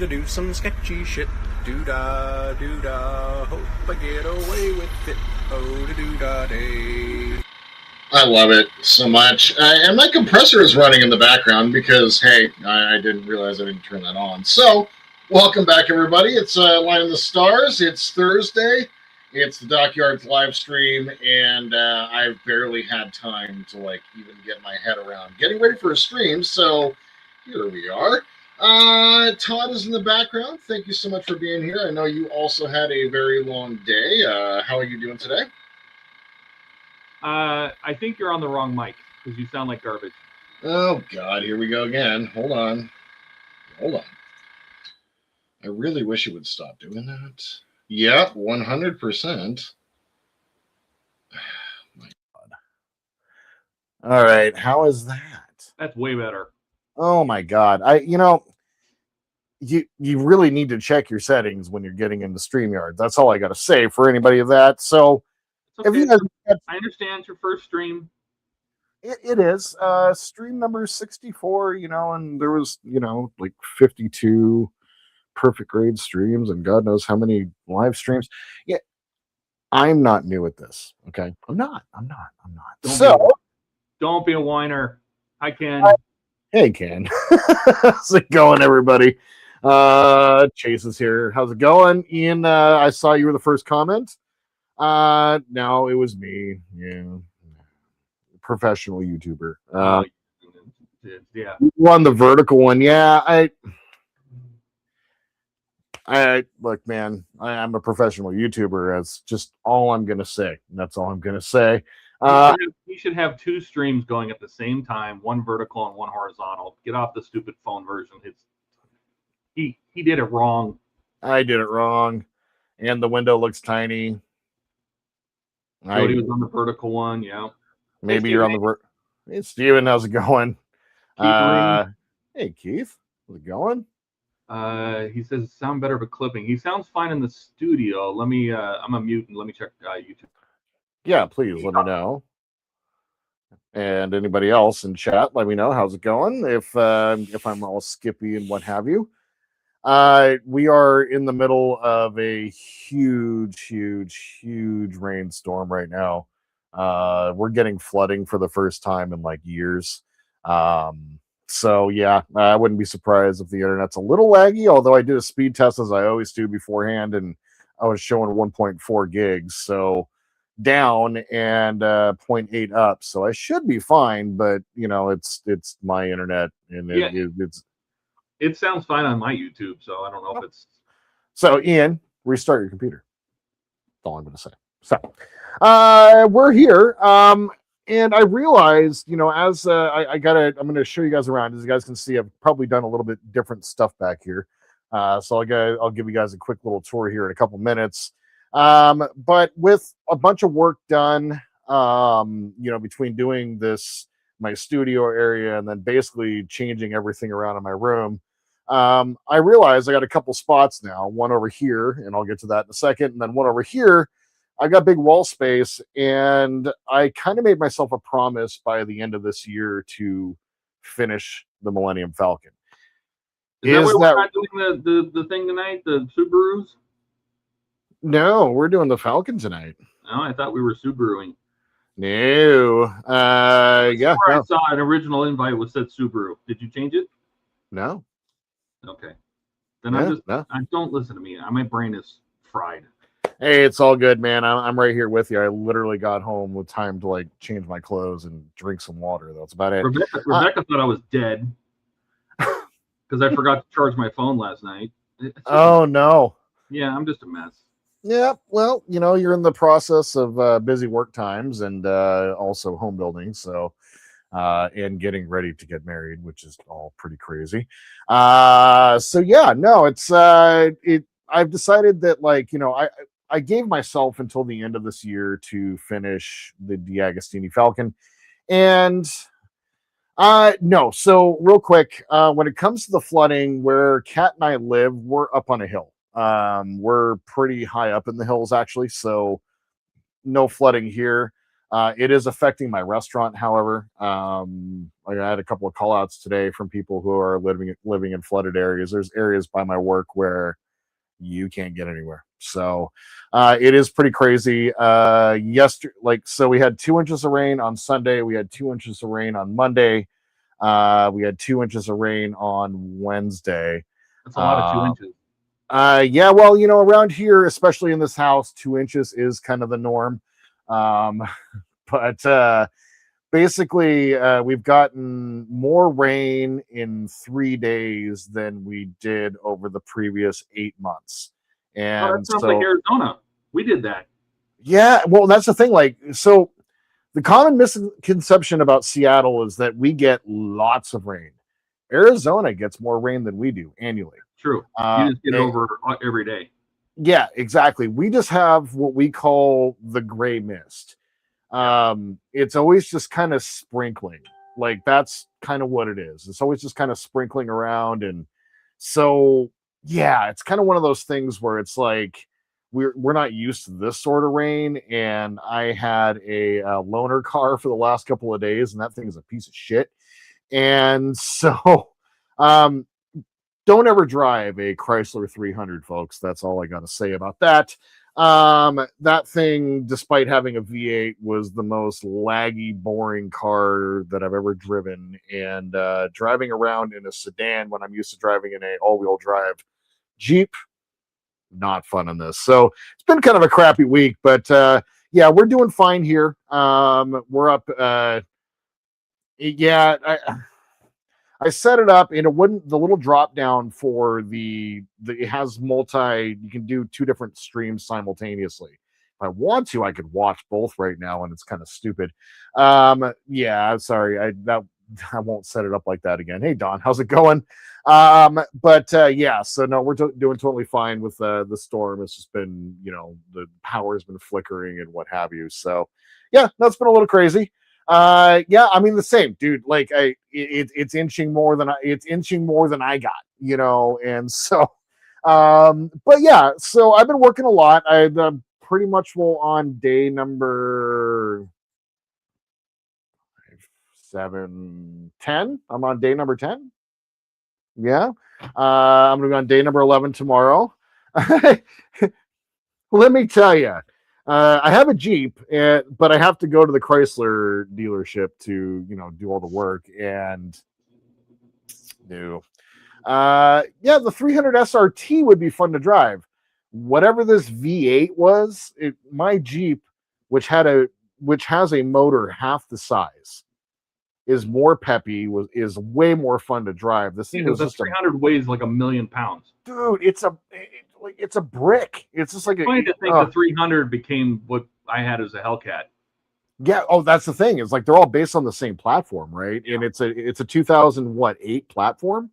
do some sketchy shit. Do-da, do-da, hope I get away with it. Oh, do-da day. I love it so much. And my compressor is running in the background because, hey, I didn't realize I didn't turn that on. So, welcome back, everybody. It's Line of the Stars. It's Thursday. It's the Dockyards live stream, and I've barely had time to, even get my head around getting ready for a stream. So, here we are. Todd is in the background. Thank you so much for being here. I know you also had a very long day. How are you doing today? I think you're on the wrong mic because you sound like garbage. Oh, God, here we go again. Hold on. I really wish it would stop doing that. Yep, 100%. My God. All right, how is that? That's way better. Oh, my God. You really need to check your settings when you're getting into StreamYard. That's all I got to say for anybody of that. So, okay. If you guys, I understand it's your first stream. It is stream number 64, and there was, 52 perfect grade streams and God knows how many live streams. Yeah, I'm not new at this. Okay, I'm not. Don't be a whiner. Hi, Ken. Hey, Ken. How's it going, everybody? Chase is here. How's it going, Ian? I saw you were the first comment. No, it was me. Yeah. Professional YouTuber. Yeah. You on the vertical one. Yeah, I look, man, I'm a professional YouTuber. That's just all I'm gonna say. That's all I'm gonna say. You should have two streams going at the same time, one vertical and one horizontal. Get off the stupid phone version. He did it wrong. I did it wrong. And the window looks tiny. Jody was on the vertical one, yeah. Maybe you're on the Hey, Steven, how's it going? Hey, Keith, how's it going? He says sound better but clipping. He sounds fine in the studio. Let me I'm a mute and let me check YouTube. Yeah, please let me know. And anybody else in chat, let me know how's it going. If I'm all skippy and what have you. We are in the middle of a huge rainstorm right now. We're getting flooding for the first time in years. So yeah, I wouldn't be surprised if the internet's a little laggy, although I did a speed test as I always do beforehand, and I was showing 1.4 gigs, so down and 0.8 up. So I should be fine, but it's my internet and it sounds fine on my YouTube, so I don't know if it's so Ian, restart your computer. That's all I'm gonna say. So we're here. And I realized, as I'm going to show you guys around. As you guys can see, I've probably done a little bit different stuff back here. So I'll give you guys a quick little tour here in a couple minutes. But with a bunch of work done, between doing my studio area and then basically changing everything around in my room, I realized I got a couple spots now. One over here, and I'll get to that in a second, and then one over here. I got big wall space, and I kind of made myself a promise by the end of this year to finish the Millennium Falcon. Is that why we're not doing the thing tonight, the Subarus? No, we're doing the Falcon tonight. Oh, I thought we were Subaruing. No. Yeah. I saw an original invite was said Subaru. Did you change it? No. Okay. Then I don't listen to me. My brain is fried. Hey, it's all good, man. I'm right here with you. I literally got home with time to change my clothes and drink some water. That's about it. Rebecca thought I was dead because I forgot to charge my phone last night. Oh no. Yeah, I'm just a mess. Yeah, well, you're in the process of busy work times and also home building, so and getting ready to get married, which is all pretty crazy. So yeah, no, it's I've decided that I gave myself until the end of this year to finish the D'Agostini Falcon. And no, so real quick, when it comes to the flooding, where Kat and I live, we're up on a hill. We're pretty high up in the hills, actually, so no flooding here. It is affecting my restaurant, however. Like I had a couple of call outs today from people who are living in flooded areas. There's areas by my work where you can't get anywhere. So it is pretty crazy. So we had 2 inches of rain on Sunday. We had 2 inches of rain on Monday. We had 2 inches of rain on Wednesday. That's a lot of 2 inches. Yeah, well, around here, especially in this house, 2 inches is kind of the norm. But basically, we've gotten more rain in 3 days than we did over the previous 8 months. And that sounds like Arizona. We did that. Yeah, well, that's the thing. So the common misconception about Seattle is that we get lots of rain. Arizona gets more rain than we do annually. True. You just get it over every day. Yeah, exactly. We just have what we call the gray mist. It's always just kind of sprinkling. Like that's kind of what it is. It's always just kind of sprinkling around. And so, yeah, it's kind of one of those things where it's like we're not used to this sort of rain. And I had a loaner car for the last couple of days, and that thing is a piece of shit. And so, don't ever drive a Chrysler 300, folks. That's all I got to say about that. That thing, despite having a V8, was the most laggy, boring car that I've ever driven. And driving around in a sedan when I'm used to driving in a all-wheel drive Jeep, not fun in this. So it's been kind of a crappy week, but yeah, we're doing fine here. We're up. Yeah, I set it up and it wouldn't, the little drop down for it has you can do 2 different streams simultaneously. If I want to, I could watch both right now, and it's kind of stupid. Yeah, sorry. I won't set it up like that again. Hey, Don, how's it going? But yeah, so no, we're doing totally fine with the storm. It's just been, the power's been flickering and what have you. So yeah, that's been a little crazy. Yeah, I mean the same, dude. Like it's inching more than I got, and so, but yeah, so I've been working a lot. I'm pretty much on day number 10. I'm on day number 10. Yeah, I'm gonna be on day number 11 tomorrow. Let me tell you. I have a Jeep, but I have to go to the Chrysler dealership to, do all the work. And yeah, the 300 SRT would be fun to drive. Whatever this V8 was, my Jeep, which has a motor half the size, is more peppy. Is way more fun to drive. This thing was just 300 weighs like 1,000,000 pounds, dude. It's a brick. It's just like it's funny to think the 300 became what I had as a Hellcat. Yeah. Oh, that's the thing. It's like they're all based on the same platform, right? Yeah. And it's a 2008 platform.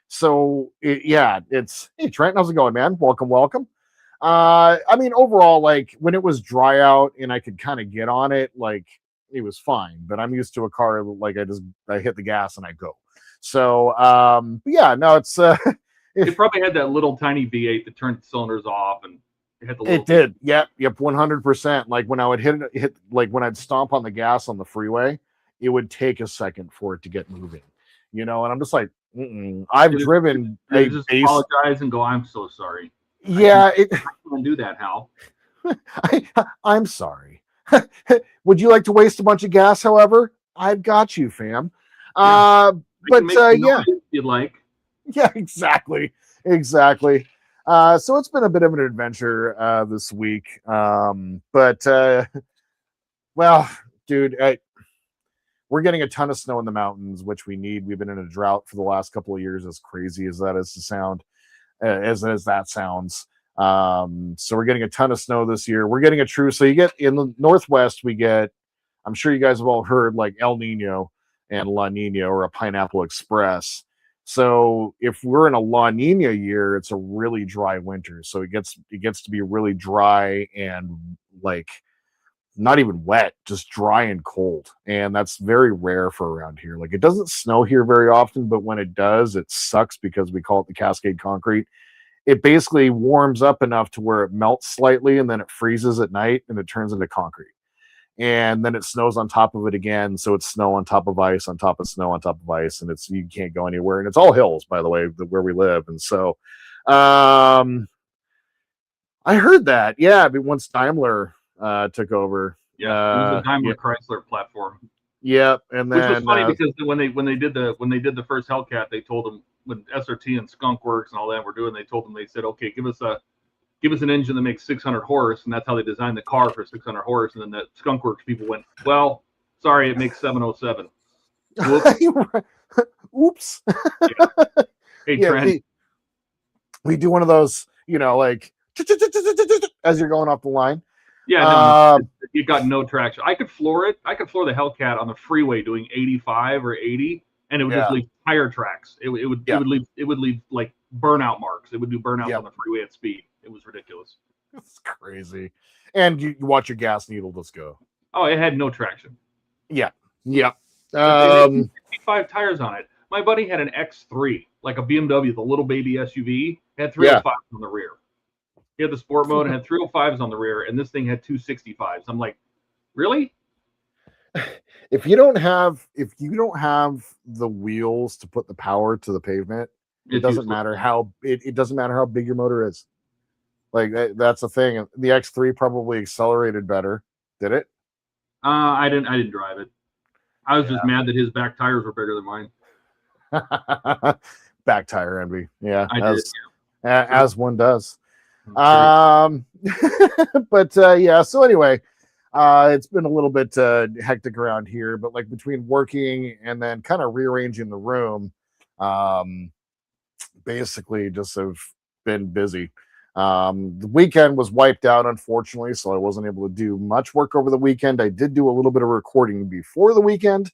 So it's hey Trent, how's it going, man? Welcome. I mean, overall, like when it was dry out and I could kind of get on it, like it was fine. But I'm used to a car like I hit the gas and I go. So but yeah, no, it's it probably had that little tiny V8 that turned the cylinders off, and it did. Yep, 100%. Like when I would hit, like when I'd stomp on the gas on the freeway, it would take a second for it to get moving. And I'm just like, I've driven. Just apologize and go, I'm so sorry. Yeah, I can't do that, Hal. I'm sorry. Would you like to waste a bunch of gas? However, I've got you, fam. Yeah. But yeah, if you'd like. Yeah, exactly. So it's been a bit of an adventure this week. But well, dude, we're getting a ton of snow in the mountains, which we need. We've been in a drought for the last couple of years, as crazy as that is to sound, as that sounds. So we're getting a ton of snow this year. We're getting so you get in the Northwest, I'm sure you guys have all heard like El Nino and La Nina, or a Pineapple Express. So if we're in a La Nina year, it's a really dry winter. So it gets to be really dry and like not even wet, just dry and cold. And that's very rare for around here. Like it doesn't snow here very often, but when it does, it sucks because we call it the Cascade Concrete. It basically warms up enough to where it melts slightly and then it freezes at night and it turns into concrete. and then it snows on top of it again. So it's snow on top of ice, on top of snow, on top of ice, and you can't go anywhere. And it's all hills, by the way, where we live. And so, I heard that. Yeah, I mean, once Daimler took over. Yeah, it was the Daimler yeah. Chrysler platform. Yep, and then which was funny because when they did the first Hellcat, they told them when SRT and Skunk Works and all that were doing, they told them, they said, okay, give us an engine that makes 600 horse, and that's how they designed the car for 600 horse. And then the Skunk Works people went, well, sorry, it makes 707. Oops. Yeah. Hey, yeah, Trent. We do one of those, like as you're going off the line. Yeah, no, you got no traction. I could floor it. I could floor the Hellcat on the freeway doing 85 or 80, and it would just leave tire tracks. It would leave like burnout marks. It would do burnouts on the freeway at speed. It was ridiculous. It's crazy. And you watch your gas needle just go. Oh, it had no traction. Yeah. 55 tires on it. My buddy had an X3, like a BMW, the little baby SUV. It had 305s on the rear. He had the sport mode and had 305s on the rear, and this thing had 265s. I'm like, really? If you don't have the wheels to put the power to the pavement, it doesn't matter how it doesn't matter how big your motor is. Like that's the thing. The X3 probably accelerated better. Did it? I didn't drive it. I was just mad that his back tires were bigger than mine. Back tire envy. Yeah. I did. As one does. But yeah, so anyway, it's been a little bit hectic around here, but like between working and then kind of rearranging the room, basically just have been busy. The weekend was wiped out, unfortunately, so I wasn't able to do much work over the weekend. I did do a little bit of recording before the weekend.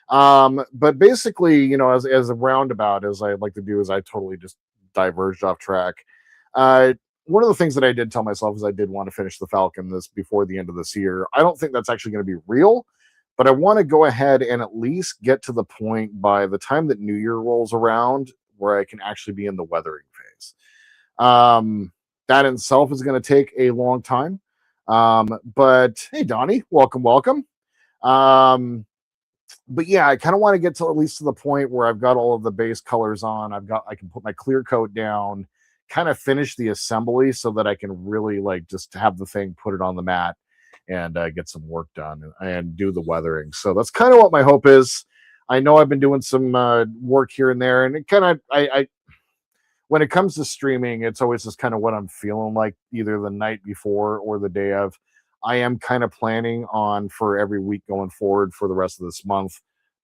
But basically, as a roundabout, as I like to do, is I totally just diverged off track. One of the things that I did tell myself is I did want to finish the Falcon before the end of this year. I don't think that's actually going to be real, but I want to go ahead and at least get to the point by the time that New Year rolls around where I can actually be in the weathering phase. That in itself is going to take a long time. But hey, Donnie, welcome. But yeah, I kind of want to get to at least to the point where I've got all of the base colors on. I can put my clear coat down, kind of finish the assembly so that I can really like just have the thing, put it on the mat, and get some work done and do the weathering. So that's kind of what my hope is. I know I've been doing some work here and there, and it kind of I when it comes to streaming, it's always just kind of what I'm feeling like either the night before or the day of. I am kind of planning on for every week going forward for the rest of this month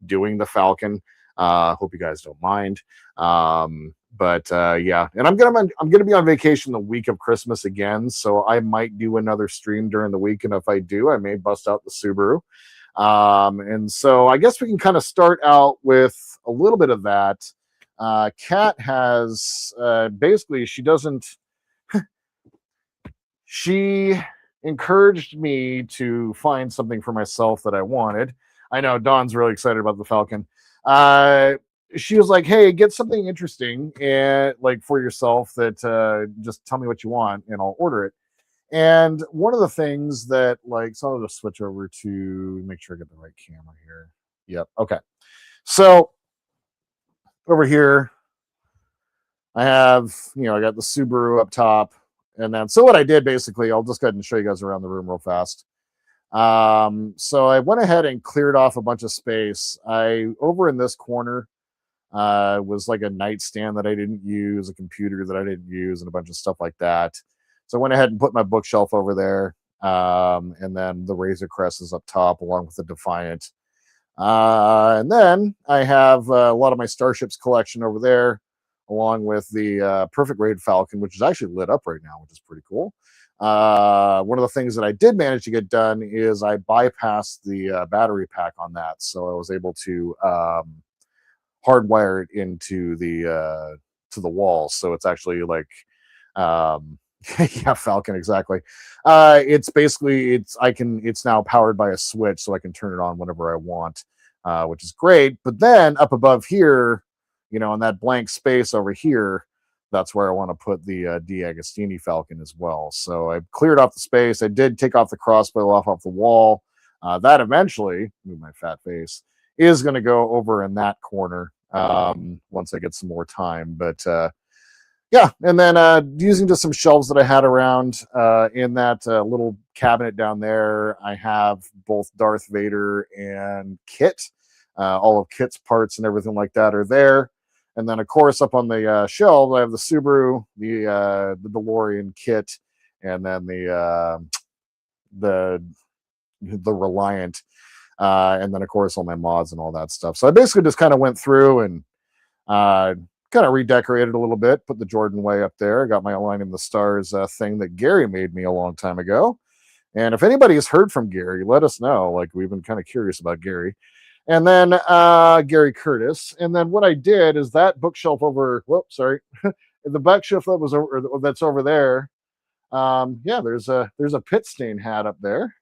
doing the Falcon. Hope you guys don't mind. But yeah, and I'm gonna be on vacation the week of Christmas again, so I might do another stream during the week, and if I do, I may bust out the Subaru. And so I guess we can kind of start out with a little bit of that. Kat has basically she encouraged me to find something for myself that I wanted. I know Dawn's really excited about the Falcon. She was like, hey, get something interesting and like for yourself that just tell me what you want and I'll order it. And one of the things that so I'll just switch over to make sure I get the right camera here. Yep. Okay. So over here, I have, I got the Subaru up top. And then, so what I did basically, I'll just go ahead and show you guys around the room real fast. So I went ahead and cleared off a bunch of space. Over in this corner was like a nightstand that I didn't use, a computer that I didn't use, and a bunch of stuff like that. So I went ahead and put my bookshelf over there. And then the Razor Crest is up top along with the Defiant. And then I have a lot of my Starships collection over there, along with the Perfect Raid Falcon, which is actually lit up right now, which is pretty cool. One of the things that I did manage to get done is I bypassed the battery pack on that. So I was able to hardwire it into the wall. So it's actually like, yeah, Falcon, exactly. It's basically, it's now powered by a switch, so I can turn it on whenever I want, which is great. But then up above here, in that blank space over here, that's where I want to put the D'Agostini Falcon as well. So I cleared off the space. I did take off the crossbow off the wall. That eventually, move my fat face, is going to go over in that corner once I get some more time. But yeah, and then using just some shelves that I had around in that little cabinet down there, I have both Darth Vader and Kit. All of Kit's parts and everything like that are there. And then, of course, up on the shelf, I have the Subaru, the DeLorean Kit, and then the Reliant, and then, of course, all my mods and all that stuff. So I basically just kind of went through and kind of redecorated a little bit, put the Jordan Way up there. I got my Aligning the Stars thing that Gary made me a long time ago. And if anybody has heard from Gary, let us know. Like, we've been kind of curious about Gary. And then Gary Curtis. And then what I did is that bookshelf over, the bookshelf that was over, that's over there. Yeah, there's a pit stain hat up there,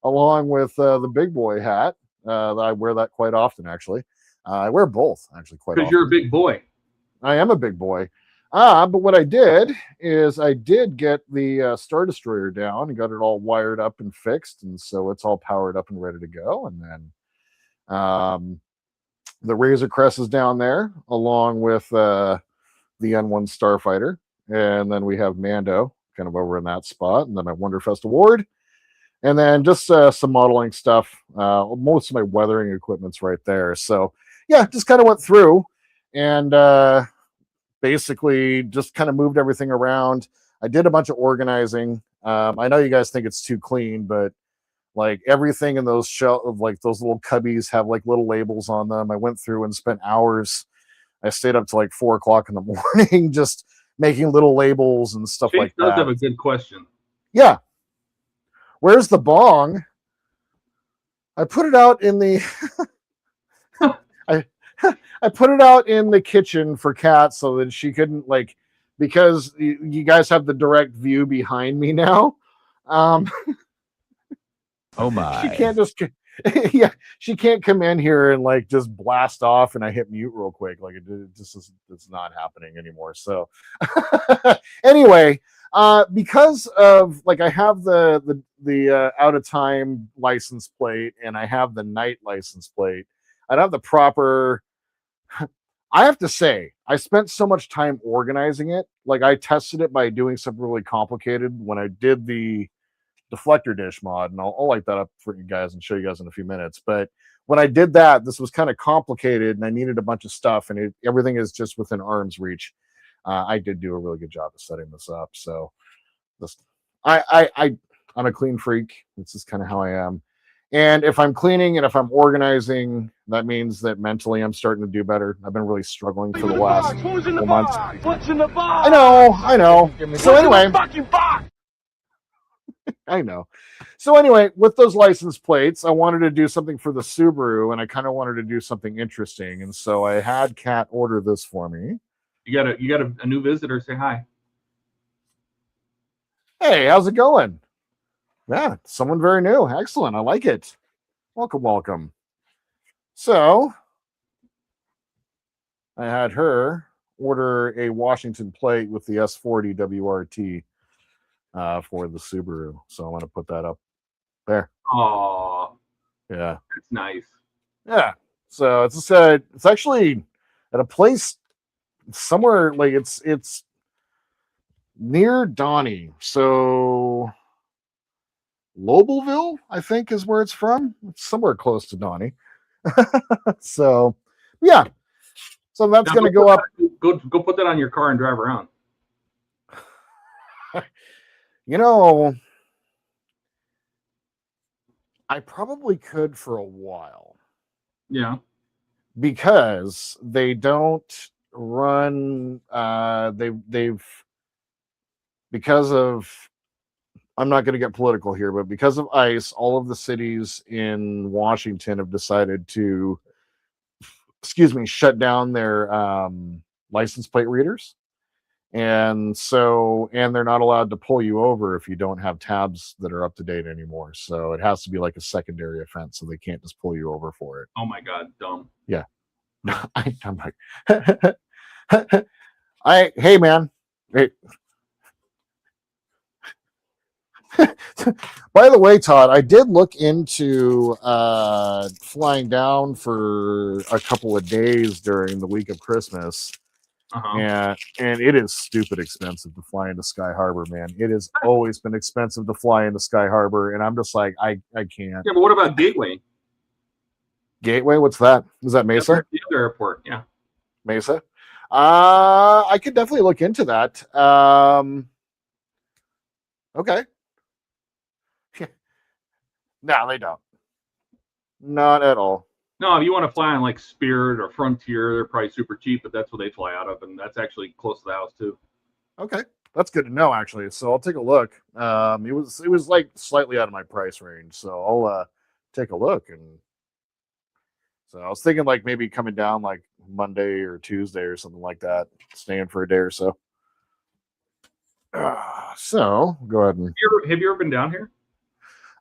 along with the big boy hat. I wear that quite often, actually. I wear both, actually, quite often. Because you're a big boy. I am a big boy. But what I did is I did get the Star Destroyer down and got it all wired up and fixed. And so it's all powered up and ready to go. And then the Razor Crest is down there, along with the N1 Starfighter. And then we have Mando kind of over in that spot. And then my Wonderfest Award. And then just some modeling stuff. Most of my weathering equipment's right there. So, yeah, just kind of went through and basically just kind of moved everything around. I did a bunch of organizing. I know you guys think it's too clean, but like everything in those like those little cubbies have like little labels on them. I went through and spent hours. I stayed up to like 4 o'clock in the morning just making little labels and stuff like that. Does have a good question. Yeah. Where's the bong? I put it out in the I put it out in the kitchen for Kat so that she couldn't, like, because you guys have the direct view behind me now. Oh my. She can't just yeah, she can't come in here and like just blast off and I hit mute real quick. Like it just is, it's not happening anymore. So anyway, because of like I have the out of time license plate and I have the night license plate. I don't have the proper. I have to say, I spent so much time organizing it. Like I tested it by doing something really complicated when I did the deflector dish mod, and I'll light that up for you guys and show you guys in a few minutes. But when I did that, this was kind of complicated, and I needed a bunch of stuff, and everything is just within arm's reach. I did do a really good job of setting this up. So, I'm a clean freak. This is kind of how I am. And if I'm cleaning and if I'm organizing, that means that mentally I'm starting to do better. I've been really struggling for the last couple months. What's in the box? I know. So anyway, I know. So anyway, with those license plates, I wanted to do something for the Subaru, and I kind of wanted to do something interesting. And so I had Kat order this for me. You got a new visitor. Say hi. Hey, how's it going? Yeah, someone very new. Excellent. I like it. Welcome. So I had her order a Washington plate with the S40 WRT for the Subaru. So I'm going to put that up there. Oh, yeah, that's nice. Yeah. So it's actually at a place somewhere like it's near Donnie. So Lobelville, I think, is where it's from. It's somewhere close to Donnie. So, yeah. So that's going to go up. Go put that on your car and drive around. You know, I probably could for a while. Yeah. Because they don't run. Because of. I'm not going to get political here, but because of ICE, all of the cities in Washington have decided to, shut down their license plate readers. And they're not allowed to pull you over if you don't have tabs that are up to date anymore. So it has to be like a secondary offense, so they can't just pull you over for it. Oh my God, dumb. Yeah. I'm like, hey man. Hey. By the way, Todd, I did look into flying down for a couple of days during the week of Christmas, and it is stupid expensive to fly into Sky Harbor, man. It has always been expensive to fly into Sky Harbor, and I'm just like, I can't. Yeah, but what about Gateway? Gateway? What's that? Is that Mesa? The other airport, yeah. Mesa? I could definitely look into that. Okay. No, they don't. Not at all. No, if you want to fly on like Spirit or Frontier, they're probably super cheap, but that's what they fly out of, and that's actually close to the house too. Okay, that's good to know actually. So I'll take a look. It was like slightly out of my price range, so I'll take a look. And so I was thinking like maybe coming down like Monday or Tuesday or something like that, staying for a day or so. So go ahead and Have you ever been down here?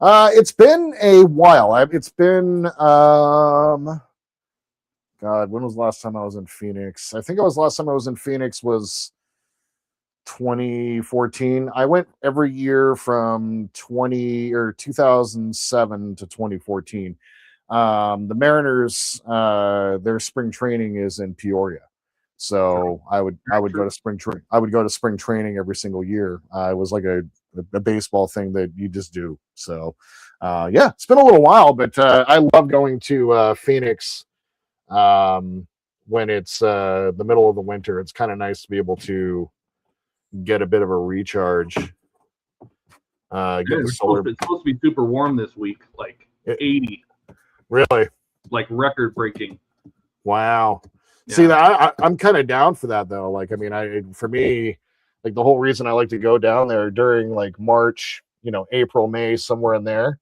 it's been a while. It's been God, when was the last time I was in Phoenix? I think it was last time I was in Phoenix was 2014. I went every year from 2007 to 2014. The Mariners, their spring training is in Peoria. So I would go to spring training every single year. It was like a baseball thing that you just do. So yeah, it's been a little while, but I love going to Phoenix when it's the middle of the winter. It's kind of nice to be able to get a bit of a recharge. It's supposed to be super warm this week, like 80. Really? Like record breaking. Wow. Yeah. See, I'm kind of down for that though. Like, I mean, for me, like the whole reason I like to go down there during like March, April, May, somewhere in there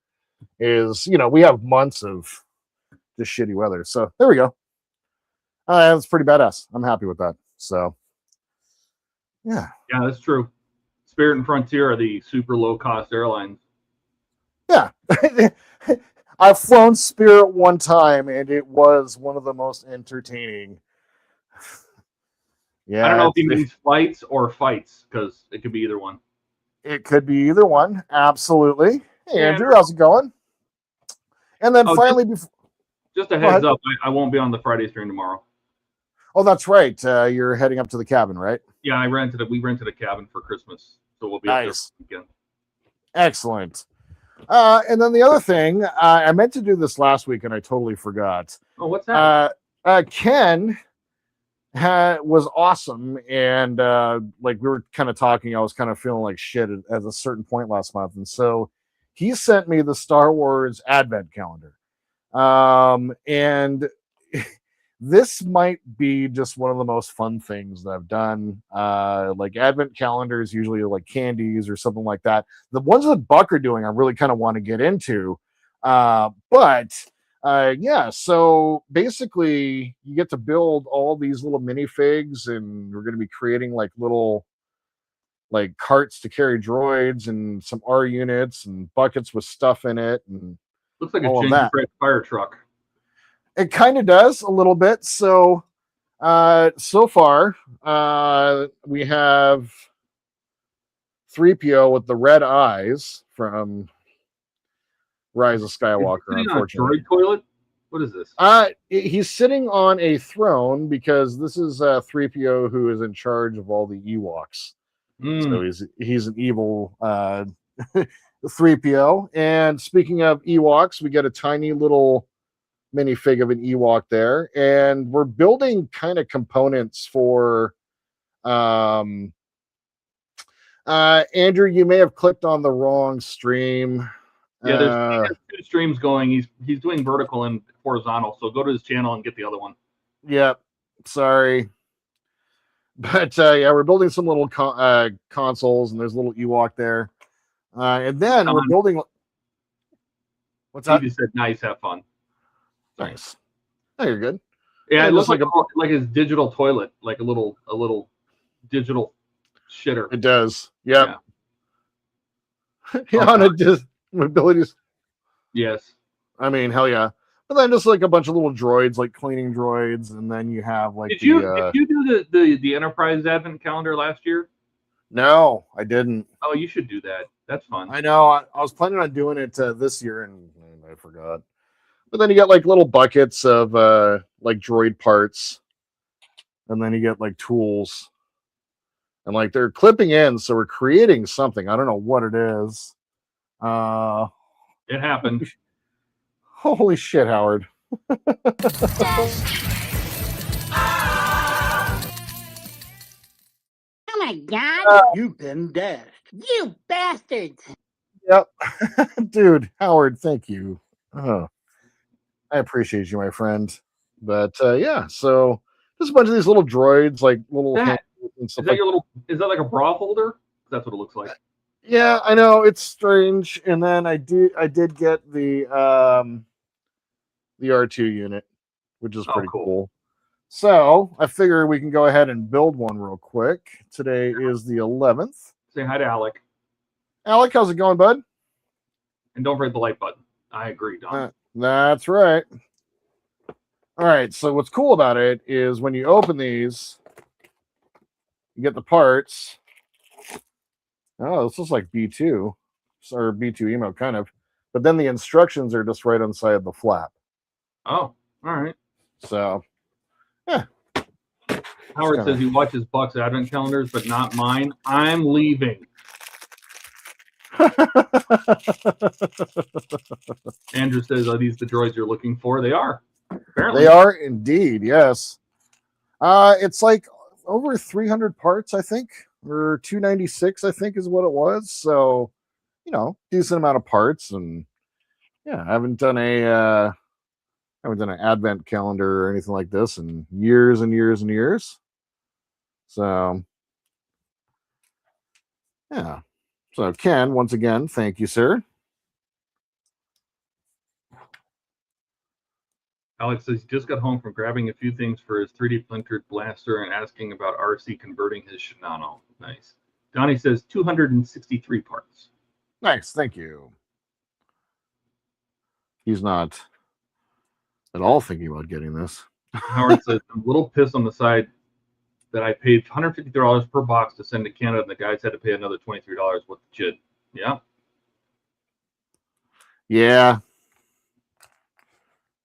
is, we have months of just shitty weather. So there we go. That's pretty badass. I'm happy with that. So yeah. Yeah, that's true. Spirit and Frontier are the super low cost airlines. Yeah. I've flown Spirit one time and it was one of the most entertaining. Yeah, I don't know if he means flights or fights, because it could be either one. It could be either one. Absolutely. Hey, Andrew, how's it going? And then finally, just a heads up, I won't be on the Friday stream tomorrow. Oh, that's right. You're heading up to the cabin, right? Yeah, we rented a cabin for Christmas, so we'll be up there this weekend. Excellent. And then the other thing, I meant to do this last week and I totally forgot. Oh, what's that? Ken was awesome, and like we were kind of talking, I was kind of feeling like shit at a certain point last month, and so he sent me the Star Wars Advent calendar, and this might be just one of the most fun things that I've done. Like Advent calendars usually are like candies or something like that. The ones that Buck are doing I really kind of want to get into, but yeah, so basically you get to build all these little minifigs, and we're going to be creating like little like carts to carry droids and some R units and buckets with stuff in it, and looks like a gingerbread fire truck. It kind of does a little bit. So so far we have 3PO with the red eyes from Rise of Skywalker. Unfortunately, droid toilet. What is this? He's sitting on a throne because this is 3PO who is in charge of all the Ewoks. So he's an evil 3PO. And speaking of Ewoks, we get a tiny little minifig of an Ewok there, and we're building kind of components for. Andrew, you may have clicked on the wrong stream. Yeah, there's 2 streams going. He's doing vertical and horizontal. So go to his channel and get the other one. Yep. Sorry. But yeah, we're building some little consoles, and there's a little Ewok there. And then we're building. What's that? You just said nice, have fun. Nice. Oh, you're good. Yeah, it looks like his digital toilet, like a little digital shitter. It does. Yep. Yeah. On it just abilities. Yes. I mean, hell yeah. But then just like a bunch of little droids, like cleaning droids, and then you have like. Did you do the Enterprise Advent calendar last year? No, I didn't. Oh, you should do that. That's fun. I know. I was planning on doing it this year, and I forgot. But then you get like little buckets of like droid parts, and then you get like tools, and like they're clipping in, so we're creating something. I don't know what it is. It happened. Holy shit, Howard. Oh my God! You've been dashed. You bastards! Yep. Dude, Howard, thank you. I appreciate you, my friend. But yeah, so just a bunch of these little droids, like little That- and Is stuff that like your little? Is that like a bra holder? That's what it looks like. Yeah, I know it's strange. And then I did get the R2 unit, which is Oh, pretty cool. cool. So I figure we can go ahead and build one real quick. Today is the 11th. Say hi to Alec, Alec, how's it going, bud? and don't forget the like button. I agree, Don. That's right. All right. So what's cool about it is when you open these, you get the parts. Oh, this looks like B2 or B2 emo kind of, but then the instructions are just right inside the flap. Oh, all right. So, yeah. Howard says he watches Buck's advent calendars, but not mine. I'm leaving. Andrew says, "Are these the droids you're looking for?" They are. Apparently, They are indeed, yes. It's like over 300 parts, I think, or 296, I think, is what it was. So, you know, decent amount of parts, and yeah, I haven't done an advent calendar or anything like this in years and years and years. So, yeah. So, Ken, once again, thank you, sir. Alex says he just got home from grabbing a few things for his 3D printed blaster and asking about RC converting his Shinano. Nice. Donnie says 263 parts. Nice, thank you. He's not at all thinking about getting this. Howard says, I'm a little pissed on the side that I paid $153 per box to send to Canada, and the guys had to pay another $23 with the JIT. Yeah. Yeah.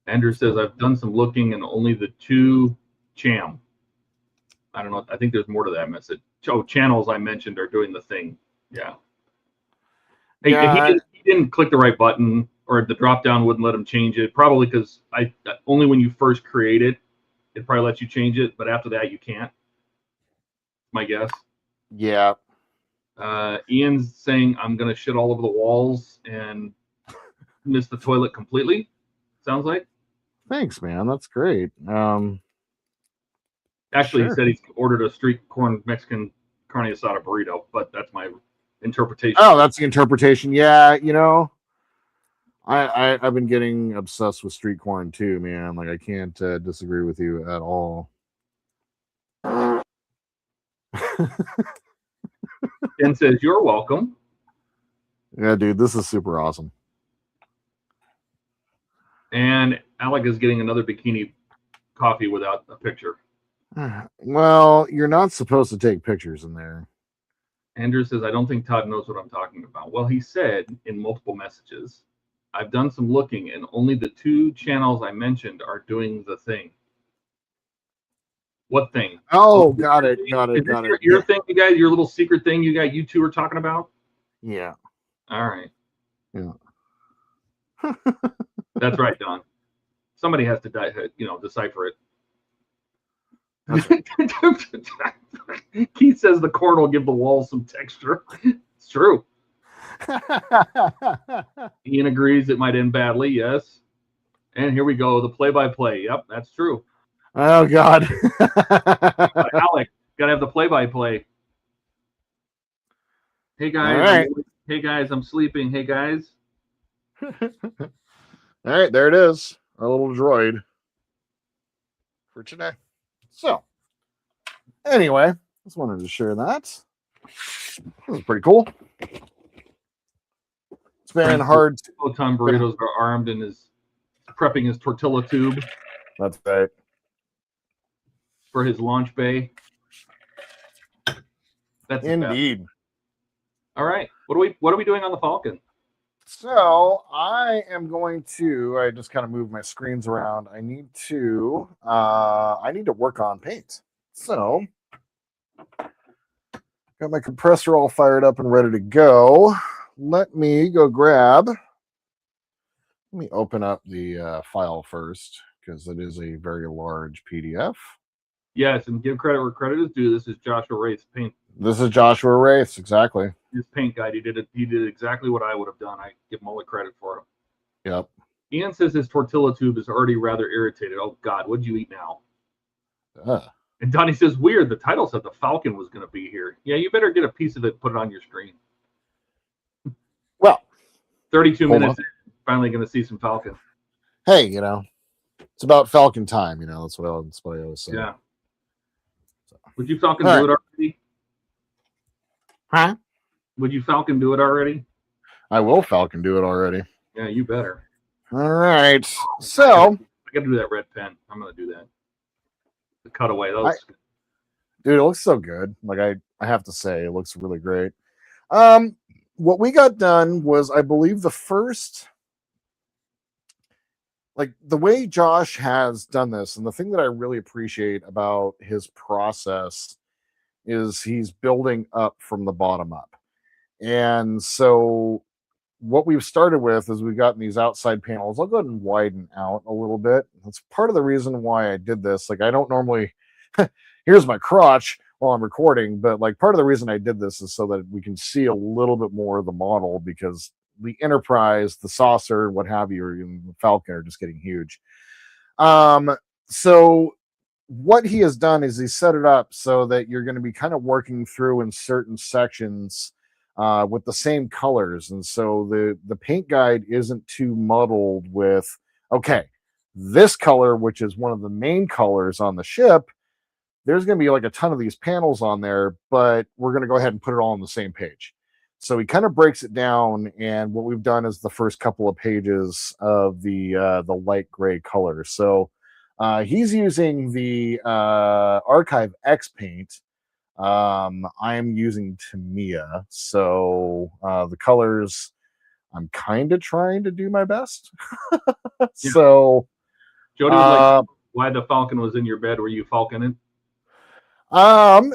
Andrew says, I've done some looking, and only the two cham. I don't know. I think there's more to that message. Oh, channels I mentioned are doing the thing. Yeah. Hey, Yeah, he didn't click the right button, or the drop down wouldn't let him change it. Probably because only when you first create it, it probably lets you change it, but after that you can't. My guess. Yeah. Ian's saying I'm gonna shit all over the walls and miss the toilet completely. Sounds like. Thanks, man. That's great. Actually, Sure. He said he ordered a street corn Mexican carne asada burrito, but that's my interpretation. Oh, that's the interpretation. Yeah, you know, I've been getting obsessed with street corn too, man. Like I can't disagree with you at all. Ken says you're welcome. Yeah, dude, this is super awesome. And Alec is getting another bikini coffee without a picture. Well, you're not supposed to take pictures in there. Andrew says, I don't think Todd knows what I'm talking about. Well, he said in multiple messages, I've done some looking, and only the two channels I mentioned are doing the thing. What thing? Oh, got it. Is this Yeah. your thing, you guys? Your little secret thing you two are talking about? Yeah. All right. Yeah. That's right, Don. Somebody has to decipher it. Keith says the corn will give the walls some texture. It's true. Ian agrees it might end badly. Yes. And here we go. The play-by-play. Yep, that's true. Oh God. Alec, gotta have the play-by-play. Hey guys. All right. Hey guys, I'm sleeping. Hey guys. All right, there it is. Our little droid for today. So, anyway, just wanted to share that. This is pretty cool. It's been hard. Tom Burritos are armed and is prepping his tortilla tube That's right. for his launch bay. That's the best. Indeed. All right. What are we doing on the Falcon? So I am going to. I just kind of move my screens around. I need to work on paint. So got my compressor all fired up and ready to go. Let me go grab. Let me open up the file first because it is a very large PDF. Yes, and give credit where credit is due. This is Joshua Wraith's paint. This is Joshua Wraith, exactly. His paint guide. He did exactly what I would have done. I give him all the credit for it. Yep. Ian says his tortilla tube is already rather irritated. Oh God, what'd you eat now? And Donnie says, weird. The title said the Falcon was going to be here. Yeah, you better get a piece of it and put it on your screen. Well, 32 minutes. Finally going to see some Falcon. Hey, it's about Falcon time. That's what I always say. Yeah. Would you Falcon do it already? Huh? Would you Falcon do it already? I will Falcon do it already. Yeah, you better. All right. So I got to do that red pen. I'm going to do that. The cutaway. Dude, it looks so good. Like I have to say, it looks really great. What we got done was, I believe, the first, like the way Josh has done this, and the thing that I really appreciate about his process is he's building up from the bottom up. And so what we've started with is we've gotten these outside panels. I'll go ahead and widen out a little bit. That's part of the reason why I did this. Like, I don't normally, here's my crotch while I'm recording, but like part of the reason I did this is so that we can see a little bit more of the model, because the Enterprise, the Saucer, what have you, and the Falcon are just getting huge. So what he has done is he set it up so that you're going to be kind of working through in certain sections with the same colors. And so the paint guide isn't too muddled with, okay, this color, which is one of the main colors on the ship, there's going to be like a ton of these panels on there, but we're going to go ahead and put it all on the same page. So he kind of breaks it down, and what we've done is the first couple of pages of the light gray color. So he's using the Archive X paint. I'm using Tamiya. So the colors, I'm kind of trying to do my best. Yeah. So Jody was like, why the Falcon was in your bed? Were you falconing?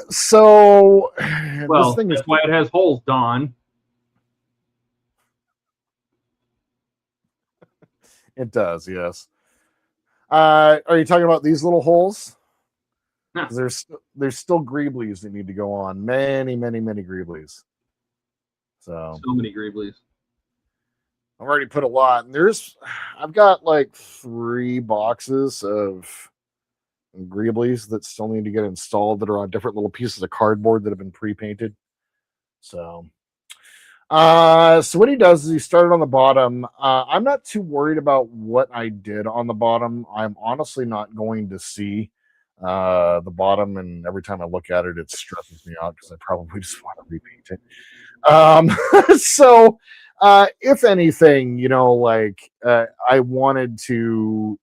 So well, this thing that's is why it has holes, Don. It does, yes. Are you talking about these little holes? Huh. There's still greeblies that need to go on. Many greeblies. So many greeblies. I've already put a lot. And I've got like 3 boxes of greeblies that still need to get installed that are on different little pieces of cardboard that have been pre-painted. So what he does is he started on the bottom. I'm not too worried about what I did on the bottom. I'm honestly not going to see the bottom, and every time I look at it, it stresses me out because I probably just want to repaint it. So if anything, I wanted to,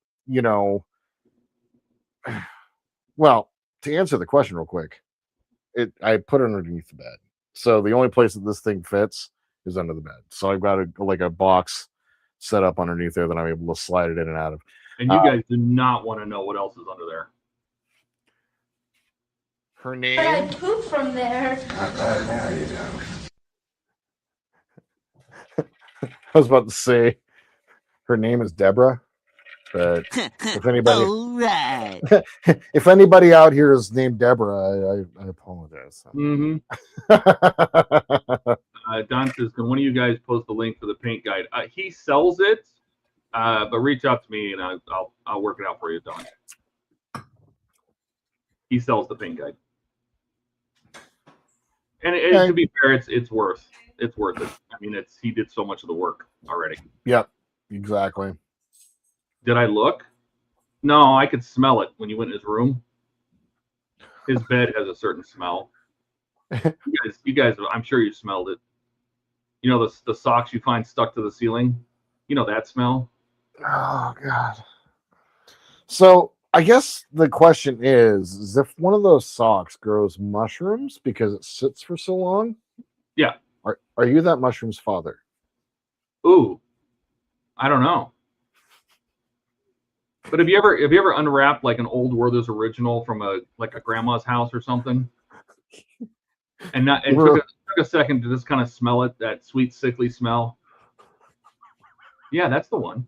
well, to answer the question real quick, I put it underneath the bed. So the only place that this thing fits is under the bed. So I've got a box set up underneath there that I'm able to slide it in and out of. And you guys do not want to know what else is under there. Her name. But I poop from there. Now you know. I was about to say her name is Deborah, but if anybody, right. if anybody out here is named Deborah, I apologize. Mm-hmm. Don says, can one of you guys post the link for the paint guide? He sells it, but reach out to me and I'll work it out for you, Don. He sells the paint guide, and to be fair, it's worth it. I mean, he did so much of the work already. Yep, exactly. Did I look? No, I could smell it when you went in his room. His bed has a certain smell. You guys, I'm sure you smelled it. You know the socks you find stuck to the ceiling? You know that smell? Oh, God. So I guess the question is if one of those socks grows mushrooms because it sits for so long. Yeah. Are you that mushroom's father? Ooh, I don't know. But have you ever unwrapped like an old Werther's original from a grandma's house or something? And took a second to just kind of smell it, that sweet, sickly smell. Yeah, that's the one.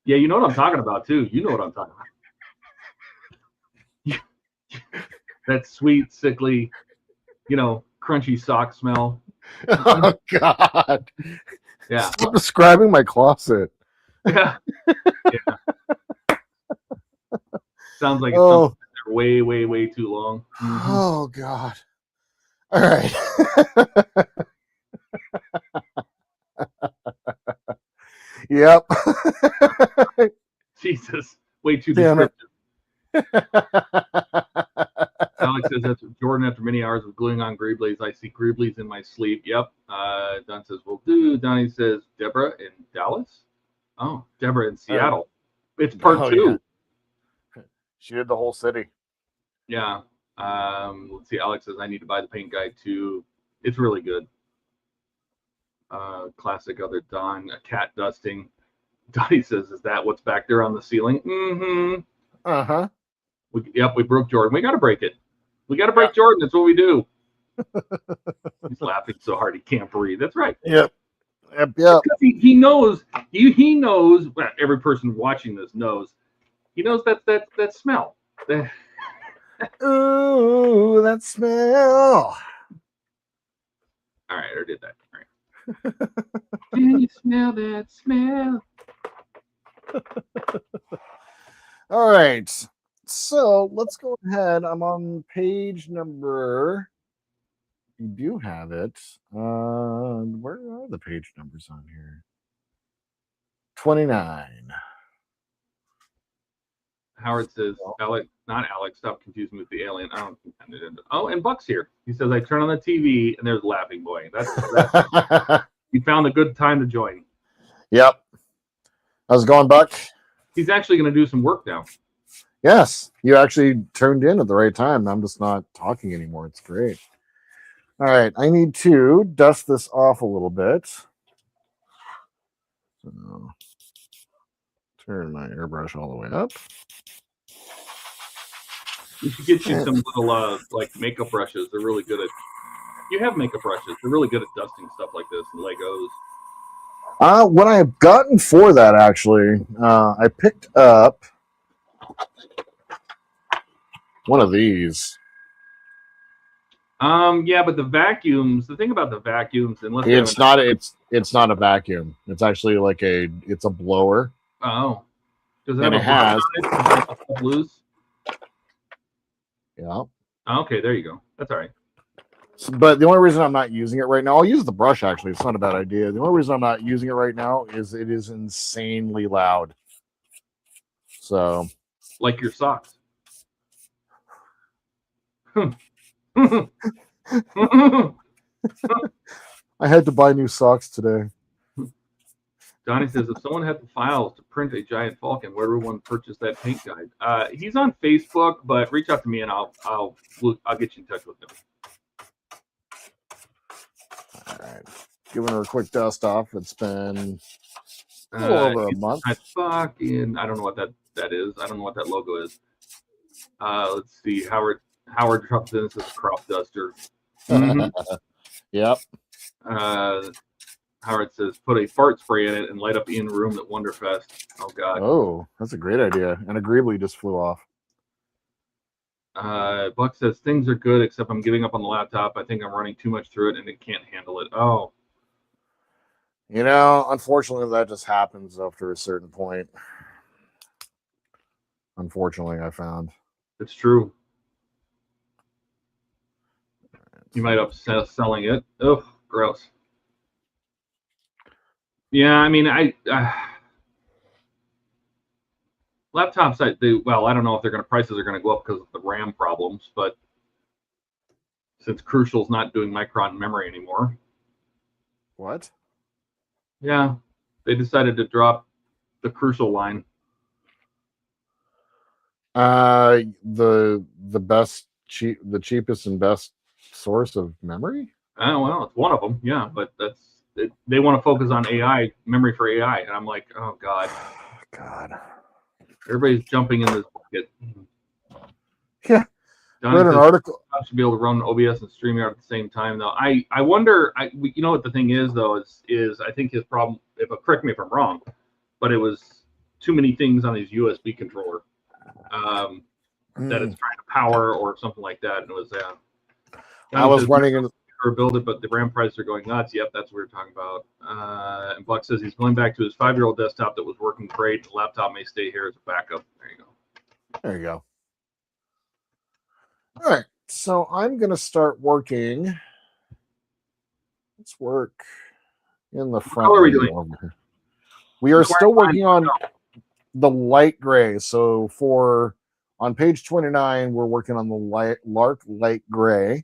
Yeah, you know what I'm talking about too. You know what I'm talking about. That sweet, sickly, crunchy sock smell. Oh God. Yeah. Stop describing my closet. Yeah. Yeah. Sounds like it's Oh. way, way, way too long. Mm-hmm. Oh God. All right. Yep. Jesus. Way too Damn descriptive. Alex says that's Jordan. After many hours of gluing on Greeblies, I see Greeblies in my sleep. Yep. Don says, "Will do." Donnie says, "Deborah in Dallas." Oh, Deborah in Seattle. It's part 2. Yeah. She did the whole city. Yeah. Let's see. Alex says, "I need to buy the paint guide too. It's really good." Classic other Don. A cat dusting. Donnie says, "Is that what's back there on the ceiling?" Mm-hmm. Uh-huh. We broke Jordan. We got to break it. We got to break Jordan. That's what we do. He's laughing so hard he can't breathe. That's right. Yep. Because he knows. He knows. Well, every person watching this knows. He knows that smell. Ooh, that smell. All right, I did that. All right. Can you smell that smell? All right. So let's go ahead. I'm on page number. You do have it. Where are the page numbers on here? 29. Howard says, Alex, not Alex, stop confusing me with the alien. I don't think I did. Oh, and Buck's here. He says, I turn on the TV and there's Laughing Boy. That's you found a good time to join. Yep. How's it going, Buck? He's actually going to do some work now. Yes, you actually turned in at the right time. I'm just not talking anymore. It's great. All right, I need to dust this off a little bit. So, turn my airbrush all the way up. You should get you some little makeup brushes. They're really good at. You have makeup brushes. They're really good at dusting stuff like this and Legos. What I've gotten for that actually, I picked up one of these. Yeah, but the vacuums. The thing about the vacuums, unless it's not a vacuum. It's actually it's a blower. Oh, does it have loose? Yeah. Okay, there you go. That's all right. But the only reason I'm not using it right now, I'll use the brush actually. It's not a bad idea. The only reason I'm not using it right now is it is insanely loud. So, like your socks. I had to buy new socks today. Donnie says, if someone had the files to print a giant falcon, where would one purchase that paint guide? He's on Facebook, but reach out to me and I'll get you in touch with him. All right, giving her a quick dust off. It's been a little over a month. Fucking, I don't know what that is. I don't know what that logo is. Let's see. Howard drops in and says crop duster. Mm-hmm. Yep. Howard says, put a fart spray in it and light up in room at Wonderfest. Oh, God. Oh, that's a great idea. And a Greebly just flew off. Buck says, things are good, except I'm giving up on the laptop. I think I'm running too much through it, and it can't handle it. Oh. You know, unfortunately, that just happens after a certain point. Unfortunately, I found. It's true. You might upset selling it. Ugh, gross. Yeah, I mean, laptops, I don't know if prices are going to go up because of the RAM problems, but since Crucial's not doing Micron memory anymore. What? Yeah, they decided to drop the Crucial line? The the cheapest and best source of memory. Oh, well, it's one of them, yeah. But they want to focus on AI, memory for AI, and I'm like, oh god, God. everybody's jumping in this bucket. Yeah. Donnie Read an says, article. I should be able to run OBS and StreamYard at the same time, though. I wonder. You know what the thing is, though, is I think his problem. Correct me if I'm wrong, but it was too many things on his USB controller that it's trying to power or something like that, and it was I was running in. or build it, but the RAM prices are going nuts. Yep, that's what we're talking about. And Buck says he's going back to his 5-year-old desktop that was working great. The laptop may stay here as a backup. There you go. There you go. All right, so I'm gonna start working. Let's work in the front. What are we doing? We are still working on the light gray. So on page 29, we're working on the light gray,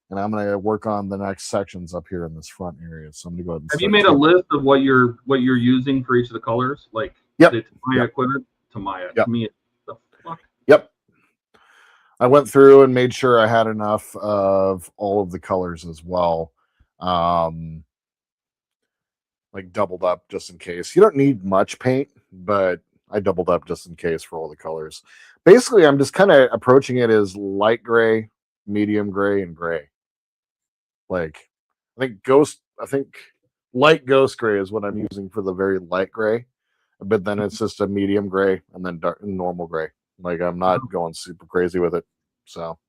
and I'm going to work on the next sections up here in this front area. So I'm going to go ahead and have you made a list of what you're using for each of the colors? Like the Tamiya equipment? Tamiya. Yep. Tamiya. The fuck? Yep. I went through and made sure I had enough of all of the colors as well. Like doubled up just in case. You don't need much paint, but I doubled up just in case for all the colors. Basically, I'm just kind of approaching it as light gray, medium gray, and gray. Like, I think light ghost gray is what I'm using for the very light gray, but then it's just a medium gray and then normal gray. Like, I'm not going super crazy with it. So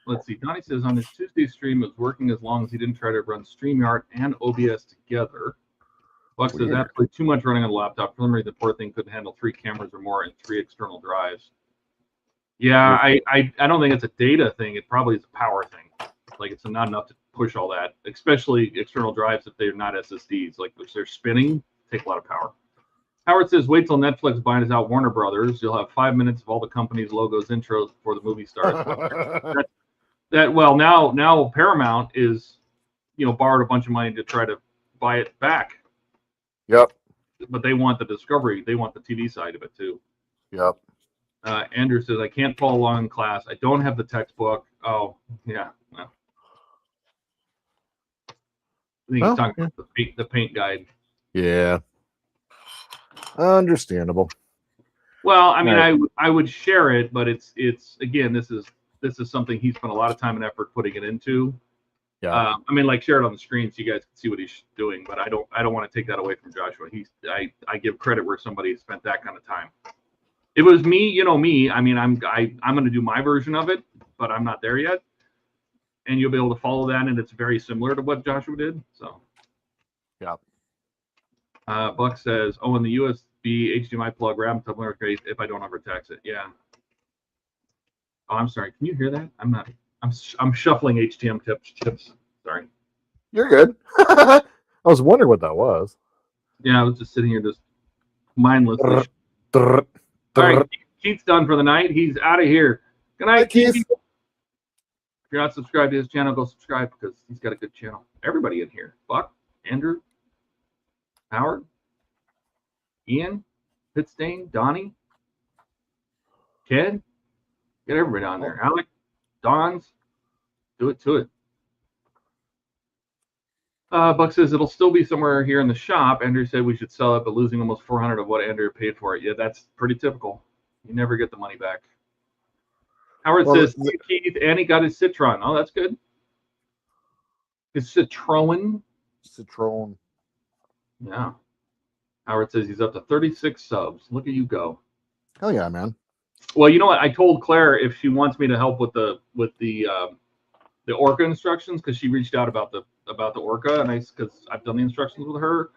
let's see. Donnie says on his Tuesday stream, it was working as long as he didn't try to run StreamYard and OBS together. Buck says absolutely too much running on the laptop. Preliminary, the poor thing couldn't handle 3 cameras or more and 3 external drives. Yeah, I don't think it's a data thing. It probably is a power thing. Like, it's not enough to push all that, especially external drives if they're not SSDs. Like, if they're spinning, take a lot of power. Howard says, wait till Netflix buys out Warner Brothers. You'll have 5 minutes of all the company's logos, intros before the movie starts. Well, now Paramount is, borrowed a bunch of money to try to buy it back. Yep. But they want the discovery. They want the TV side of it too. Yep. Andrew says, I can't follow along in class. I don't have the textbook. Oh, yeah. Well, I think he's talking about the paint guide. Yeah. Understandable. Well, I mean, I would share it, but it's again, this is something he spent a lot of time and effort putting it into. Yeah. I mean, like, share it on the screen so you guys can see what he's doing, but I don't want to take that away from Joshua. I give credit where somebody spent that kind of time. It was me, me. I mean, I'm going to do my version of it, but I'm not there yet. And you'll be able to follow that, and it's very similar to what Joshua did. So, yeah. Buck says, "Oh, and the USB HDMI plug RAM tumbler great if I don't overtax it." Yeah. Oh, I'm sorry. Can you hear that? I'm shuffling HTM chips. Sorry. You're good. I was wondering what that was. Yeah, I was just sitting here just mindlessly. All right, Keith's done for the night. He's out of here. Good night, Keith. If you're not subscribed to his channel, go subscribe because he's got a good channel. Everybody in here. Buck, Andrew, Howard, Ian, Pitstain, Donnie, Ted. Get everybody on there. Alec, Don's. Do it to it. Buck says it'll still be somewhere here in the shop. Andrew said we should sell it, but losing almost $400 of what Andrew paid for it. Yeah, that's pretty typical. You never get the money back. Howard says Keith, Annie got his Citron. Oh, that's good. His Citroen. Citroen. Yeah. Howard says he's up to 36 subs. Look at you go. Hell yeah, man. Well, you know what? I told Claire if she wants me to help with the Orca instructions, because she reached out about the Orca, and because I've done the instructions with her,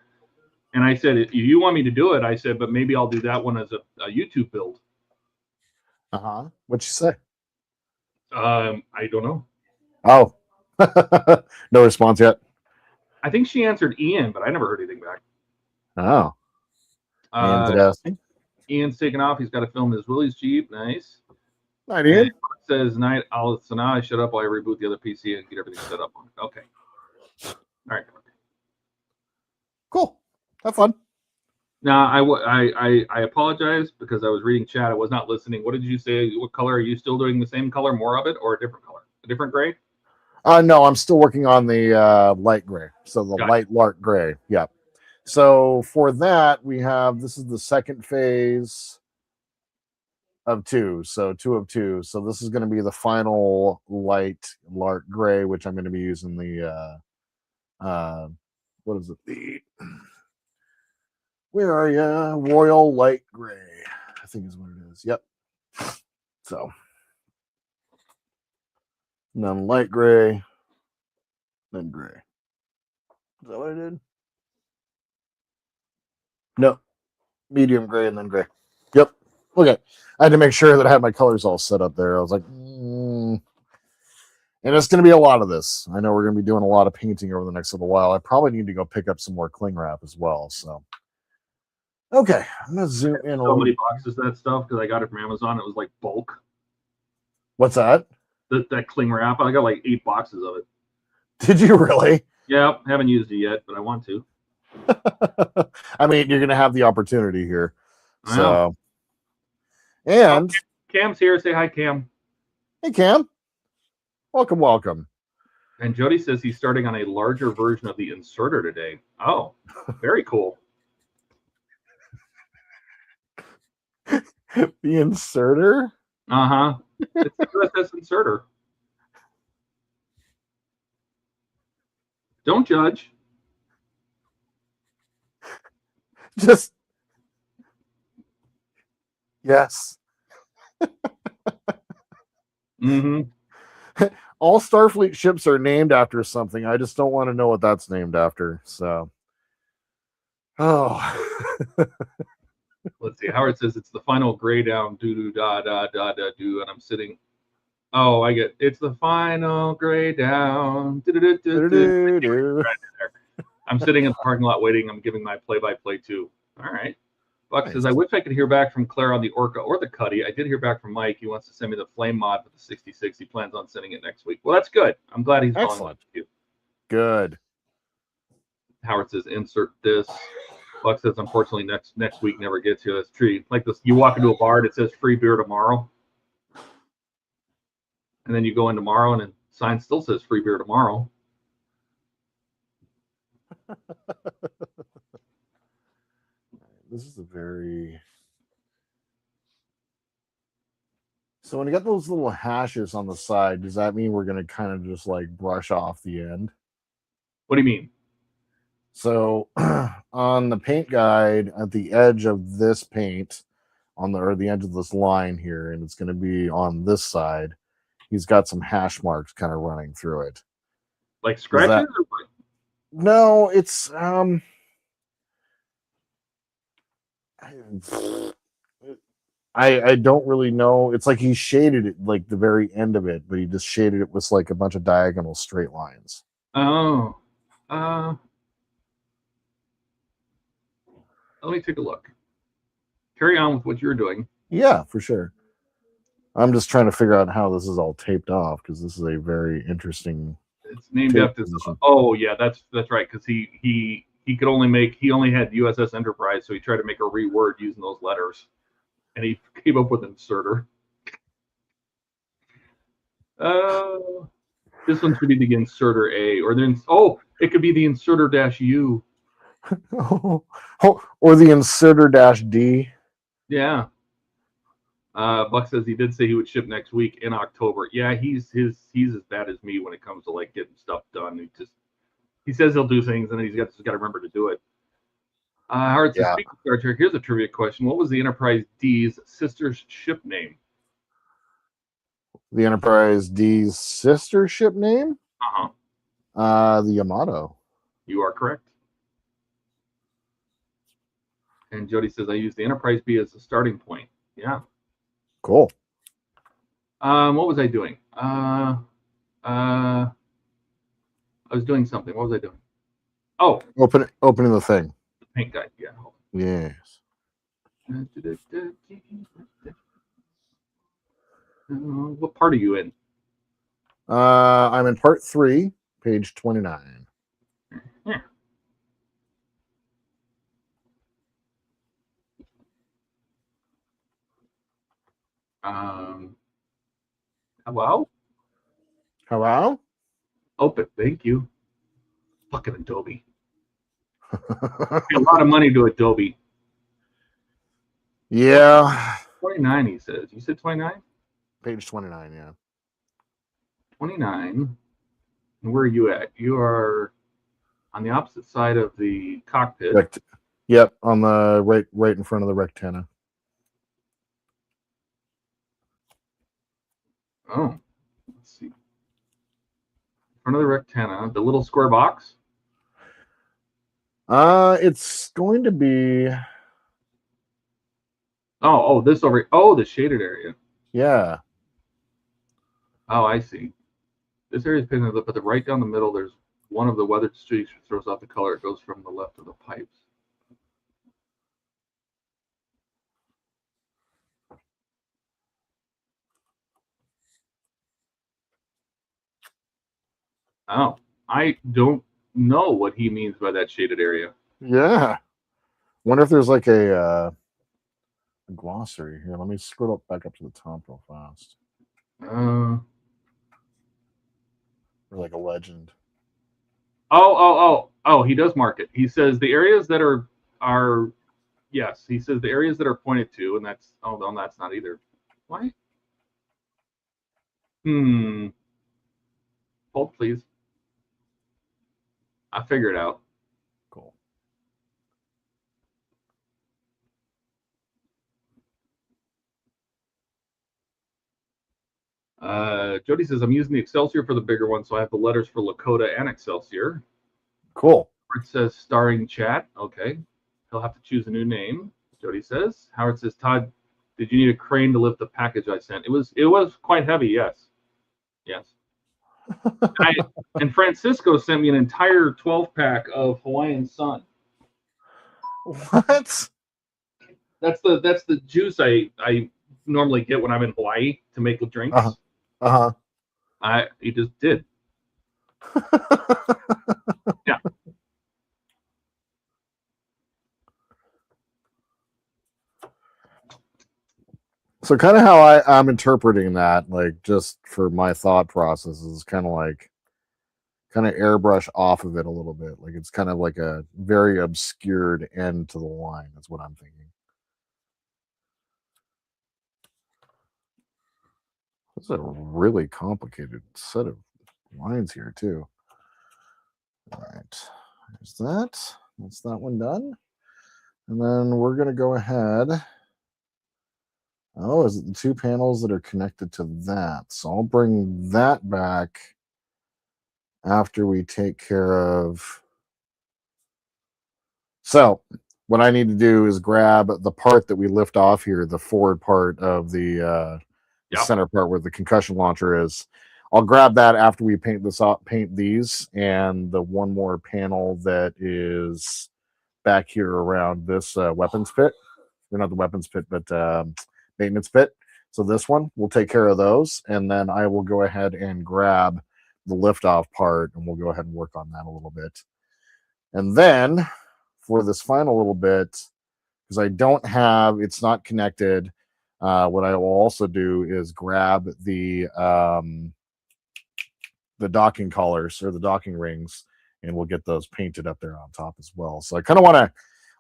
and I said, if you want me to do it, I said, but maybe I'll do that one as a YouTube build. What'd you say? I don't know. Oh, no response yet. I think she answered Ian, but I never heard anything back. Oh, interesting. Ian's taking off. He's got to film his Willie's Jeep. Nice. Night, Ian. Says night. So now I shut up while I reboot the other PC and get everything set up on it. Okay. All right. Cool. Have fun. Now, I apologize because I was reading chat. I was not listening. What did you say? What color are you still doing? The same color, more of it, or a different color? A different gray? No, I'm still working on the light gray. So the light lark gray. Yeah. So for that, we have, this is the second phase of 2. So 2 of 2. So this is going to be the final light lark gray, which I'm going to be using the what is it? Where are you? Royal light gray, I think is what it is. Yep. So then light gray, then gray. Is that what I did? No. Medium gray and then gray. Yep. Okay. I had to make sure that I had my colors all set up there. I was like, and it's going to be a lot of this. I know we're going to be doing a lot of painting over the next little while. I probably need to go pick up some more cling wrap as well. So, okay. I'm going to zoom in a So little. many boxes of that stuff because I got it from Amazon. It was like bulk. What's that? That cling wrap. I got like 8 boxes of it. Did you really? Yeah, haven't used it yet, but I want to. I mean, you're going to have the opportunity here. So, and Cam's here. Say hi, Cam. Hey, Cam. Welcome, welcome. And Jody says he's starting on a larger version of the inserter today. Oh, very cool. The inserter? Uh-huh. It's the USS inserter. Don't judge. Just yes. Mm-hmm. All Starfleet ships are named after something. I just don't want to know what that's named after. So, Let's see. Howard says it's the final gray down doo da da da da do, and I'm sitting. Oh, I get it's the final gray down. I'm sitting in the parking lot waiting. I'm giving my play-by-play too. All right. Buck says, I wish I could hear back from Claire on the Orca or the Cuddy. I did hear back from Mike. He wants to send me the flame mod for the 66. He plans on sending it next week. Well, that's good. I'm glad he's following up with you. Good. Howard says, insert this. Buck says, unfortunately, next week never gets here. That's true. Like this, you walk into a bar and it says free beer tomorrow. And then you go in tomorrow and the sign still says free beer tomorrow. This is a very... So when you got those little hashes on the side, does that mean we're going to kind of just like brush off the end? What do you mean? So on the paint guide at the edge of this paint or the edge of this line here, and it's going to be on this side, he's got some hash marks kind of running through it. Like scratches? No, it's I don't really know. It's like he shaded it like the very end of it, but he just shaded it with like a bunch of diagonal straight lines. Oh. Let me take a look. Carry on with what you're doing. Yeah, for sure. I'm just trying to figure out how this is all taped off because this is a very interesting. It's named after. Oh yeah, that's right. Because he could only had USS Enterprise, so he tried to make a reword using those letters, and he came up with inserter. This one should be the inserter A, or then it could be the inserter -U. Or the inserter -D. Yeah. Buck says he did say he would ship next week in October. Yeah, he's as bad as me when it comes to like getting stuff done. He says he'll do things and then he's got to remember to do it. Howard says, speaking of Star Trek, here's a trivia question. What was the Enterprise D's sister ship name? The Enterprise D's sister ship name? The Yamato. You are correct. And Jody says, I use the Enterprise B as a starting point. Yeah. Cool. What was I doing? I was doing something. What was I doing? Oh. Opening the thing. The paint guide. Yeah. Yes. What part are you in? I'm in part 3, page 29. Yeah. Hello? Hello? Open. Thank you. Fucking Adobe. Pay a lot of money to Adobe. Yeah. 29, he says. You said 29? Page 29, yeah. 29. And where are you at? You are on the opposite side of the cockpit. Yep, on the right in front of the rectangle. Oh, let's see. In front of the rectangle, the little square box. It's going to be. Oh, this over. Oh, the shaded area. Yeah. Oh, I see. This area is painted, but right down the middle, there's one of the weathered streaks which throws off the color. It goes from the left of the pipes. Oh, I don't know what he means by that shaded area. Yeah. Wonder if there's like a glossary here. Let me scroll up back up to the top real fast. Or like a legend. Oh, he does mark it. He says the areas that are yes, he says the areas that are pointed to, and that's no, that's not either. Why? Hold please. I figure it out. Cool. Jody says I'm using the Excelsior for the bigger one, so I have the letters for Lakota and Excelsior. Cool. Howard says starring chat. Okay. He'll have to choose a new name. Jody says. Howard says, Todd, did you need a crane to lift the package I sent? It was quite heavy, yes. Yes. And Francisco sent me an entire 12-pack of Hawaiian Sun. What? That's the juice I normally get when I'm in Hawaii to make the drinks. He just did. Yeah. So kind of how I'm interpreting that, like just for my thought process, is kind of airbrush off of it a little bit. Like it's kind of like a very obscured end to the line. That's what I'm thinking. This is a really complicated set of lines here too. All right, there's that. That's that one done. And then we're going to go ahead. Oh, is it the two panels that are connected to that? So I'll bring that back after we take care of. So what I need to do is grab the part that we lift off here, the forward part of the center part where the concussion launcher is. I'll grab that after we paint these, and the one more panel that is back here around this weapons pit. Or not the weapons pit, but maintenance pit. So this one, we'll take care of those, and then I will go ahead and grab the liftoff part, and we'll go ahead and work on that a little bit. And then for this final little bit, because I don't have, it's not connected, what I will also do is grab the docking collars or the docking rings, and we'll get those painted up there on top as well. So I kind of want to,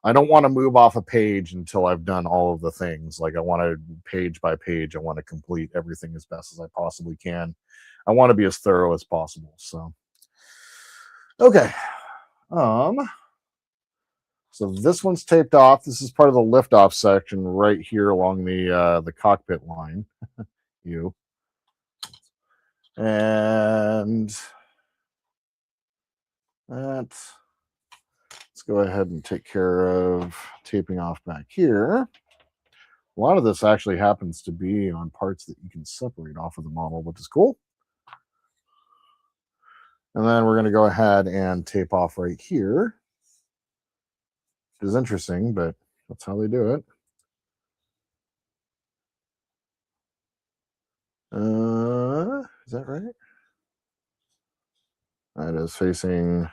I don't want to move off a page until I've done all of the things. Like I want to page by page, I want to complete everything as best as I possibly can. I want to be as thorough as possible. So, okay. So this one's taped off. This is part of the liftoff section right here along the cockpit line. And that. Let's go ahead and take care of taping off back here. A lot of this actually happens to be on parts that you can separate off of the model, which is cool. And then we're going to go ahead and tape off right here, which is interesting, but that's how they do it. Is that right? That is facing.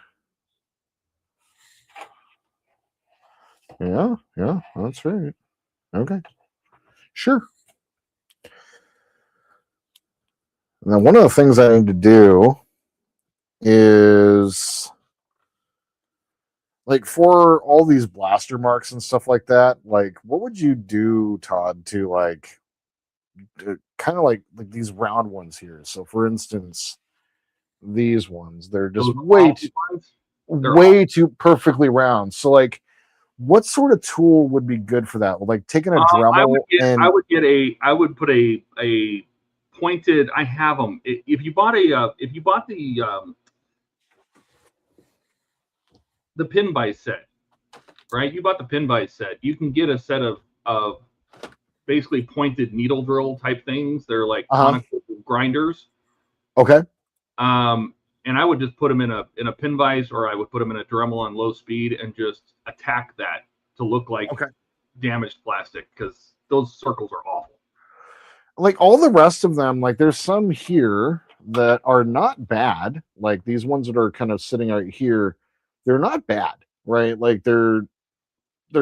Yeah, that's right. Okay, sure. Now, one of the things I need to do is, like, for all these blaster marks and stuff like that, like, what would you do, Todd, to like kind of like these round ones here? So, for instance, these ones, they're just Those quality ones, they're way too perfectly round. So, like, what sort of tool would be good for that? Like taking a Dremel I would put a pointed. I have them. If you bought the pin by set, right? You bought the pin by set. You can get a set of basically pointed needle drill type things. They're like conical grinders. Okay. And I would just put them in a pin vise, or I would put them in a Dremel on low speed and just attack that to look like damaged plastic, because those circles are awful. Like all the rest of them, like there's some here that are not bad. Like these ones that are kind of sitting out here, they're not bad, right? Like they're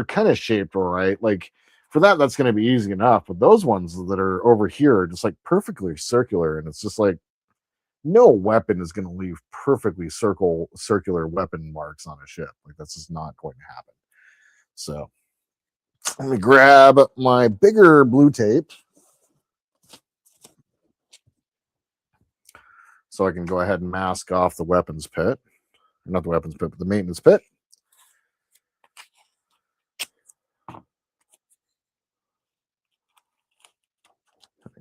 kind of shaped all right. Like for that, that's going to be easy enough. But those ones that are over here are just like perfectly circular, and it's just like no weapon is going to leave perfectly circular weapon marks on a ship. Like that's just not going to happen. So let me grab my bigger blue tape so I can go ahead and mask off the weapons pit. Not the weapons pit, but the maintenance pit.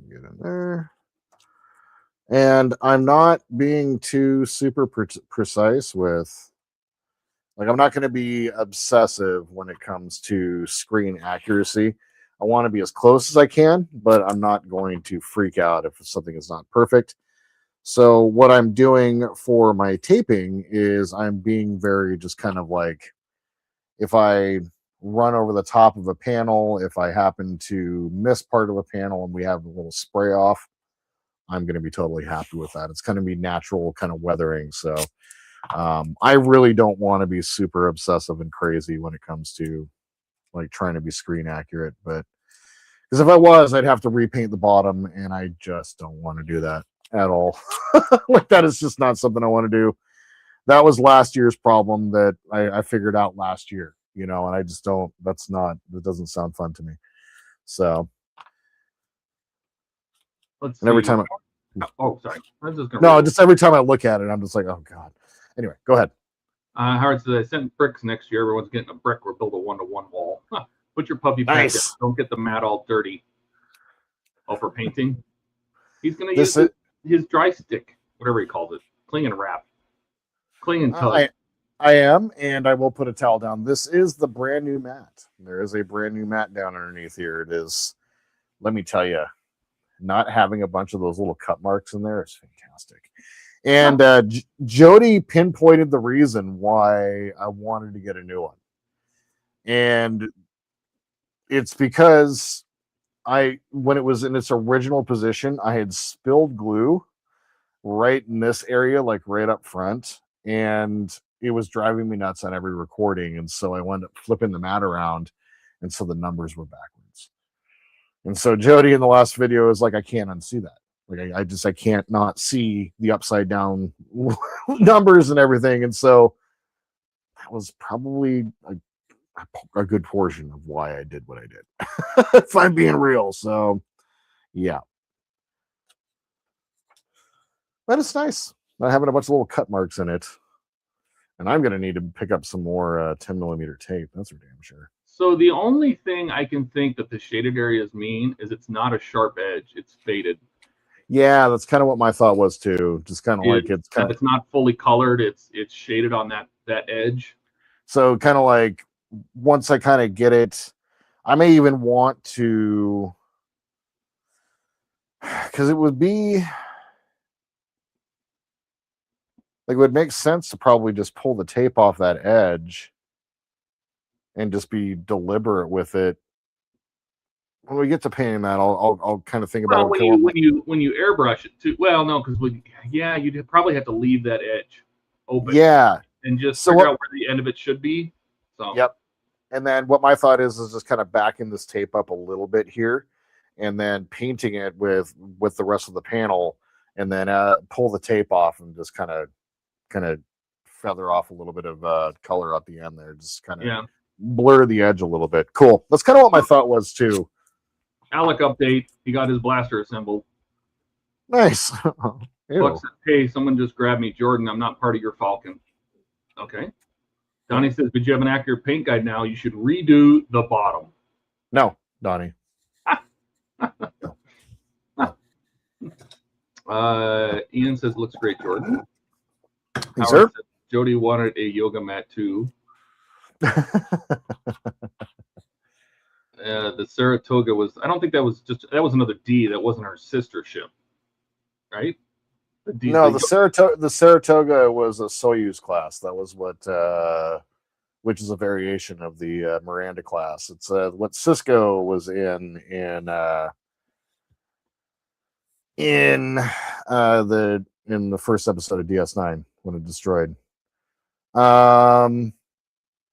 Get in there. And I'm not being too super precise with, like, I'm not going to be obsessive when it comes to screen accuracy. I want to be as close as I can, but I'm not going to freak out if something is not perfect. So what I'm doing for my taping is I'm being very just kind of like, if I run over the top of a panel, if I happen to miss part of a panel and we have a little spray off, I'm going to be totally happy with that. It's going to be natural kind of weathering. So I really don't want to be super obsessive and crazy when it comes to like trying to be screen accurate. But because if I was, I'd have to repaint the bottom, and I just don't want to do that at all. Like that is just not something I want to do. That was last year's problem that I figured out last year, and I just don't, that doesn't sound fun to me. So Let's and every see. time Sorry. just every time I look at it, I'm just like, oh God. Anyway, go ahead. Howard says, I sent bricks next year. Everyone's getting a brick. We'll build a 1-to-1 wall. Huh. Put your puppy paint down. Don't get the mat all dirty. Oh, for painting? He's going to use his dry stick, whatever he calls it. Cling and wrap. Cling and tug. I am, and I will put a towel down. This is the brand new mat. There is a brand new mat down underneath here. It is, let me tell you, not having a bunch of those little cut marks in there is fantastic. And Jody pinpointed the reason why I wanted to get a new one. And it's because when it was in its original position, I had spilled glue right in this area, like right up front. And it was driving me nuts on every recording. And so I wound up flipping the mat around. And so the numbers were backwards. And so Jody in the last video is like, I can't unsee that. Like I can't not see the upside down numbers and everything. And so that was probably a good portion of why I did what I did, if I'm being real. So yeah, but it's nice not having a bunch of little cut marks in it. And I'm going to need to pick up some more 10mm tape. That's for damn sure. So the only thing I can think that the shaded areas mean is it's not a sharp edge. It's faded. Yeah, that's kind of what my thought was too. Just kind of like it's not fully colored. It's shaded on that edge. So kind of like once I kind of get it, I may even want to, because it would be like, it would make sense to probably just pull the tape off that edge and just be deliberate with it. When we get to painting that, I'll kind of think about when you airbrush it too. Well, no, because you'd probably have to leave that edge open. Yeah, and just figure out where the end of it should be. So yep. And then what my thought is just kind of backing this tape up a little bit here, and then painting it with the rest of the panel, and then pull the tape off and just kind of feather off a little bit of color at the end there, just kind of blur the edge a little bit. Cool. That's kind of what my thought was too. Alec update. He got his blaster assembled. Nice. Buck says, hey, someone just grabbed me. Jordan, I'm not part of your Falcon. Okay. Donnie says, but you have an accurate paint guide now. You should redo the bottom. No, Donnie. Ian says, looks great, Jordan. Yes, sir. Says, Jody wanted a yoga mat too. The Saratoga was, I don't think that was another D. That wasn't her sister ship, right? No, the Saratoga was a Soyuz class. That was what, which is a variation of the Miranda class. It's what Cisco was in the first episode of DS9 when it destroyed.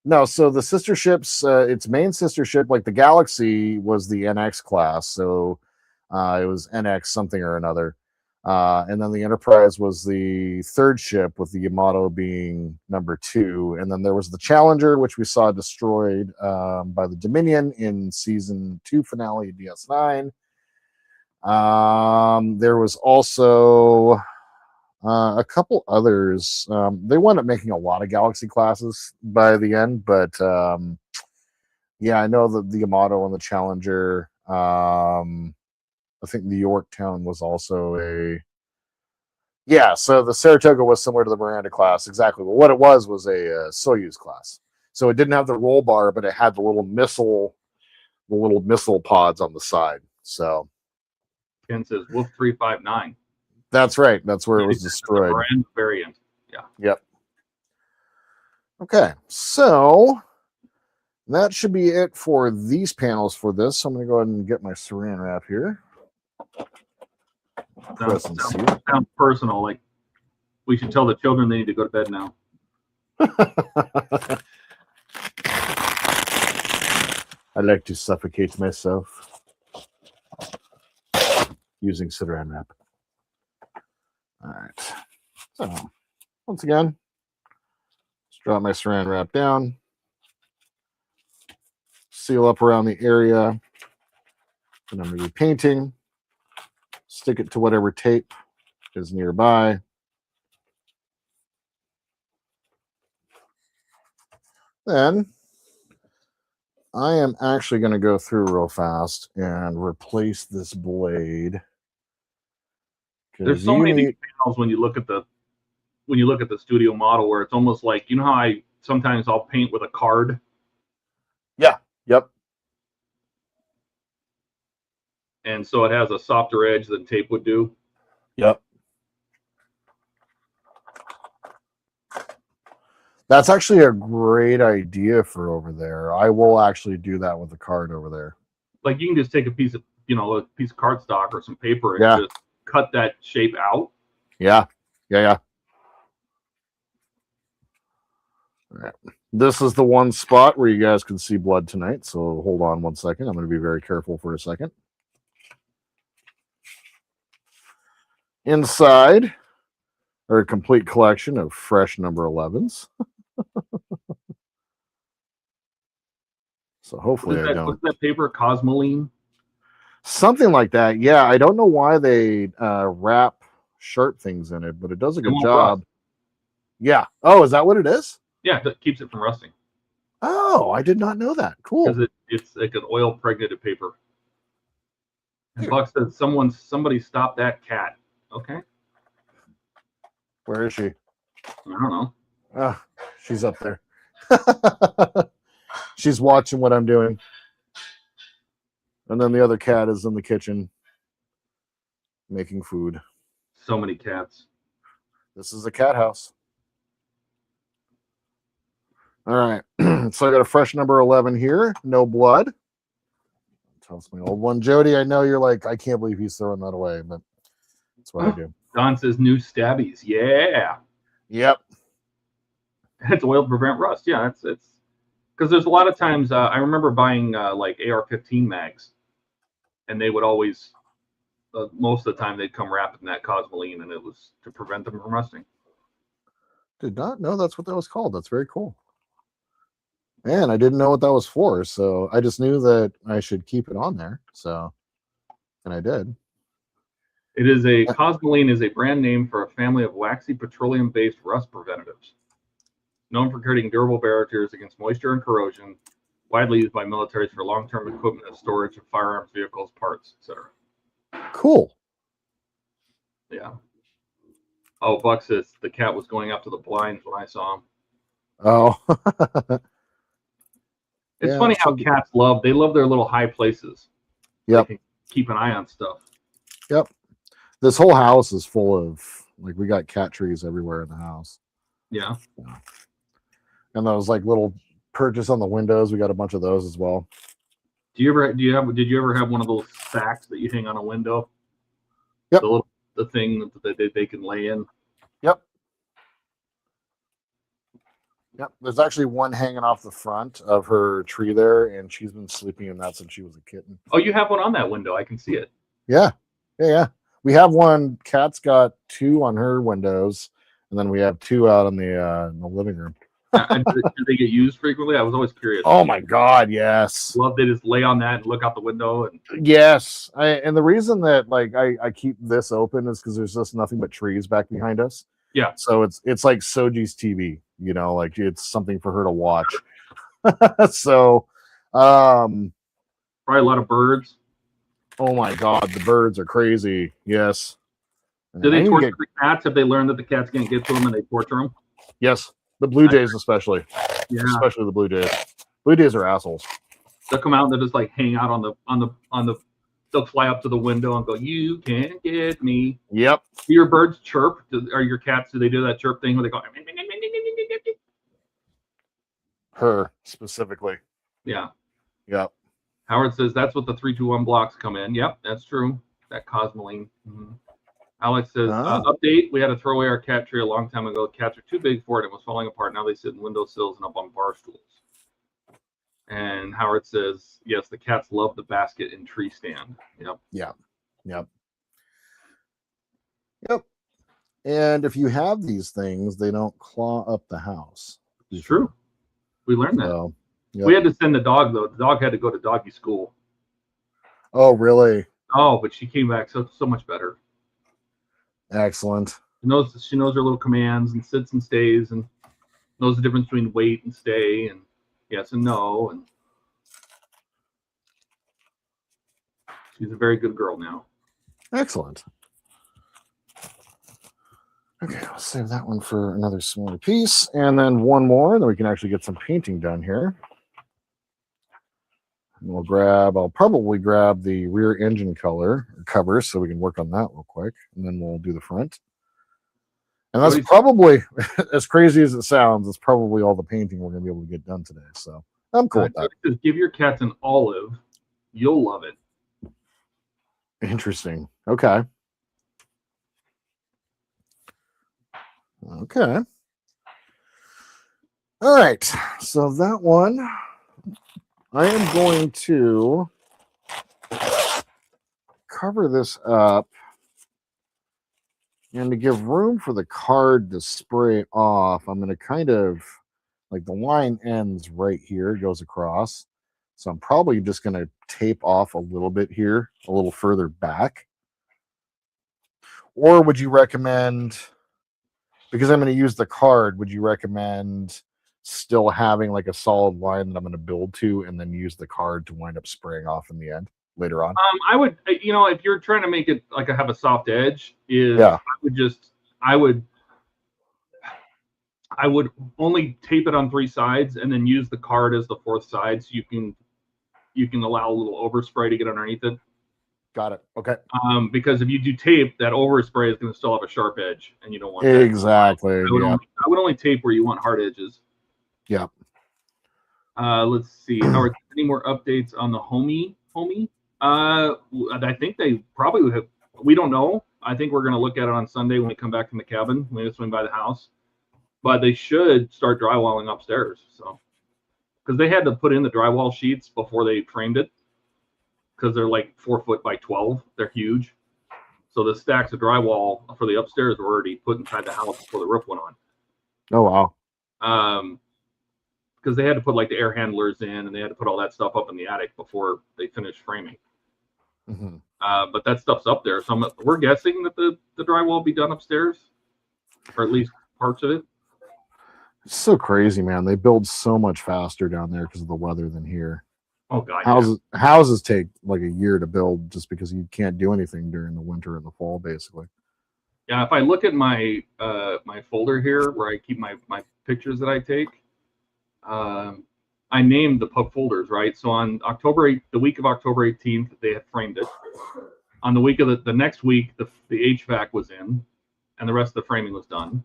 No, so the sister ships, its main sister ship, like the Galaxy, was the NX class. So it was NX something or another. And then the Enterprise was the third ship, with the Yamato being number 2. And then there was the Challenger, which we saw destroyed by the Dominion in season 2 finale of DS9. There was also a couple others. They wound up making a lot of Galaxy classes by the end, but yeah, I know that the Yamato and the Challenger. I think the Yorktown was also so the Saratoga was similar to the Miranda class, exactly. But what it was a Soyuz class. So it didn't have the roll bar, but it had the little missile pods on the side. So Ken says Wolf 359. That's right. That's where it was destroyed. The Miranda variant. Yeah. Yep. Okay, so that should be it for these panels for this. So I'm going to go ahead and get my saran wrap here. Sounds personal. Like we should tell the children they need to go to bed now. I like to suffocate myself using saran wrap. All right. So once again, let's drop my saran wrap down, seal up around the area that I'm going to be painting. Stick it to whatever tape is nearby. Then I am actually going to go through real fast and replace this blade. There's so many panels when you look at the studio model where it's almost like, you know how sometimes I'll paint with a card. Yeah. Yep. And so it has a softer edge than tape would do. Yep. That's actually a great idea for over there. I will actually do that with the card over there. Like you can just take a piece of cardstock or some paper and just cut that shape out. Yeah. All right. This is the one spot where you guys can see blood tonight. So hold on one second. I'm going to be very careful for a second. Inside are a complete collection of fresh number 11s. So hopefully I don't. What's that paper? Cosmoline? Something like that. Yeah, I don't know why they wrap sharp things in it, but it does a good job. Rust. Yeah. Oh, is that what it is? Yeah, that keeps it from rusting. Oh, I did not know that. Cool. Because it's like an oil-pregnated paper. And Buck said somebody stopped that cat. Okay. Where is she? I don't know. Oh, she's up there. She's watching what I'm doing. And then the other cat is in the kitchen making food. So many cats. This is a cat house. All right. So I got a fresh number 11 here. No blood. Toss my old one. Jody, I know you're like, I can't believe he's throwing that away, but that's what I do. Don says new stabbies. Yeah. Yep. It's oil to prevent rust. Yeah, it's because there's a lot of times I remember buying like AR-15 mags, and they would always most of the time they'd come wrapped in that cosmoline, and it was to prevent them from rusting. Did not know that's what that was called. That's very cool. Man, I didn't know what that was for, so I just knew that I should keep it on there. So, and I did. It is cosmoline is a brand name for a family of waxy petroleum-based rust preventatives, known for creating durable barriers against moisture and corrosion, widely used by militaries for long-term equipment and storage of firearms, vehicles, parts, etc. Cool. Yeah. Oh, Buck says the cat was going up to the blinds when I saw him. Oh. It's funny how cats love their little high places. Yep. They can keep an eye on stuff. Yep. This whole house is full of, like, we got cat trees everywhere in the house. Yeah. And those like little perches on the windows, we got a bunch of those as well. Did you ever have one of those sacks that you hang on a window? Yep. The thing that they can lay in. Yep. Yep. There's actually one hanging off the front of her tree there, and she's been sleeping in that since she was a kitten. Oh, you have one on that window. I can see it. Yeah. Yeah. We have one. Kat's got two on her windows, and then we have two out in the living room. Do they get used frequently? I was always curious. Oh my God, yes. Love they just lay on that and look out the window. And yes, and the reason that I keep this open is because there's just nothing but trees back behind us. Yeah. So it's like Soji's TV, like it's something for her to watch. So, probably a lot of birds. Oh my God, the birds are crazy. Yes. Do they torture the cats? Have they learned that the cats can't get to them and they torture them? Yes. The blue jays, especially. Yeah. Especially the blue jays. Blue jays are assholes. They'll come out and they'll just like hang out on the. They'll fly up to the window and go, "You can't get me." Yep. Do your birds chirp? Are your cats? Do they do that chirp thing where they go? Her specifically. Yeah. Yep. Howard says that's what the 321 blocks come in. Yep, that's true. That cosmoline. Mm-hmm. Alex says, update. We had to throw away our cat tree a long time ago. Cats are too big for it. It was falling apart. Now they sit in windowsills and up on bar stools. And Howard says, yes, the cats love the basket and tree stand. Yep. Yeah. Yep. Yep. And if you have these things, they don't claw up the house. It's true. We learned that. So, yep. We had to send the dog, though. The dog had to go to doggy school. Oh, really? Oh, but she came back so much better. Excellent. She knows her little commands and sits and stays and knows the difference between wait and stay and yes and no. And she's a very good girl now. Excellent. Okay, I'll save that one for another smaller piece. And then one more, and then we can actually get some painting done here. And I'll probably grab the rear engine cover so we can work on that real quick. And then we'll do the front. And that's probably, as crazy as it sounds, it's probably all the painting we're going to be able to get done today. So I'm cool with that. Just give your cats an olive. You'll love it. Interesting. Okay. Okay. All right. So that one, I am going to cover this up, and to give room for the card to spray off, I'm going to kind of, like, the line ends right here, goes across. So I'm probably just going to tape off a little bit here, a little further back. Or would you recommend, because I'm going to use the card, would you recommend still having like a solid line that I'm going to build to and then use the card to wind up spraying off in the end later on? I would, if you're trying to make it like have a soft edge, I would only tape it on 3 sides and then use the card as the 4th side, so you can allow a little overspray to get underneath it. Got it. Okay. Because if you do tape, that overspray is going to still have a sharp edge, and you don't want exactly. I would only tape where you want hard edges. Yeah. Let's see. Howard, any more updates on the homie? I think they probably have. We don't know. I think we're going to look at it on Sunday when we come back from the cabin. We're going to swing by the house, but they should start drywalling upstairs. So, because they had to put in the drywall sheets before they framed it, because they're like 4 foot by 12. They're huge. So the stacks of drywall for the upstairs were already put inside the house before the roof went on. Oh wow. Because they had to put like the air handlers in, and they had to put all that stuff up in the attic before they finished framing. Mm-hmm. But that stuff's up there, so we're guessing that the drywall will be done upstairs, or at least parts of it. It's so crazy, man. They build so much faster down there because of the weather than here. Oh god, houses take like a year to build just because you can't do anything during the winter and the fall, basically. Yeah, if I look at my my folder here where I keep my pictures that I take, I named the pub folders, right? So on the week of October 18th, they had framed it. On the week of the next week, the HVAC was in, and the rest of the framing was done.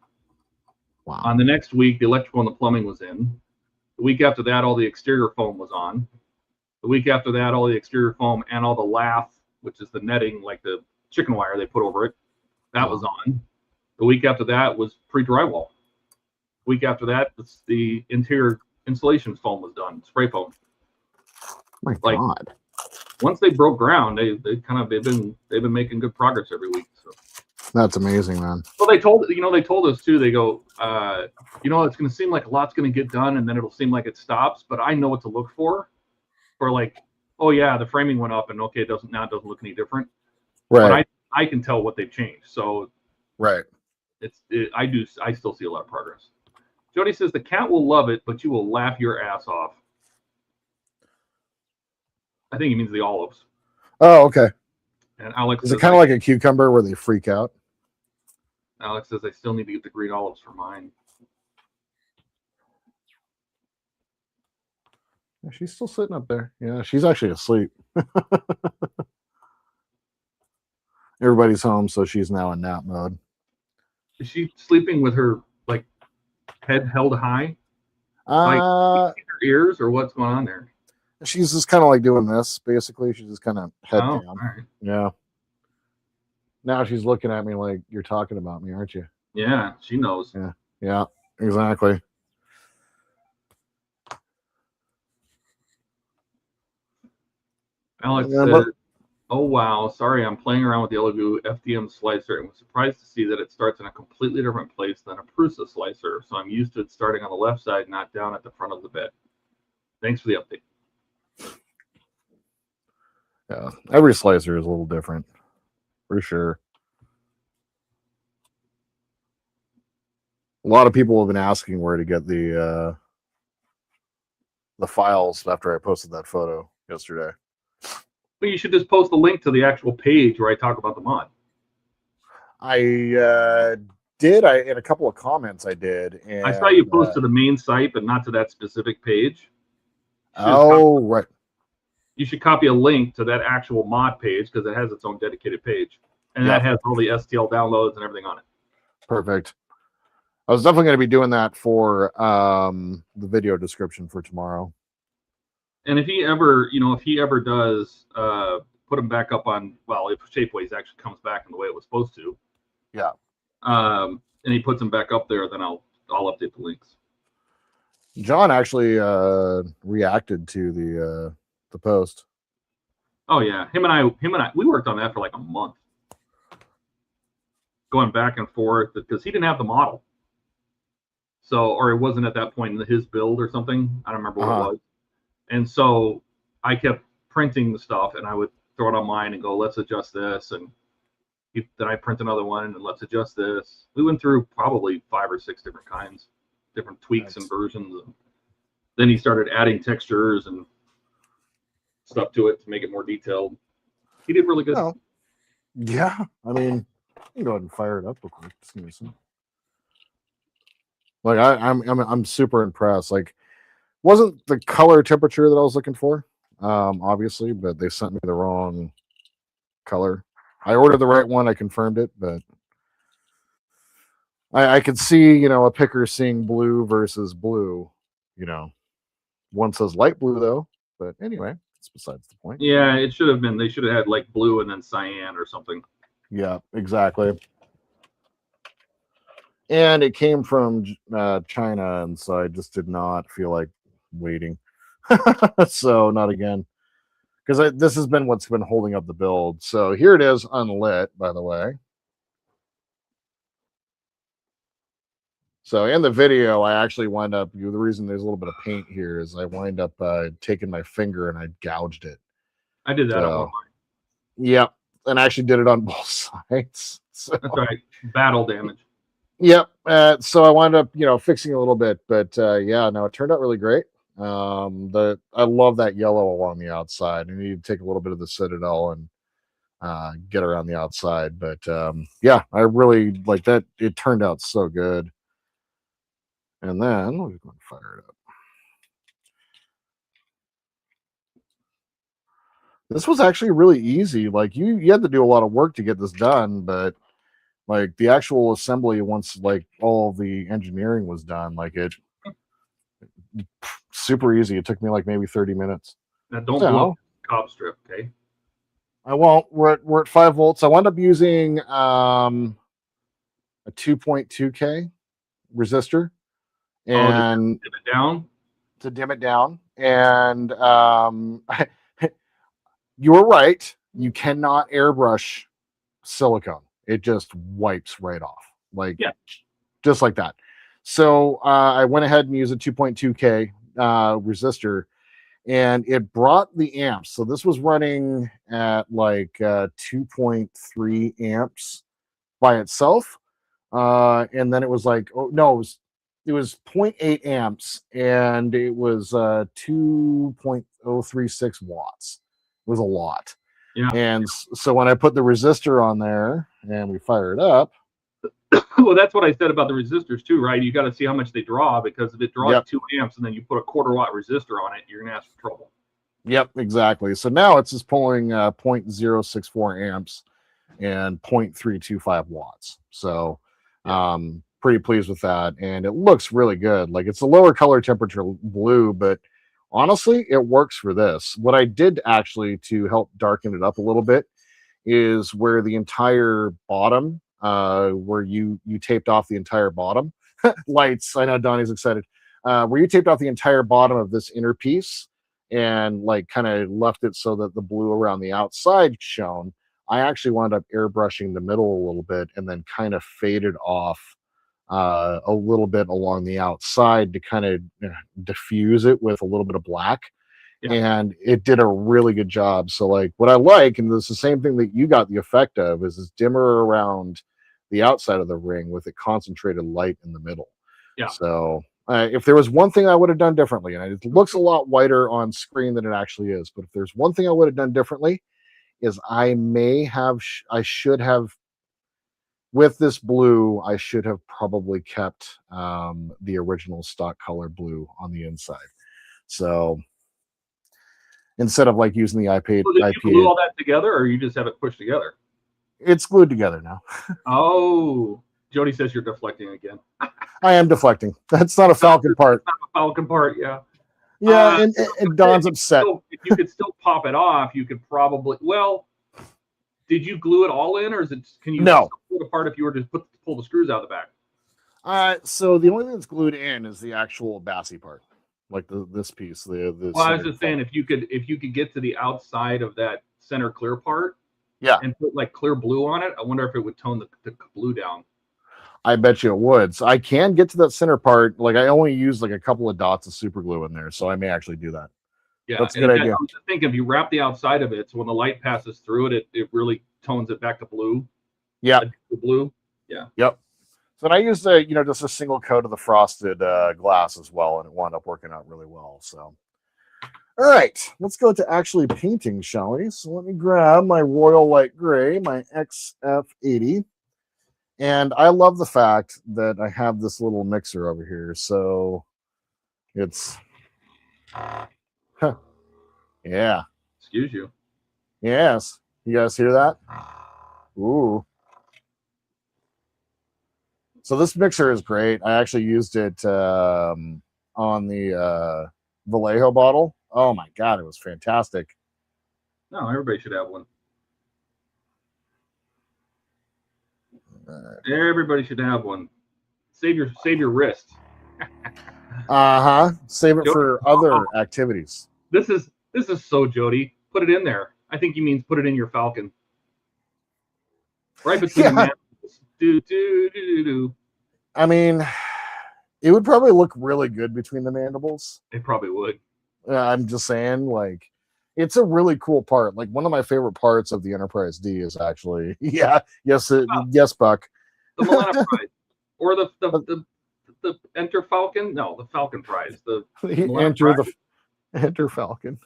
Wow. On the next week, the electrical and the plumbing was in. The week after that, all the exterior foam was on. The week after that, all the exterior foam and all the lath, which is the netting, like the chicken wire they put over it, that was on. The week after that was pre-drywall. The week after that, the interior insulation foam was done, spray foam. My God. Once they broke ground, they've been making good progress every week. So that's amazing, man. Well, they told us too. They go, it's going to seem like a lot's going to get done, and then it'll seem like it stops. But I know what to look for like, oh yeah, the framing went up, and okay, it doesn't look any different. Right. But I can tell what they've changed. So right. I still see a lot of progress. Jody says the cat will love it, but you will laugh your ass off. I think he means the olives. Oh, okay. And Alex is it kind of like a cucumber where they freak out? Alex says I still need to get the green olives for mine. Yeah, she's still sitting up there. Yeah, she's actually asleep. Everybody's home, so she's now in nap mode. Is she sleeping with her like head held high? Like in her ears, or what's going on there? She's just kind of like doing this, basically. She's just kind of head down. Right. Yeah. Now she's looking at me like, you're talking about me, aren't you? Yeah, she knows. Yeah, exactly. Alex said, oh wow, sorry, I'm playing around with the Yellow Goo FDM slicer and was surprised to see that it starts in a completely different place than a Prusa slicer. So I'm used to it starting on the left side, not down at the front of the bed. Thanks for the update. Yeah, every slicer is a little different, for sure. A lot of people have been asking where to get the files after I posted that photo yesterday. Well, you should just post a link to the actual page where I talk about the mod. I did. In a couple of comments I did. And I saw you post to the main site, but not to that specific page. Oh, right. You should copy a link to that actual mod page because it has its own dedicated page. And that has all the STL downloads and everything on it. Perfect. I was definitely going to be doing that for the video description for tomorrow. And if he ever does put them back up on, well, if Shapeways actually comes back in the way it was supposed to. Yeah. And he puts them back up there, then I'll update the links. John actually reacted to the post. Oh yeah, him and I, we worked on that for like a month, going back and forth because he didn't have the model. So, or it wasn't at that point in his build or something. I don't remember what it was. And so I kept printing the stuff, and I would throw it on mine and go, "Let's adjust this," and then I print another one and let's adjust this. We went through probably 5 or 6 different kinds, different tweaks and versions. And then he started adding textures and stuff to it to make it more detailed. He did really good. Oh. Yeah, I mean, you can go ahead and fire it up real quick. Like I'm super impressed. Like, wasn't the color temperature that I was looking for, obviously, but they sent me the wrong color. I ordered the right one. I confirmed it, but I could see, a picker seeing blue versus blue. One says light blue though. But anyway, it's besides the point. Yeah, it should have been. They should have had like blue and then cyan or something. Yeah, exactly. And it came from China, and so I just did not feel like waiting. So not again. because this has been what's been holding up the build. So here it is unlit, by the way. So in the video, I actually wind up, the reason there's a little bit of paint here is I wind up taking my finger and I gouged it. I did that at one point. Yep. And I actually did it on both sides. So, that's right. Battle damage. Yep. So I wound up, fixing a little bit, but yeah, no, it turned out really great. I love that yellow along the outside. I need to take a little bit of the Citadel and get around the outside. But yeah, I really like that. It turned out so good. And then we're going to fire it up. This was actually really easy. Like you had to do a lot of work to get this done, but like the actual assembly, once like all the engineering was done, like it super easy. It took me like maybe 30 minutes. Now don't blow the cob strip, okay? I won't. We're at 5 volts. I wound up using a 2.2K resistor and to dim it down. And you were right. You cannot airbrush silicone. It just wipes right off, just like that. So I went ahead and used a 2.2K resistor, and it brought the amps. So this was running at like 2.3 amps by itself, and then it was like, it was 0.8 amps, and it was 2.036 watts. It was a lot. Yeah. And so when I put the resistor on there and we fire it up. Well, that's what I said about the resistors too, right? You got to see how much they draw, because if it draws 2 amps and then you put a 1/4 watt resistor on it, you're going to have some trouble. Yep, exactly. So now it's just pulling 0.064 amps and 0.325 watts. So pretty pleased with that. And it looks really good. Like it's a lower color temperature blue, but honestly, it works for this. What I did actually to help darken it up a little bit is where the entire bottom, where you taped off the entire bottom, lights, I know Donnie's excited, where you taped off the entire bottom of this inner piece and like kind of left it so that the blue around the outside shone. I actually wound up airbrushing the middle a little bit and then kind of faded off a little bit along the outside to kind of diffuse it with a little bit of black. Yeah. And it did a really good job. So like what I like, and it's the same thing that you got the effect of, is this dimmer around the outside of the ring with a concentrated light in the middle. Yeah. So if there was one thing I would have done differently, and it looks a lot whiter on screen than it actually is, but if there's one thing I would have done differently is I should have, with this blue, I should have probably kept the original stock color blue on the inside. So instead of like using the IPA. So did you glue all that together, or you just have it pushed together? It's glued together now. Oh, Jody says you're deflecting again. I am deflecting. That's not a Falcon part. Not a Falcon part, yeah. Yeah, and Don's upset. If you could still pop it off, you could probably. Well, did you glue it all in, or is it? Can you pull it apart if you were to pull the screws out of the back? So the only thing that's glued in is the actual Bassy part, like this piece. Well, I was just saying, if you could get to the outside of that center clear part, and put like clear blue on it, I wonder if it would tone the blue down. I bet you it would. So I can get to that center part. Like I only use like a couple of dots of super glue in there, so I may actually do that. Yeah, that's a good idea. I was just thinking, if you wrap the outside of it, so when the light passes through it, it really tones it back to blue. Yeah, the blue. Yeah. Yep. So I used just a single coat of the frosted glass as well, and it wound up working out really well. So, all right, let's go to actually painting, shall we? So let me grab my Royal Light Gray, my XF80. And I love the fact that I have this little mixer over here. So it's, yeah. Excuse you. Yes. You guys hear that? Ooh. So this mixer is great. I actually used it on the Vallejo bottle. Oh my God, it was fantastic. No, everybody should have one. Everybody should have one. Save your wrist. Save it for other activities. This is so Jody. put it in there. I think he means put it in your Falcon. Right between the mandibles. Do. I mean, it would probably look really good between the mandibles. It probably would. I'm just saying, like, it's a really cool part. Like, one of my favorite parts of the Enterprise D is actually, yes, Buck. The Millennium Prize. Or the Enter Falcon? No, the Falcon Prize. The Enter Falcon.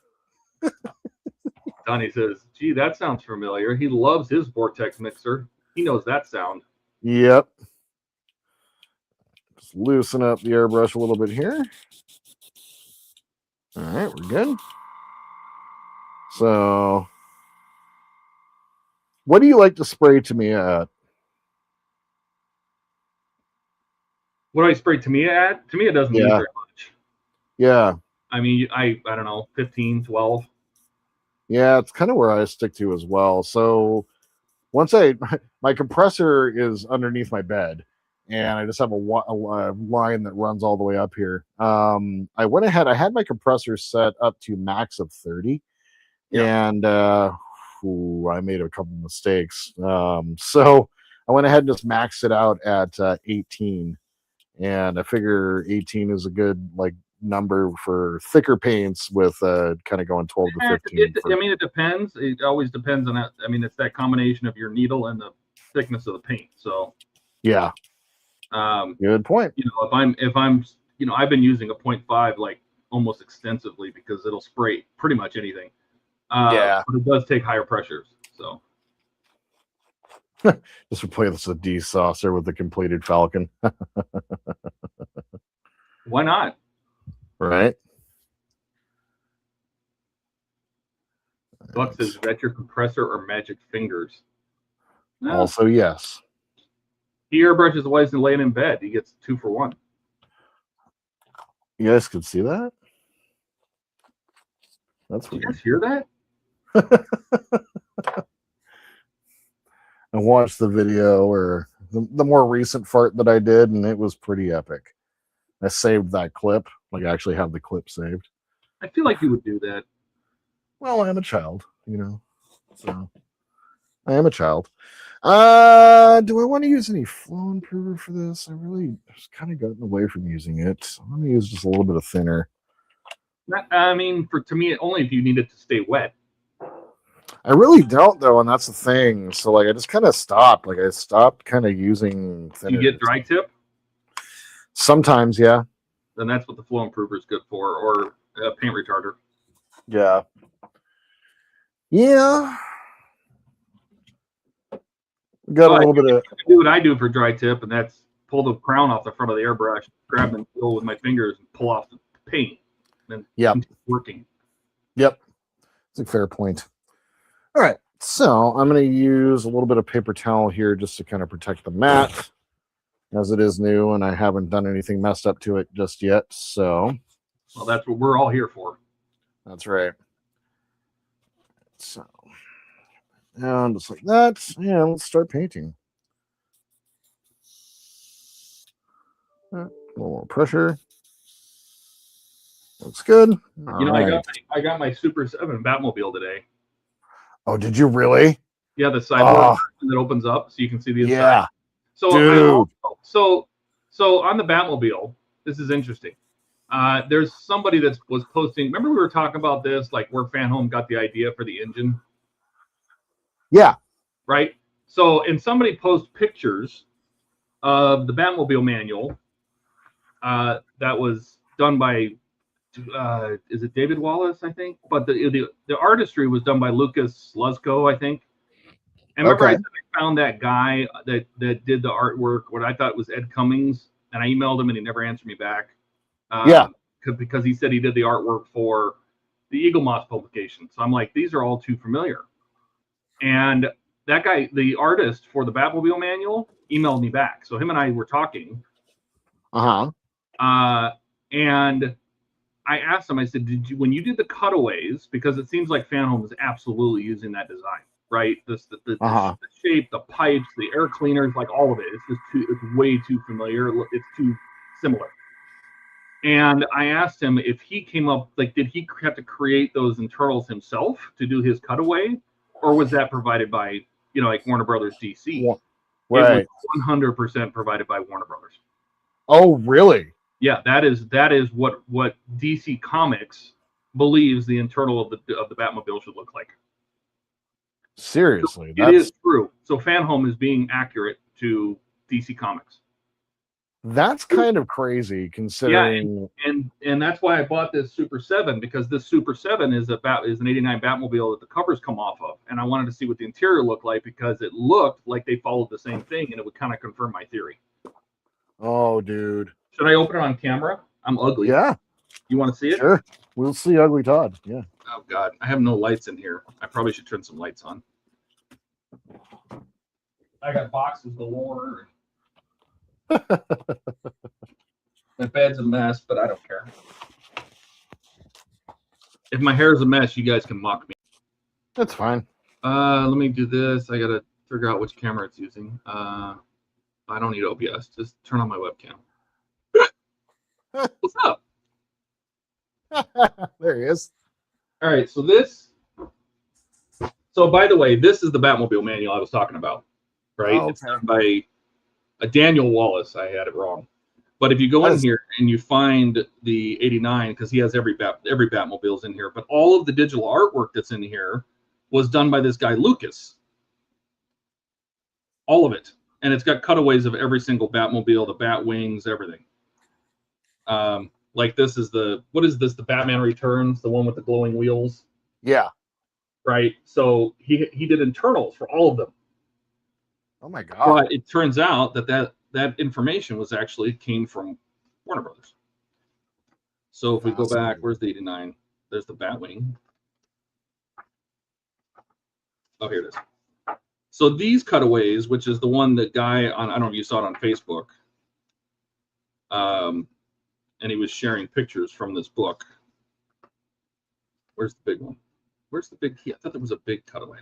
Donnie says, gee, that sounds familiar. He loves his Vortex mixer. He knows that sound. Yep. Just loosen up the airbrush a little bit here. All right, we're good. So, what do you like to spray Tamiya at? What do I spray Tamiya at? Tamiya doesn't use very much. Yeah. I mean, I don't know, 15, 12. Yeah, it's kind of where I stick to as well. So once my compressor is underneath my bed, and I just have a line that runs all the way up here. I went ahead. I had my compressor set up to max of 30, and I made a couple mistakes. So I went ahead and just maxed it out at 18, and I figure 18 is a good number for thicker paints with kind of going 12 to 15. I mean, it depends. It always depends on that. I mean, it's that combination of your needle and the thickness of the paint. So yeah, good point. If I'm I've been using a 0.5 almost extensively because it'll spray pretty much anything. But it does take higher pressures. So just replace the de-saucer with the completed Falcon. Why not? Right. Buck says, is that your compressor or magic fingers? No. Also, yes. He airbrushes while he's laying in bed. He gets 2 for 1. You guys could see that? That's weird. Did you guys hear that? I watched the video or the more recent fart that I did, and it was pretty epic. I saved that clip. I actually have the clip saved. I feel like you would do that. Well, I am a child, so I am a child. Do I want to use any flow improver for this? I really just kind of gotten away from using it. I'm going to use just a little bit of thinner. I mean, to me, only if you need it to stay wet. I really don't, though, and that's the thing. So, I just kind of stopped. I stopped kind of using thinner. You get dry tip? Sometimes, yeah. Then that's what the flow improver is good for, or paint retarder. Yeah. Yeah. Got a little bit of. Do what I do for dry tip, and that's pull the crown off the front of the airbrush, grab the needle with my fingers, and pull off the paint. And working. Yep. That's a fair point. All right. So I'm going to use a little bit of paper towel here just to kind of protect the mat, as it is new, and I haven't done anything messed up to it just yet. So, well, that's what we're all here for. That's right. So, and just like that, yeah, let's start painting. A little more pressure. Looks good. I got my Super 7 Batmobile today. Oh, did you really? Yeah, the sideboard that opens up so you can see the inside. Yeah. So, dude. So on the Batmobile, this is interesting. There's somebody that was posting. Remember we were talking about this, where Fanhome got the idea for the engine? Yeah. Right? So, and somebody posts pictures of the Batmobile manual that was done by, is it David Wallace, I think? But the artistry was done by Lucas Luzko, I think. And remember, I found that guy that did the artwork, what I thought was Ed Cummings, and I emailed him and he never answered me back. Because he said he did the artwork for the Eagle Moss publication. So I'm like, these are all too familiar. And that guy, the artist for the Batmobile manual, emailed me back. So him and I were talking. And I asked him, I said, when you did the cutaways, because it seems like Fanhome is absolutely using that design. Right, the shape, the pipes, the air cleaners, all of it. It's just it's way too familiar. It's too similar. And I asked him if he came up, like, did he have to create those internals himself to do his cutaway, or was that provided by, like Warner Brothers DC? Right. It was 100% provided by Warner Brothers. Oh, really? Yeah, that is what DC Comics believes the internal of the Batmobile should look like. Seriously, it is true. So Fanhome is being accurate to DC Comics. That's kind of crazy considering. Yeah, and that's why I bought this Super 7, because this Super 7 is an '89 Batmobile that the covers come off of, and I wanted to see what the interior looked like because it looked like they followed the same thing, and it would kind of confirm my theory. Oh, dude. Should I open it on camera? I'm ugly. Yeah. You want to see it? Sure. We'll see Ugly Todd. Yeah. Oh God, I have no lights in here. I probably should turn some lights on. I got boxes galore. My bed's a mess, but I don't care. If my hair is a mess, you guys can mock me. That's fine. Let me do this. I gotta figure out which camera it's using. I don't need OBS. Just turn on my webcam. What's up? There he is. All right, so this. So by the way, this is the Batmobile manual I was talking about, right? Oh, okay. It's done by a Daniel Wallace. I had it wrong, but if you go in here and you find the '89, because he has every Batmobile's in here, but all of the digital artwork that's in here was done by this guy Lucas. All of it, and it's got cutaways of every single Batmobile, the Bat wings, everything. Like this is what is this? The Batman Returns, the one with the glowing wheels. Yeah. Right. So he did internals for all of them. Oh my God. But it turns out that information was actually came from Warner Brothers. So if we go back, where's the '89? There's the Batwing. Oh, here it is. So these cutaways, which is the one that guy on, I don't know if you saw it on Facebook. And he was sharing pictures from this book. Where's the big one? Where's the big key? I thought there was a big cutaway.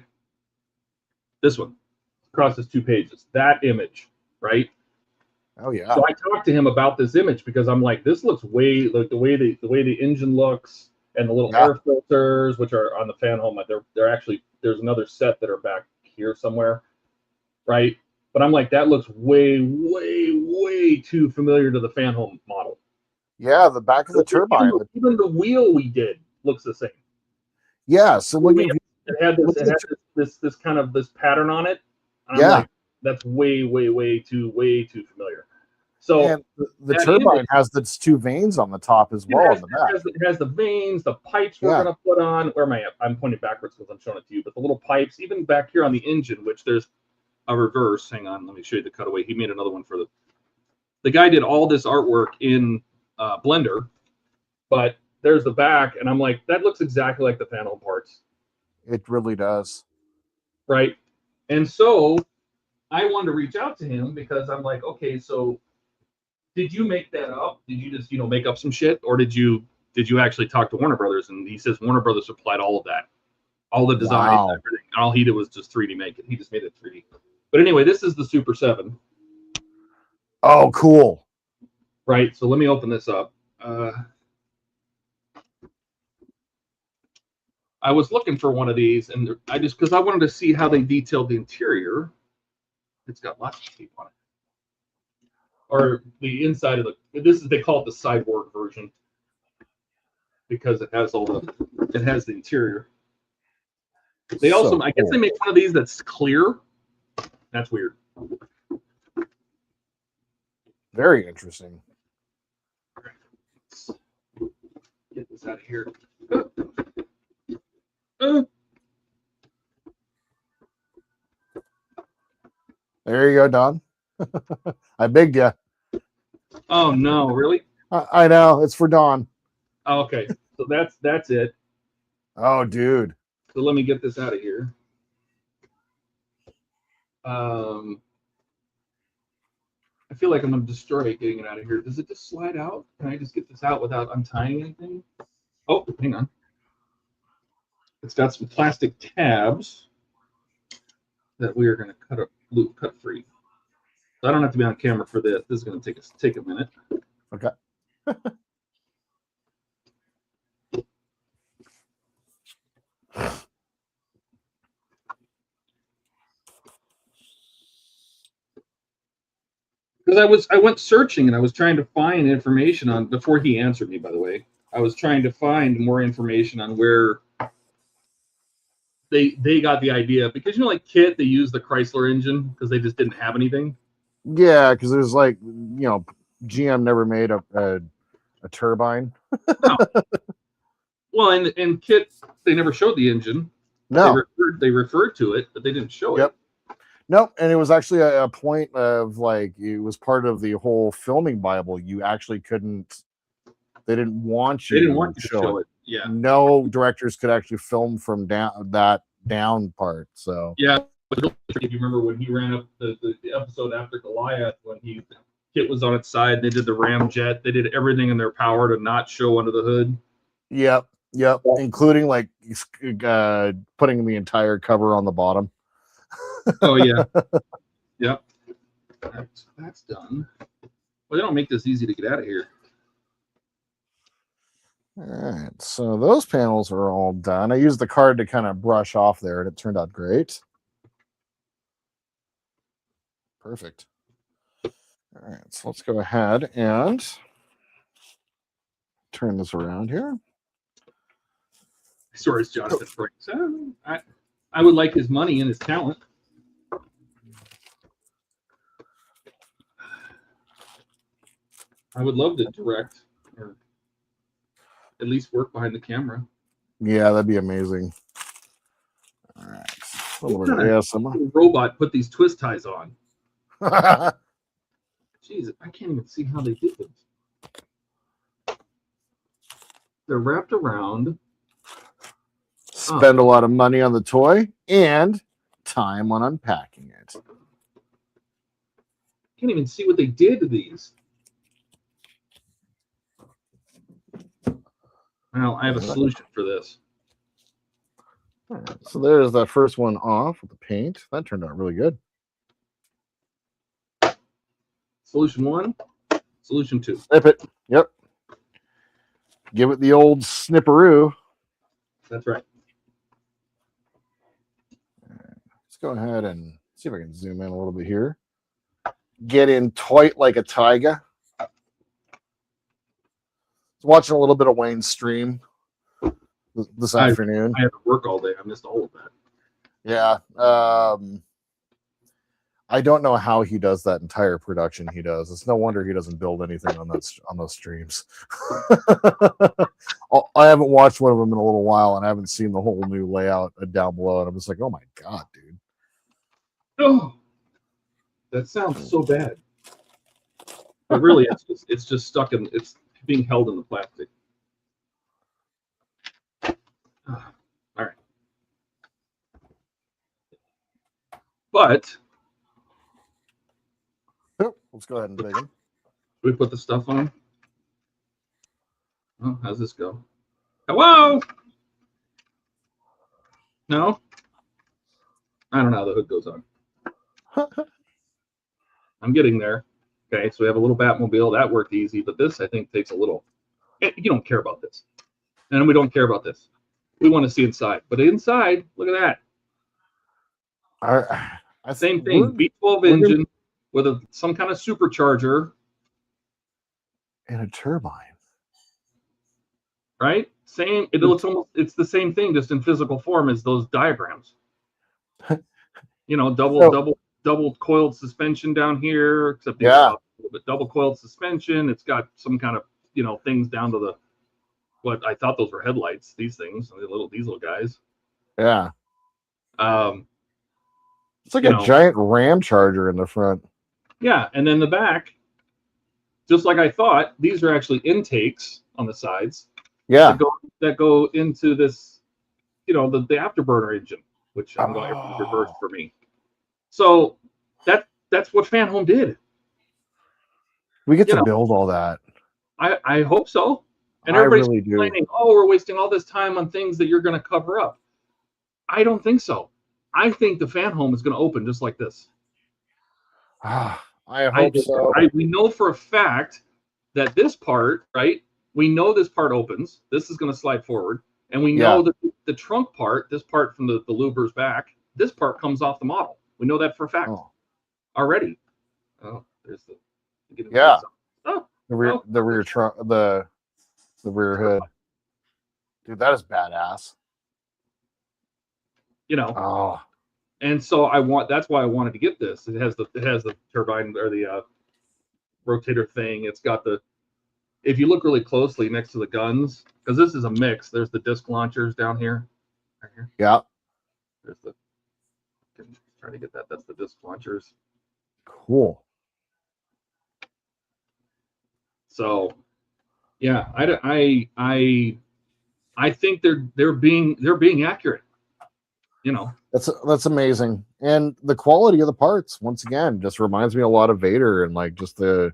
This one crosses 2 pages. That image, right? Oh yeah. So I talked to him about this image because I'm like, this looks way like the way the engine looks and the little air filters, which are on the Fanhome. They're actually, there's another set that are back here somewhere, right? But I'm like, that looks way, way, way too familiar to the Fanhome model. Yeah, the back of the turbine. Even the wheel we did looks the same. Yeah, so look at it had this kind of this pattern on it. And yeah, I'm like, that's way too familiar. So and the turbine has the 2 veins on the top as well. It has the veins, the pipes we're gonna put on. Where am I at? I'm pointing backwards because I'm showing it to you. But the little pipes, even back here on the engine, which there's a reverse. Hang on, let me show you the cutaway. He made another one for the guy did all this artwork in Blender, but there's the back, and I'm like, that looks exactly like the Fanhome parts. It really does. Right. And so I wanted to reach out to him because I'm like, okay, so did you make that up? Did you just, make up some shit? Or did you actually talk to Warner Brothers? And he says Warner Brothers supplied all of that, all the design, everything. And all he did was just 3D make it. He just made it 3D. But anyway, this is the Super 7. Oh, cool. Right. So let me open this up. I was looking for one of these, and because I wanted to see how they detailed the interior. It's got lots of tape on it, or the inside of they call it the cyborg version because it has the interior. They also, I guess, they make one of these that's clear. That's weird. Very interesting. Let's get this out of here. There you go, Don. I bigged you. Oh no, really? I know, it's for Don. Oh, okay, so that's it. Oh, dude. So let me get this out of here. I feel like I'm gonna destroy it getting it out of here. Does it just slide out? Can I just get this out without untying anything? Oh, hang on. It's got some plastic tabs that we are going to cut free. So I don't have to be on camera for this. This is going to take a minute. Okay. I went searching and I was trying to find information on before he answered me. By the way, I was trying to find more information on where they got the idea, because like Kit, they used the Chrysler engine because they just didn't have anything. Yeah, because there's like GM never made a turbine. No. Well, and Kit, they never showed the engine. No, they referred to it, but they didn't show it. Nope, and it was actually a point of like it was part of the whole filming Bible. You actually couldn't. They didn't want you. They didn't want to show it. Yeah. No directors could actually film from down part. So yeah, if you remember when he ran up the episode after Goliath, when Kit was on its side, they did the ramjet, they did everything in their power to not show under the hood. Yep, including like putting the entire cover on the bottom. Oh yeah, yep. That's done. Well, they don't make this easy to get out of here. All right, so those panels are all done. I used the card to kind of brush off there, and it turned out great. Perfect. All right, so let's go ahead and turn this around here. So is Jonathan Franks. I would like his money and his talent. I would love to direct or at least work behind the camera. Yeah, that'd be amazing. All right. What robot put these twist ties on? Jeez, I can't even see how they did this. They're wrapped around. Spend a lot of money on the toy and time on unpacking it. Can't even see what they did to these. Well, I have a solution for this. All right, so there's that first one off with the paint. That turned out really good. Solution 1, solution 2. Snip it. Yep. Give it the old snipperoo. That's right. Let's go ahead and see if I can zoom in a little bit here. Get in tight like a tiger. Watching a little bit of Wayne's stream this afternoon. I had to work all day. I missed all of that. Yeah. I don't know how he does that entire production he does. It's no wonder he doesn't build anything on those streams. I haven't watched one of them in a little while, and I haven't seen the whole new layout down below, and I'm just like, oh my god, dude. Oh, that sounds so bad. But really, it's just stuck in. It's being held in the plastic. All right. But let's go ahead and dig in. We put the stuff on. Oh, how's this go? Hello? No? I don't know how the hood goes on. I'm getting there. Okay, so we have a little Batmobile. That worked easy, but this, I think, takes a little... You don't care about this. And we don't care about this. We want to see inside. But inside, look at that. Same thing. V12 engine with some kind of supercharger. And a turbine. Right? Same. It looks almost... It's the same thing, just in physical form as those diagrams. Double coiled suspension down here, except double coiled suspension. It's got some kind of things down to what I thought those were headlights. These things, the little diesel guys. Yeah. It's like a giant Ram Charger in the front. Yeah, and then the back, just like I thought, these are actually intakes on the sides. Yeah. That go into this, the afterburner engine, which I'm going to reverse for me. So that's what Fanhome did. We get to build all that. I hope so. And everybody's complaining, we're wasting all this time on things that you're going to cover up. I don't think so. I think the Fanhome is going to open just like this. I hope so. We know for a fact that this part, right? We know this part opens. This is going to slide forward. And we know that the trunk part, this part from the louver's back, this part comes off the model. We know that for a fact already. Oh, there's the Yeah. Oh, The rear trunk, the rear hood. Dude, that is badass. you know. Oh, And so that's why I wanted to get this. It has the turbine or the rotator thing. It's got if you look really closely next to the guns, because this is a mix. There's the disc launchers down here. Right here. yeah. There's trying to get that. That's the disc launchers. Cool. So, yeah, I think they're being accurate. You know, That's amazing. And the quality of the parts, once again, just reminds me a lot of Vader and like just the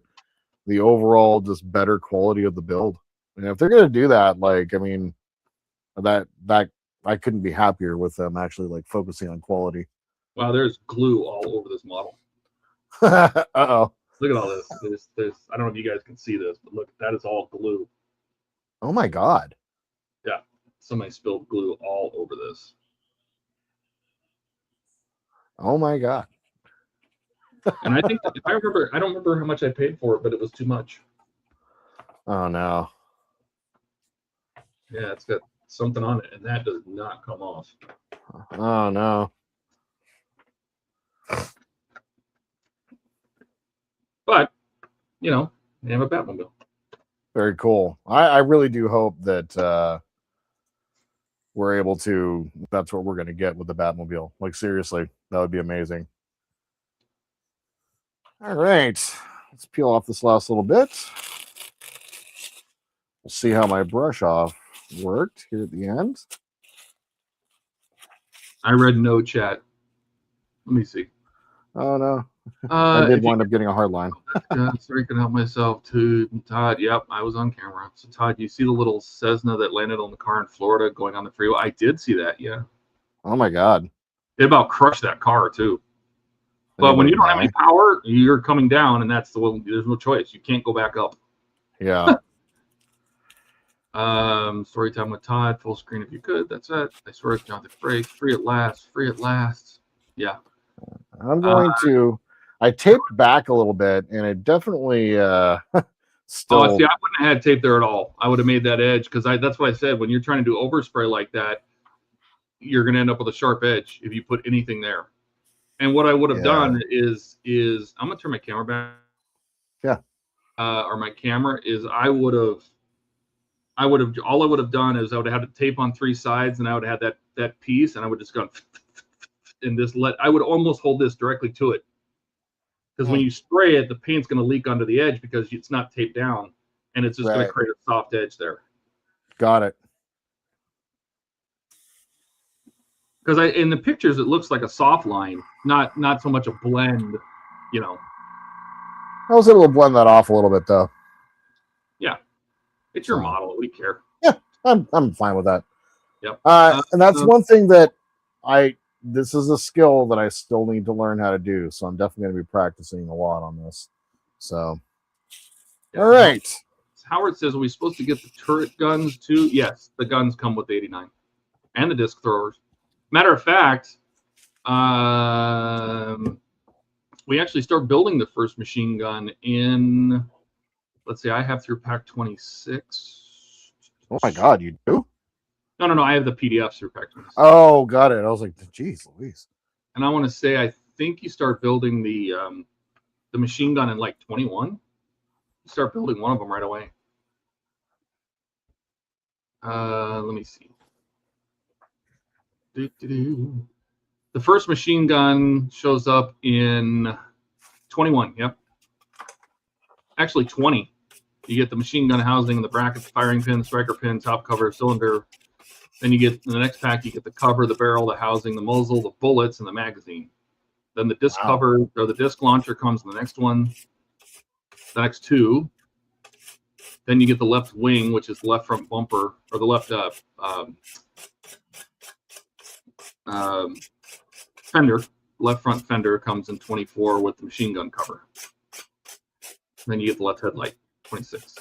overall just better quality of the build. And if they're gonna do that, like, I mean, that I couldn't be happier with them actually like focusing on quality. wow, there's glue all over this model. Uh-oh. Look at all this. There's I don't know if you guys can see this, but look, that is all glue. Oh my god. Yeah, somebody spilled glue all over this. Oh my god. And I think I don't remember how much I paid for it, but it was too much. Oh no. Yeah, it's got something on it, and that does not come off. Oh no. But, you know, they have a Batmobile. Very cool. I really do hope that we're able to, that's what we're going to get with the Batmobile. Like, seriously, that would be amazing. All right. Let's peel off this last little bit. We'll see how my brush off worked here at the end. I read no chat. Let me see. Oh, no. I did wind up getting a hard line. Sorry, I can help myself too. Todd, yep, I was on camera. So, Todd, you see the little Cessna that landed on the car in Florida going on the freeway? I did see that, yeah. Oh, my God. It about crushed that car, too. But when you don't have any power, you're coming down, and that's the one. There's no choice. You can't go back up. Yeah. Story time with Todd. Full screen if you could. That's it. I swear it's Jonathan Frakes. Free at last. Free at last. Yeah. I'm going to. I taped back a little bit, and it definitely still. Oh, see, I wouldn't have had tape there at all. I would have made that edge because that's what I said. When you're trying to do overspray like that, you're going to end up with a sharp edge if you put anything there. And what I would have done is I'm going to turn my camera back. Yeah. Or my camera is all I would have done is I would have had the tape on three sides, and I would have had that piece, and I would just go and I would almost hold this directly to it. Because when you spray it, the paint's going to leak onto the edge because it's not taped down, and it's just going to create a soft edge there. Got it. Because in the pictures, it looks like a soft line, not so much a blend, you know. I was able to blend that off a little bit, though. Yeah, it's your model. We care. Yeah, I'm fine with that. Yep. And that's one thing that this is a skill that I still need to learn how to do. So I'm definitely going to be practicing a lot on this. So, all right. Howard says, are we supposed to get the turret guns too? Yes, the guns come with 89 and the disc throwers. Matter of fact, we actually start building the first machine gun in, let's see, I have through pack 26. Oh my God, you do? No, I have the PDFs through pack 26. Oh, got it. I was like, geez, Louise. And I want to say, I think you start building the machine gun in like 21. You start building one of them right away. Let me see. The first machine gun shows up in 21. Yep. Actually, 20. You get the machine gun housing, the bracket, the firing pin, striker pin, top cover, cylinder. Then you get in the next pack, you get the cover, the barrel, the housing, the muzzle, the bullets, and the magazine. Then the disc cover or the disc launcher comes in the next one. The next two. Then you get the left wing, which is the left front bumper, or the left fender. Left front fender comes in 24 with the machine gun cover. Then you get the left headlight, 26.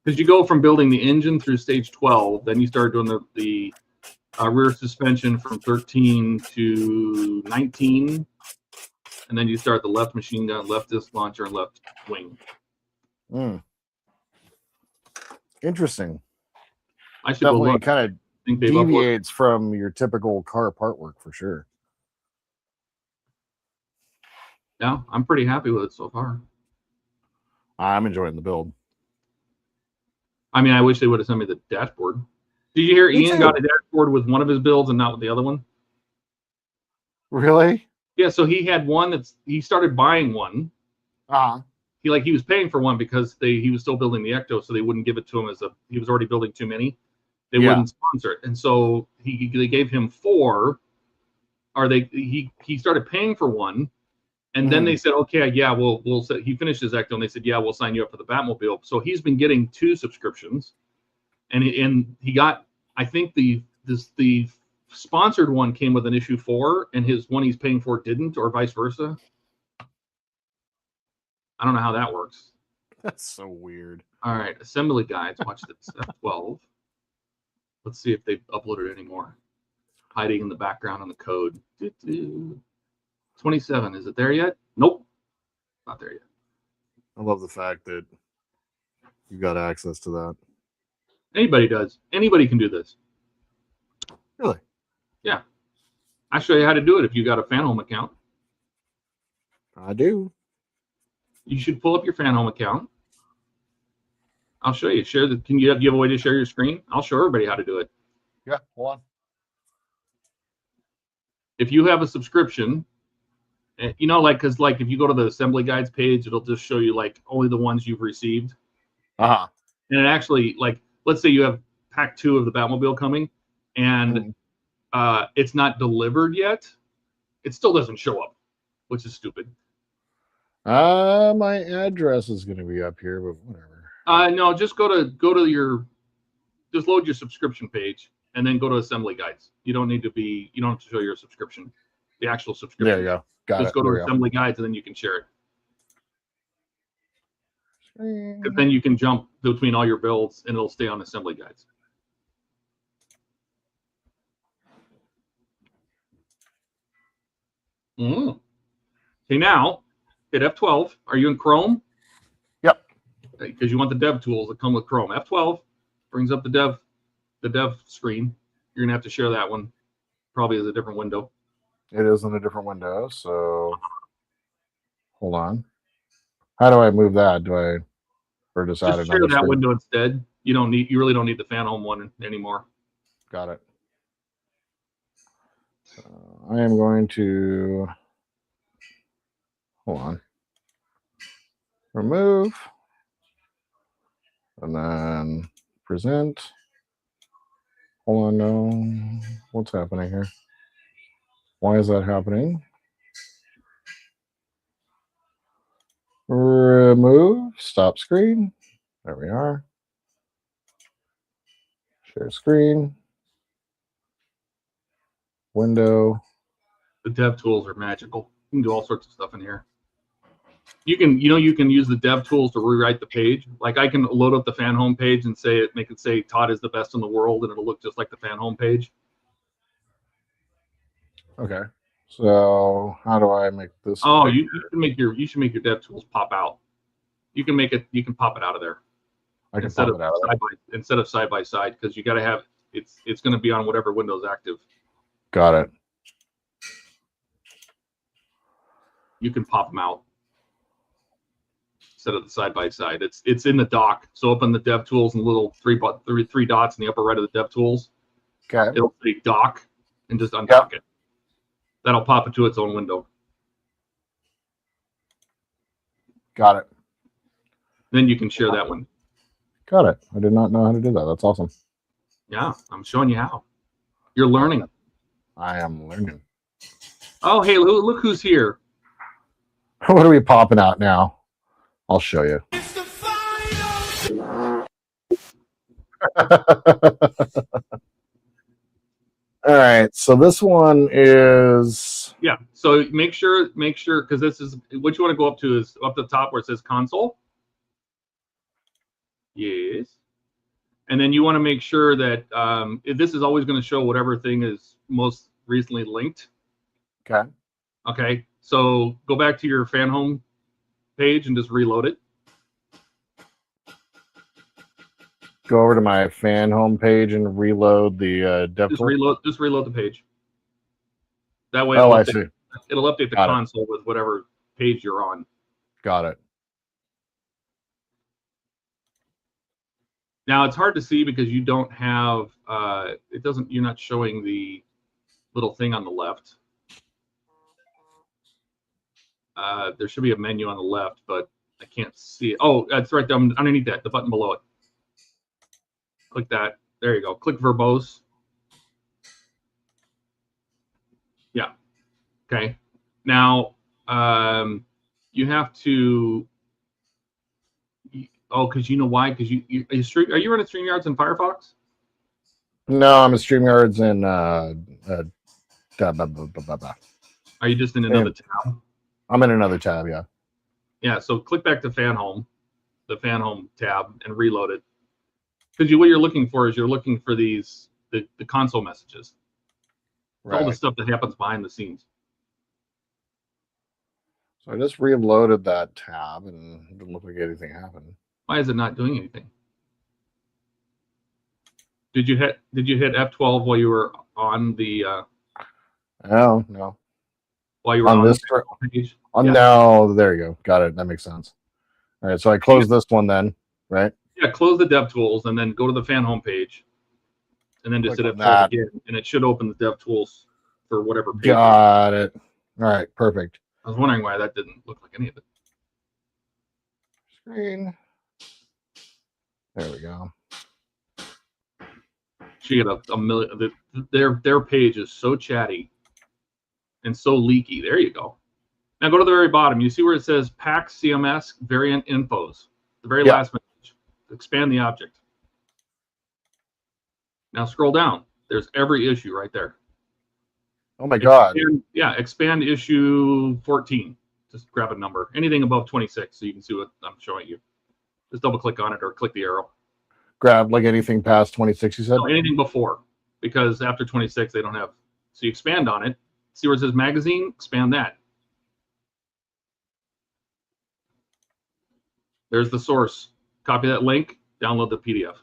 Because you go from building the engine through stage 12, then you start doing the rear suspension from 13 to 19. and then you start the left machine gun, left disc launcher, and left wing. Interesting. I should go Definitely look. kind of Think they've uploaded. deviates from your typical car part work for sure. Yeah, I'm pretty happy with it so far. I'm enjoying the build. I mean, I wish they would have sent me the dashboard. Did you hear Me Ian too. got a dashboard with one of his builds and not with the other one? Really? Yeah, so he had one he started buying one. He was paying for one because he was still building the Ecto, so they wouldn't give it to him he was already building too many. They wouldn't sponsor it, and so they gave him 4, or he started paying for one, and then they said, okay, yeah, we'll say, he finished his Ecto, and they said, yeah, we'll sign you up for the Batmobile. So he's been getting 2 subscriptions, and he got, I think the sponsored one came with an issue 4, and his one he's paying for didn't, or vice versa. I don't know how that works. That's so weird. All right, assembly guides. Watch this. F12. Let's see if they've uploaded any more. Hiding in the background on the code. 27. Is it there yet? Nope. Not there yet. I love the fact that you got access to that. Anybody does. Anybody can do this. Really? Yeah. I'll show you how to do it if you got a Fanhome account. I do. You should pull up your Fanhome account. I'll show you. Do you have a way to share your screen? I'll show everybody how to do it. Yeah, hold on. If you have a subscription, you know, because if you go to the assembly guides page, it'll just show you only the ones you've received. And it actually, let's say you have pack 2 of the Batmobile coming, and it's not delivered yet. It still doesn't show up, which is stupid. My address is going to be up here, but whatever. No, just go to just load your subscription page and then go to assembly guides. You don't have to show your subscription, the actual subscription. There you go. Got just it. go to There we assembly guides and then you can share it. go. Because then you can jump between all your builds and it'll stay on assembly guides. Okay, now hit F12. Are you in Chrome? Yep. Because you want the dev tools that come with Chrome. F12 brings up the dev screen. You're gonna have to share that one, probably as a different window. It is in a different window, so hold on. How do I move that? Or just add Just another share that screen? window instead. You really don't need the Fanhome one anymore. Got it. I am going to hold on. Remove. And then present. Hold on, no. What's happening here? Why is that happening? Remove. Stop screen. There we are. Share screen. Window. The dev tools are magical. You can do all sorts of stuff in here. You can use the dev tools to rewrite the page. Like I can load up the Fanhome page and make it say Todd is the best in the world, and it'll look just like the Fanhome page. Okay. So how do I make this? Oh, you should make your dev tools pop out. You can pop it out of there. I can pop it out of there. Instead of side by side, because you got to have it's going to be on whatever window's active. Got it. You can pop them out instead of the side by side. It's in the dock. So open the dev tools and the little three dots in the upper right of the dev tools. Okay. It'll say dock and just undock it. That'll pop into its own window. Got it. Then you can share that one. Got it. I did not know how to do that. That's awesome. Yeah, I'm showing you how. You're learning. I am learning. Oh, hey, look who's here. What are we popping out now? I'll show you. It's the final. All right. So this one is. Yeah. So make sure, because this is what you want to go up to is up the top where it says console. Yes. And then you want to make sure that this is always going to show whatever thing is most recently linked. Okay. Okay. So go back to your Fanhome page and just reload it. Go over to my Fanhome page and reload the dev Just tool. reload the page. That way, Oh, I see. It'll update the console with whatever page you're on. Got it. Now it's hard to see because you don't have it doesn't. You're not showing the little thing on the left. There should be a menu on the left, but I can't see it. Oh, it's right there underneath that, the button below it. Click that. There you go. Click verbose. Yeah. Okay. Now you have to. Oh, because you know why? Because are you running StreamYards in Firefox? No, I'm in StreamYards and Are you just in another tab? I'm in another tab, yeah. Yeah, so click back to Fanhome, the Fanhome tab, and reload it. Because what you're looking for is you're looking for the console messages. Right. All the stuff that happens behind the scenes. So I just reloaded that tab and it didn't look like anything happened. Why is it not doing anything? Did you hit F12 while you were on the Oh, no. While you were on this page? No, there you go. Got it. That makes sense. All right, so I close this one then, right? Yeah, close the DevTools and then go to the Fanhome page. And then just hit F12 again, and it should open the DevTools for whatever page. Got it. All right, perfect. I was wondering why that didn't look like any of it. Screen. There we go. She had a million. Their page is so chatty and so leaky. There you go. Now go to the very bottom. You see where it says PAX CMS variant infos. The very last message. Expand the object. Now scroll down. There's every issue right there. Oh my God. Expand issue 14. Just grab a number. Anything above 26 so you can see what I'm showing you. Just double click on it or click the arrow. Grab like anything past 26, you said? No, anything before. Because after 26, they don't have. So you expand on it. See where it says magazine? Expand that. There's the source. Copy that link. Download the PDF.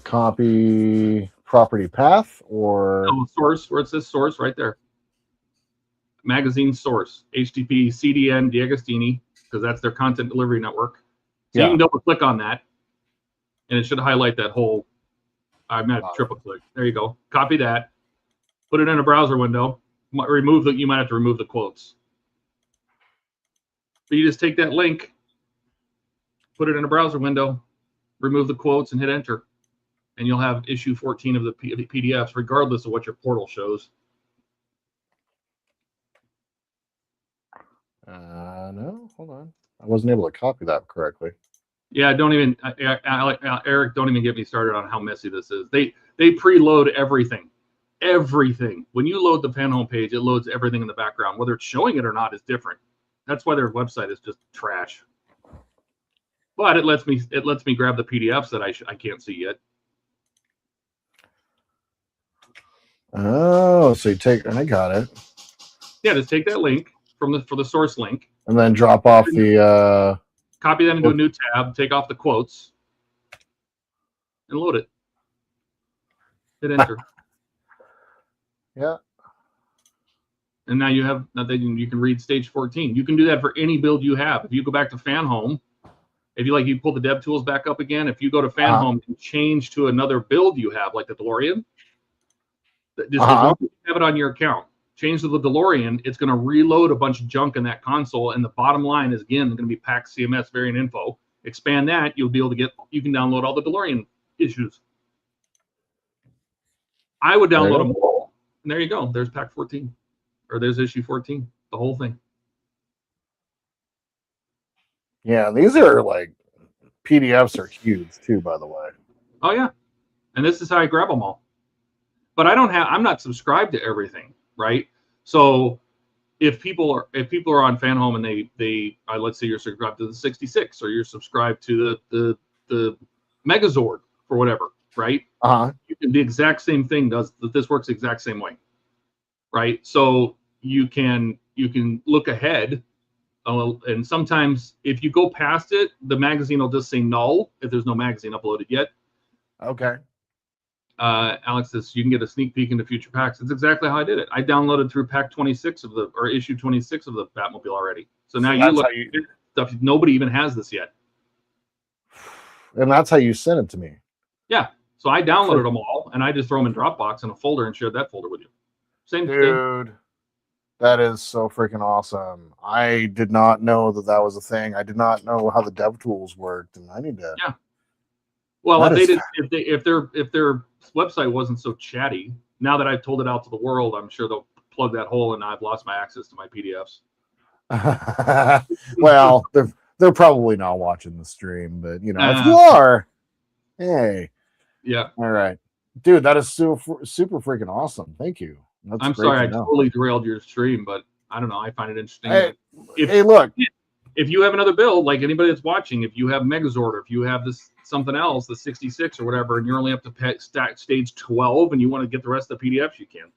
Copy property path or source, where it says source right there. Magazine source. HTTP CDN D'Agostini, because that's their content delivery network. So you can double click on that and it should highlight that whole. I'm not triple click. There you go. Copy that. Put it in a browser window. You might have to remove the quotes. But you just take that link, put it in a browser window, remove the quotes, and hit enter. And you'll have issue 14 of the PDFs, regardless of what your portal shows. No, hold on. I wasn't able to copy that correctly. Yeah, don't even, Eric, don't even get me started on how messy this is. They preload everything. Everything. When you load the Fanhome page, it loads everything in the background. Whether it's showing it or not is different. That's why their website is just trash. But it lets me grab the PDFs that I can't see yet. Oh, so you take, I got it. Yeah, just take that link for the source link. And then drop off the copy that into a new tab, take off the quotes, and load it. Hit enter. Yeah. And now you can read stage 14. You can do that for any build you have. If you go back to Fanhome, if you pull the dev tools back up again, if you go to Fanhome and change to another build you have, like the DeLorean, just as long as you have it on your account, change to the DeLorean, it's going to reload a bunch of junk in that console. And the bottom line is, again, going to be PAX CMS variant info. Expand that, you'll be able to you can download all the DeLorean issues. I would download them all. And there you go. There's PAX 14. Or there's issue 14, the whole thing. Yeah, these are like PDFs are huge too, by the way. Oh yeah, and this is how I grab them all. But I'm not subscribed to everything, right? So if people are on Fanhome and they let's say you're subscribed to the 66 or you're subscribed to the Megazord or whatever, right? The exact same thing this works the exact same way, right? So you can look ahead. And sometimes if you go past it, the magazine will just say null if there's no magazine uploaded yet. Okay. Alex says you can get a sneak peek into future packs. That's exactly how I did it. I downloaded through pack 26 or issue 26 of the Batmobile already. So now you look at stuff. Nobody even has this yet. And that's how you sent it to me. Yeah. So I downloaded them all, and I just throw them in Dropbox in a folder and shared that folder with you. Same thing. Dude, that is so freaking awesome. I did not know that was a thing. I did not know how the dev tools worked, and I need to. Yeah. Well, if their website wasn't so chatty, now that I've told it out to the world, I'm sure they'll plug that hole, and I've lost my access to my PDFs. Well, they're probably not watching the stream, but if you are, hey. Yeah. All right. Dude, that is super freaking awesome. Thank you. I'm sorry I totally derailed your stream, but I don't know. I find it interesting. Hey, look. If you have another build, like anybody that's watching, if you have Megazord, or if you have this something else, the 66 or whatever, and you're only up to stage 12 and you want to get the rest of the PDFs, you can.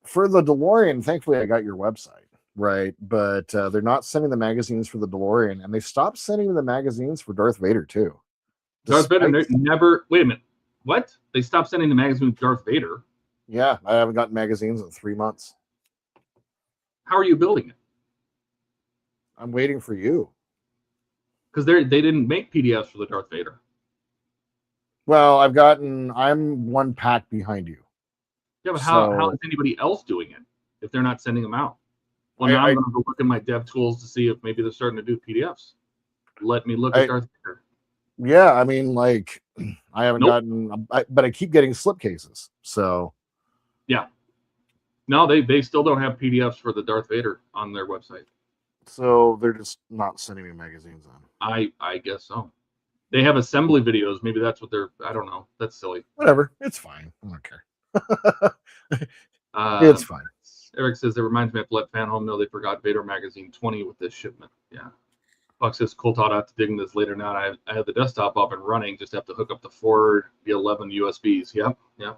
For the DeLorean, thankfully I got your website, right? But they're not sending the magazines for the DeLorean, and they stopped sending the magazines for Darth Vader too. Darth Vader never. Wait a minute. What? They stopped sending the magazine with Darth Vader? Yeah, I haven't gotten magazines in 3 months. How are you building it? I'm waiting for you. Because they didn't make PDFs for the Darth Vader. Well, I'm one pack behind you. Yeah, but how is anybody else doing it if they're not sending them out? Well, now I'm going to go look in my dev tools to see if maybe they're starting to do PDFs. Let me look at Darth Vader. Yeah, I mean, like, I haven't gotten, but I keep getting slipcases. So, yeah. No, they still don't have PDFs for the Darth Vader on their website. So they're just not sending me magazines on. I guess so. They have assembly videos. Maybe that's what they're. I don't know. That's silly. Whatever. It's fine. I don't care. It's fine. Eric says it reminds me of let Fanhome know they forgot Vader magazine 20 with this shipment. Yeah. Buck says cool taught out to dig into this later now. I have the desktop up and running. Just have to hook up the 4v11 USBs. Yep. Yeah.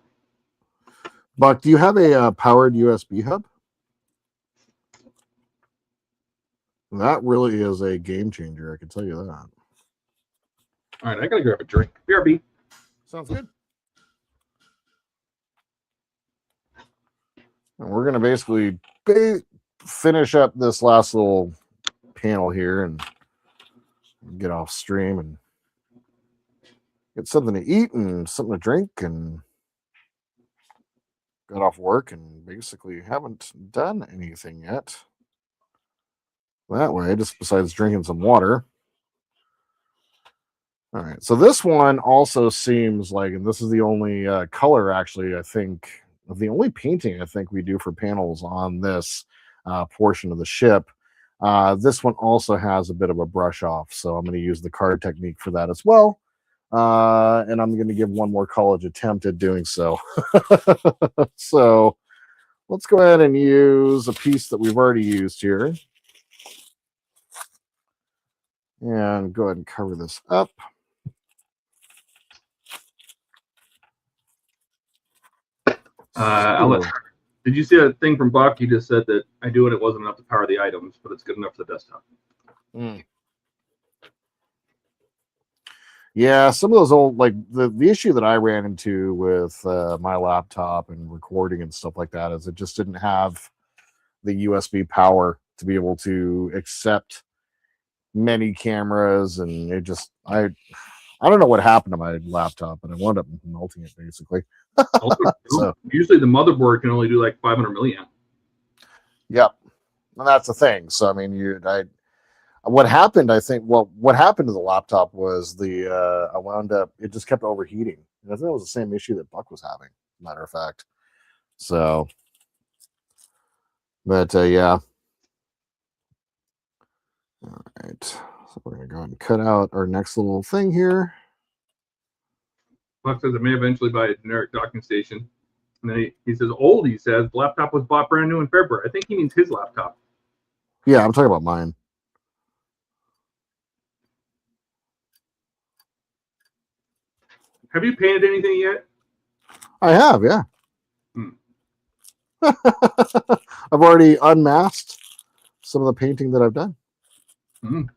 Buck, do you have a powered USB hub? That really is a game changer. I can tell you that. All right, I gotta grab a drink. BRB. Sounds good. And we're gonna basically finish up this last little panel here and get off stream and get something to eat and something to drink, and got off work and basically haven't done anything yet. That way, just besides drinking some water. All right, so this one also seems like, and this is the only color, actually, I think, the only painting I think we do for panels on this portion of the ship. This one also has a bit of a brush off, so I'm going to use the card technique for that as well. And I'm going to give one more college attempt at doing so. So let's go ahead and use a piece that we've already used here. And go ahead and cover this up. Did you see that thing from Buck? He just said that I do it. It wasn't enough to power the items, but it's good enough for the desktop. Yeah, some of those old, like the issue that I ran into with my laptop and recording and stuff like that is it just didn't have the USB power to be able to accept many cameras, and it just I don't know what happened to my laptop, but I wound up melting it basically. So usually the motherboard can only do like 500 milliamp. Yep, and that's the thing. So I mean, what happened? I think what happened to the laptop was I wound up, it just kept overheating. And I think it was the same issue that Buck was having, matter of fact. So, but yeah. All right, so we're gonna go ahead and cut out our next little thing here. Buck says it may eventually buy a generic docking station. And then he says old. He says the laptop was bought brand new in February. I think he means his laptop. Yeah, I'm talking about mine. Have you painted anything yet? I have, yeah. I've already unmasked some of the painting that I've done. Mhm.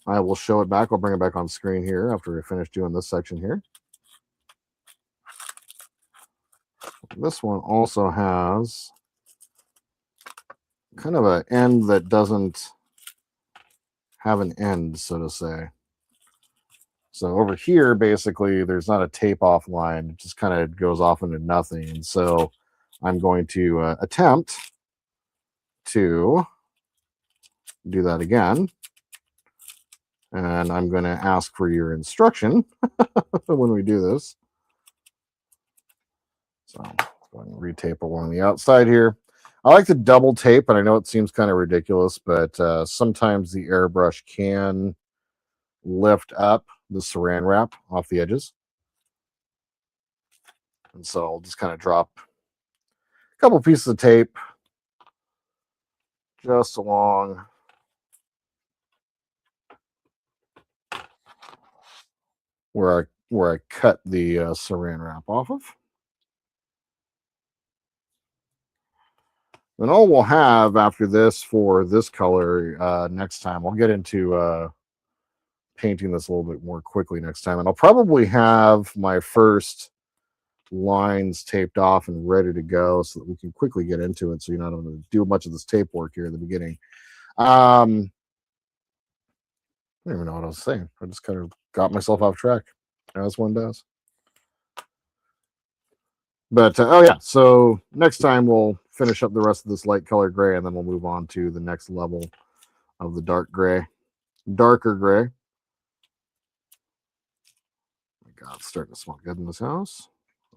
I will show it back. I'll bring it back on screen here after we finish doing this section here. This one also has kind of an end that doesn't have an end, so to say. So over here, basically, there's not a tape off line. It just kind of goes off into nothing. And so I'm going to attempt to do that again. And I'm going to ask for your instruction when we do this. So go ahead and retape along the outside here. I like to double tape, and I know it seems kind of ridiculous, but sometimes the airbrush can lift up the saran wrap off the edges. And so I'll just kind of drop a couple pieces of tape just along where I cut the saran wrap off of. Then all we'll have after this for this color next time, I'll get into painting this a little bit more quickly next time. And I'll probably have my first lines taped off and ready to go so that we can quickly get into it. So you're not going to do much of this tape work here at the beginning. I don't even know what I was saying. I just kind of got myself off track, as one does. But, oh yeah, so next time we'll finish up the rest of this light color gray, and then we'll move on to the next level of the darker gray. Oh my God, it's starting to smell good in this house.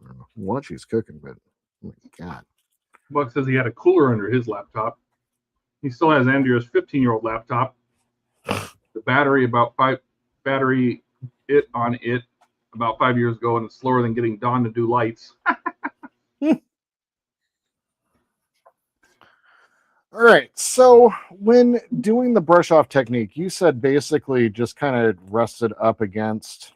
I don't know what she's cooking, but oh my God. Buck says he had a cooler under his laptop. He still has Andrea's 15-year-old laptop. The battery about 5 years ago, and it's slower than getting Dawn to do lights. All right, so when doing the brush off technique, you said basically just kind of rest it up against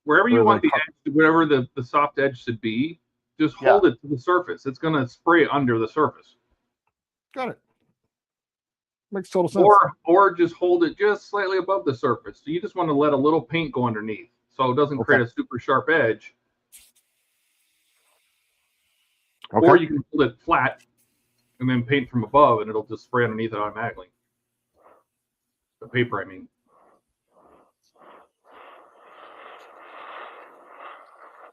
Wherever you want the edge, whatever the soft edge should be, just hold it to the surface. It's going to spray under the surface. Got it. Makes total sense. Or just hold it just slightly above the surface. So you just want to let a little paint go underneath, so it doesn't create a super sharp edge. Okay. Or you can hold it flat and then paint from above, and it'll just spray underneath it automatically. The paper, I mean.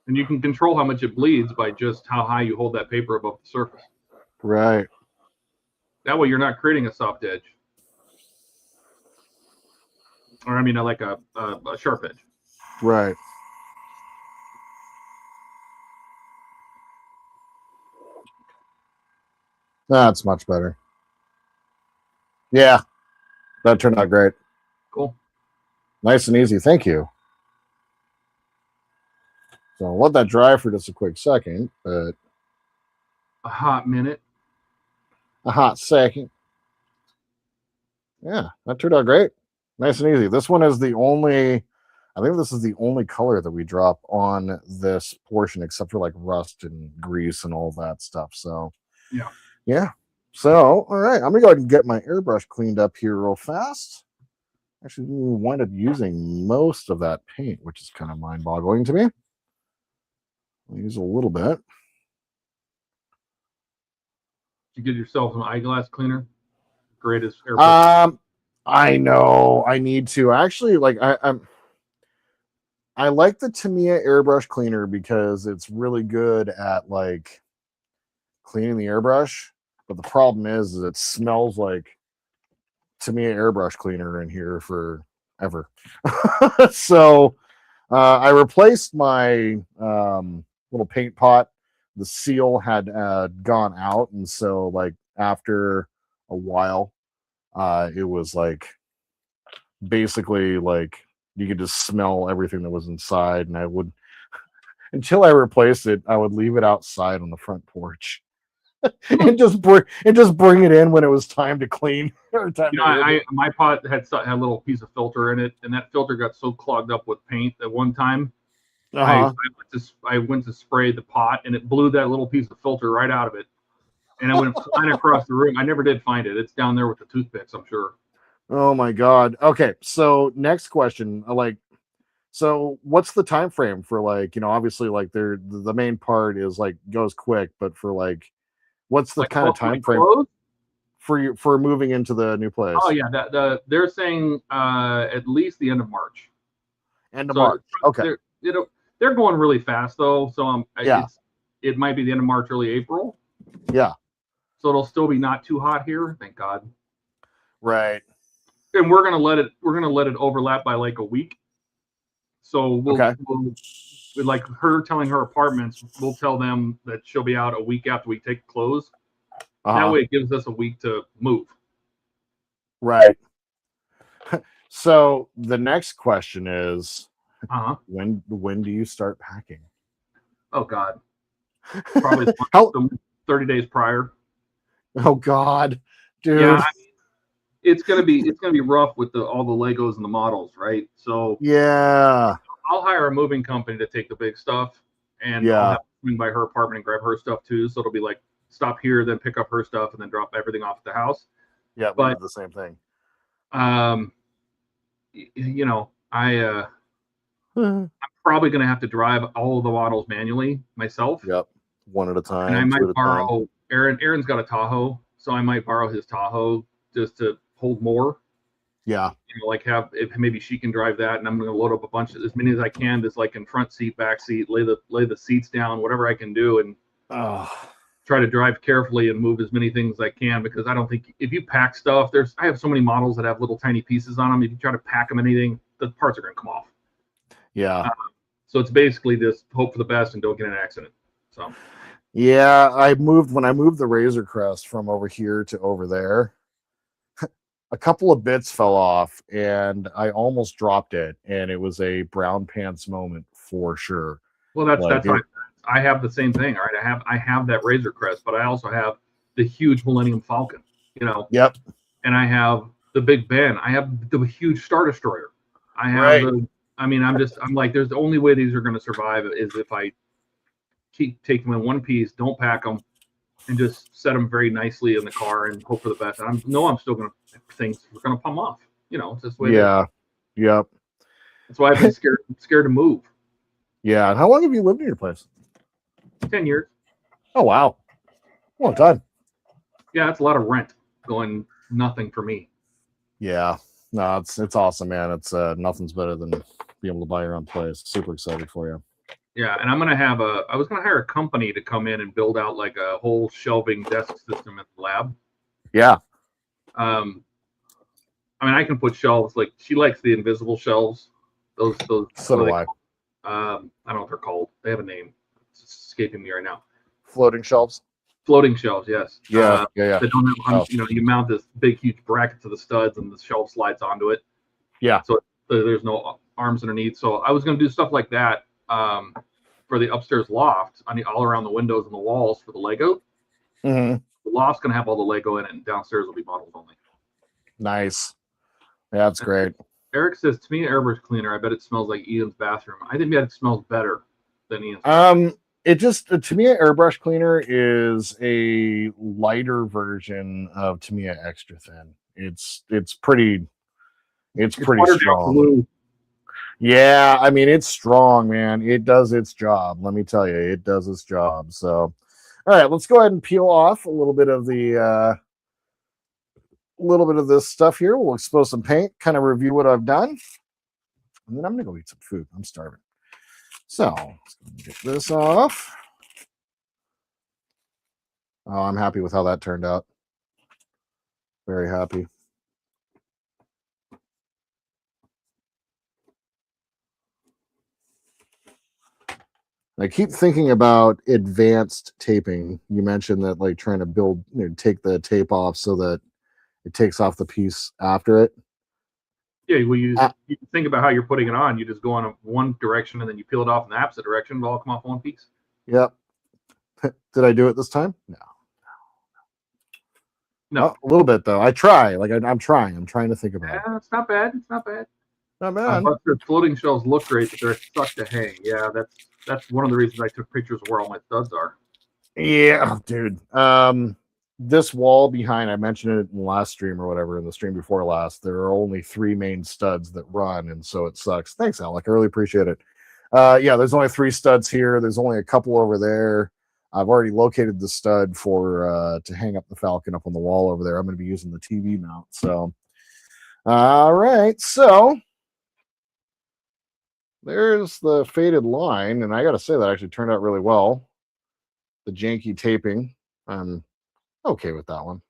And you can control how much it bleeds by just how high you hold that paper above the surface. Right. That way you're not creating a soft edge. Or I mean, like a sharp edge. Right. That's much better. Yeah, that turned out great. Cool. Nice and easy. Thank you. So I'll let that dry for just a quick second, but a hot minute. A hot second. Yeah, that turned out great. Nice and easy. This one is the only, I think this is the only color that we drop on this portion, except for like rust and grease and all that stuff. So yeah. Yeah. So, all right, I'm gonna go ahead and get my airbrush cleaned up here real fast. Actually, we wind up using most of that paint, which is kind of mind-boggling to me. I'll use a little bit. You get yourself an eyeglass cleaner. Greatest airbrush. I know I need to actually like I like the Tamiya airbrush cleaner because it's really good at like cleaning the airbrush, but the problem is it smells like Tamiya airbrush cleaner in here forever. So I replaced my little paint pot. The seal had gone out, and so like after a while it was like basically like you could just smell everything that was inside, and I would until I replaced it, I would leave it outside on the front porch. and just bring it in when it was time to clean. My pot had a little piece of filter in it, and that filter got so clogged up with paint that one time I went to spray the pot, and it blew that little piece of filter right out of it. and I went flying across the room. I never did find it. It's down there with the toothpicks, I'm sure. Oh my god. Okay, so next question. So what's the time frame for like, obviously like the main part is like goes quick, but for like what's the Like, kind of time frame clothes? for moving into the new place? Oh yeah, they're saying at least the end of March. End of March. Okay. They're going really fast though, so Yeah. it might be the end of March, early April. Yeah. So it'll still be not too hot here, thank God. Right. And we're gonna let it overlap by like a week. So we'll like her telling her apartments, we'll tell them that she'll be out a week after we take clothes. That way it gives us a week to move. Right. So the next question is, when do you start packing? Oh God, probably 30 days prior. Oh God, dude. Yeah, it's gonna be rough with all the Legos and the models, right? So yeah, I'll hire a moving company to take the big stuff, and I'll have to swing by her apartment and grab her stuff too. So it'll be like stop here, then pick up her stuff, and then drop everything off at the house. Yeah, but we do the same thing. I'm probably gonna have to drive all of the models manually myself. Yep, one at a time. And I might borrow Aaron. Aaron's got a Tahoe, so I might borrow his Tahoe just to hold more. Yeah. Like if maybe she can drive that, and I'm going to load up a bunch of as many as I can, just like in front seat, back seat, lay the seats down, whatever I can do, and try to drive carefully and move as many things as I can, because I don't think if you pack stuff, I have so many models that have little tiny pieces on them. If you try to pack them anything, the parts are going to come off. Yeah. So it's basically just hope for the best and don't get in an accident. So. Yeah, when I moved the Razor Crest from over here to over there, a couple of bits fell off and I almost dropped it, and it was a brown pants moment for sure. Well, I have the same thing. All right, I have that Razor Crest, but I also have the huge Millennium Falcon. Yep. And I have the Big Ben. I have the huge Star Destroyer. I have I'm like, there's the only way these are going to survive is if I take them in one piece, don't pack them, and just set them very nicely in the car and hope for the best. And I'm still going to things are going to come off. It's this way. Yeah. Yep. That's why I've been scared to move. Yeah. And how long have you lived in your place? 10 years. Oh wow, long time. Yeah, that's a lot of rent going nothing for me. Yeah. No, it's awesome, man. It's nothing's better than being able to buy your own place. Super excited for you. Yeah, and I was gonna hire a company to come in and build out like a whole shelving desk system at the lab. Yeah. I can put shelves, like she likes the invisible shelves. Those So do I. I don't know what they're called. They have a name. It's escaping me right now. Floating shelves. Floating shelves, yes. Yeah. They don't have, you mount this big, huge bracket to the studs, and the shelf slides onto it. Yeah. So there's no arms underneath. So I was going to do stuff like that for the upstairs loft, all around the windows and the walls for the Lego. Mm-hmm. The loft's going to have all the Lego in it, and downstairs will be models only. Nice. Yeah, that's great. Eric says, to me, airbrush cleaner, I bet it smells like Ian's bathroom. I think it smells better than Ian's. It just, Tamiya airbrush cleaner is a lighter version of Tamiya extra thin. It's pretty strong. Glue. Yeah, it's strong, man. It does its job. Let me tell you, it does its job. So, all right, let's go ahead and peel off a little bit of this stuff here. We'll expose some paint, kind of review what I've done, and then I'm gonna go eat some food. I'm starving. So let's get this off. Oh, I'm happy with how that turned out. Very happy. I keep thinking about advanced taping. You mentioned that, like, trying to take the tape off so that it takes off the piece after it. Yeah, well, you think about how you're putting it on. You just go on one direction and then you peel it off in the opposite direction. It'll all come off one piece. Yep. Did I do it this time? No. Oh, a little bit though. I try. Like I'm trying. I'm trying to think about it. It's not bad. It's not bad. Not bad. But the floating shelves look great, but they're stuck to hang. Yeah, that's one of the reasons I took pictures of where all my studs are. Yeah, dude. this wall behind, I mentioned it in the last stream or whatever, in the stream before last, there are only 3 main studs that run, and so it sucks. Thanks, Alec. I really appreciate it. Yeah, there's only 3 studs here. There's only a couple over there. I've already located the stud for to hang up the Falcon up on the wall over there. I'm going to be using the TV mount. So, all right. So there's the faded line, and I got to say that actually turned out really well. The janky taping, I'm okay with that one.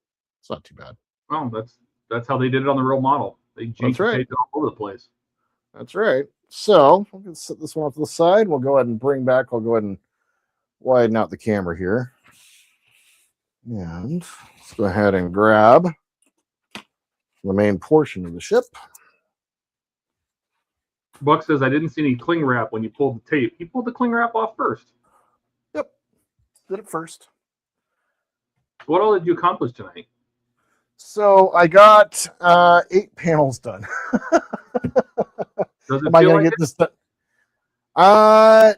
It's not too bad. Oh, that's how they did it on the real model. They That's right. taped it all over the place. That's right. So I'm going to set this one off to the side. We'll go ahead and bring back. I'll go ahead and widen out the camera here. And let's go ahead and grab the main portion of the ship. Buck says, I didn't see any cling wrap when you pulled the tape. He pulled the cling wrap off first. Yep. Did it first. What all did you accomplish tonight? So I got 8 panels done. Does it Am I feel going like to get this done?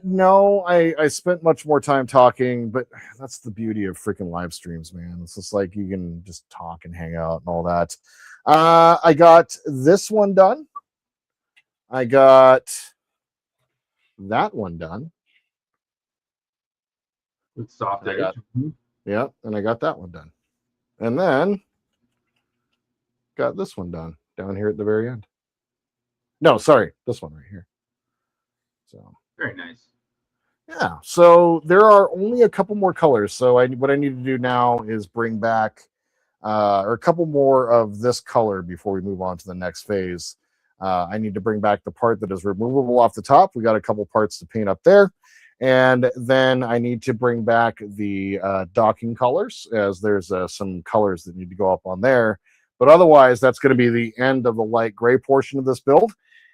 No, I spent much more time talking, but that's the beauty of freaking live streams, man. It's just like you can just talk and hang out and all that. I got this one done. I got that one done. It's soft edge? Yeah, and I got that one done. And then got this one done down here at the very end. No, sorry, this one right here. So very nice. Yeah, so there are only a couple more colors. So what I need to do now is bring back or a couple more of this color before we move on to the next phase. I need to bring back the part that is removable off the top. We got a couple parts to paint up there. And then I need to bring back the docking colors, as there's some colors that need to go up on there. But otherwise, that's going to be the end of the light gray portion of this build.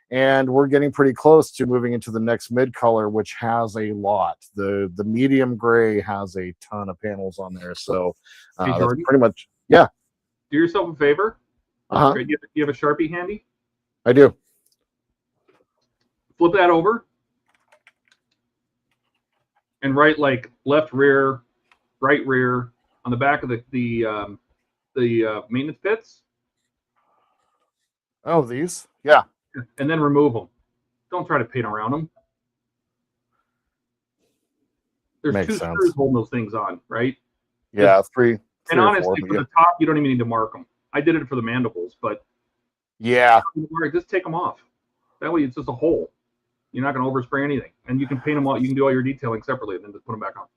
And we're getting pretty close to moving into the next mid color, which has a lot. The medium gray has a ton of panels on there. So Hey, that's pretty much, yeah. Do yourself a favor. Uh-huh. Do you have a Sharpie handy? I do. Flip that over and write like left rear, right rear on the back of the maintenance pits. Oh, these? Yeah. And then remove them. Don't try to paint around them. There's Makes 2 sense. screws holding those things on, right? Yeah, three And or honestly, four, for yeah. the top, you don't even need to mark them. I did it for the mandibles, but Yeah. just take them off. That way, it's just a hole. You're not going to overspray anything, and you can paint them all. You can do all your detailing separately, and then just put them back on.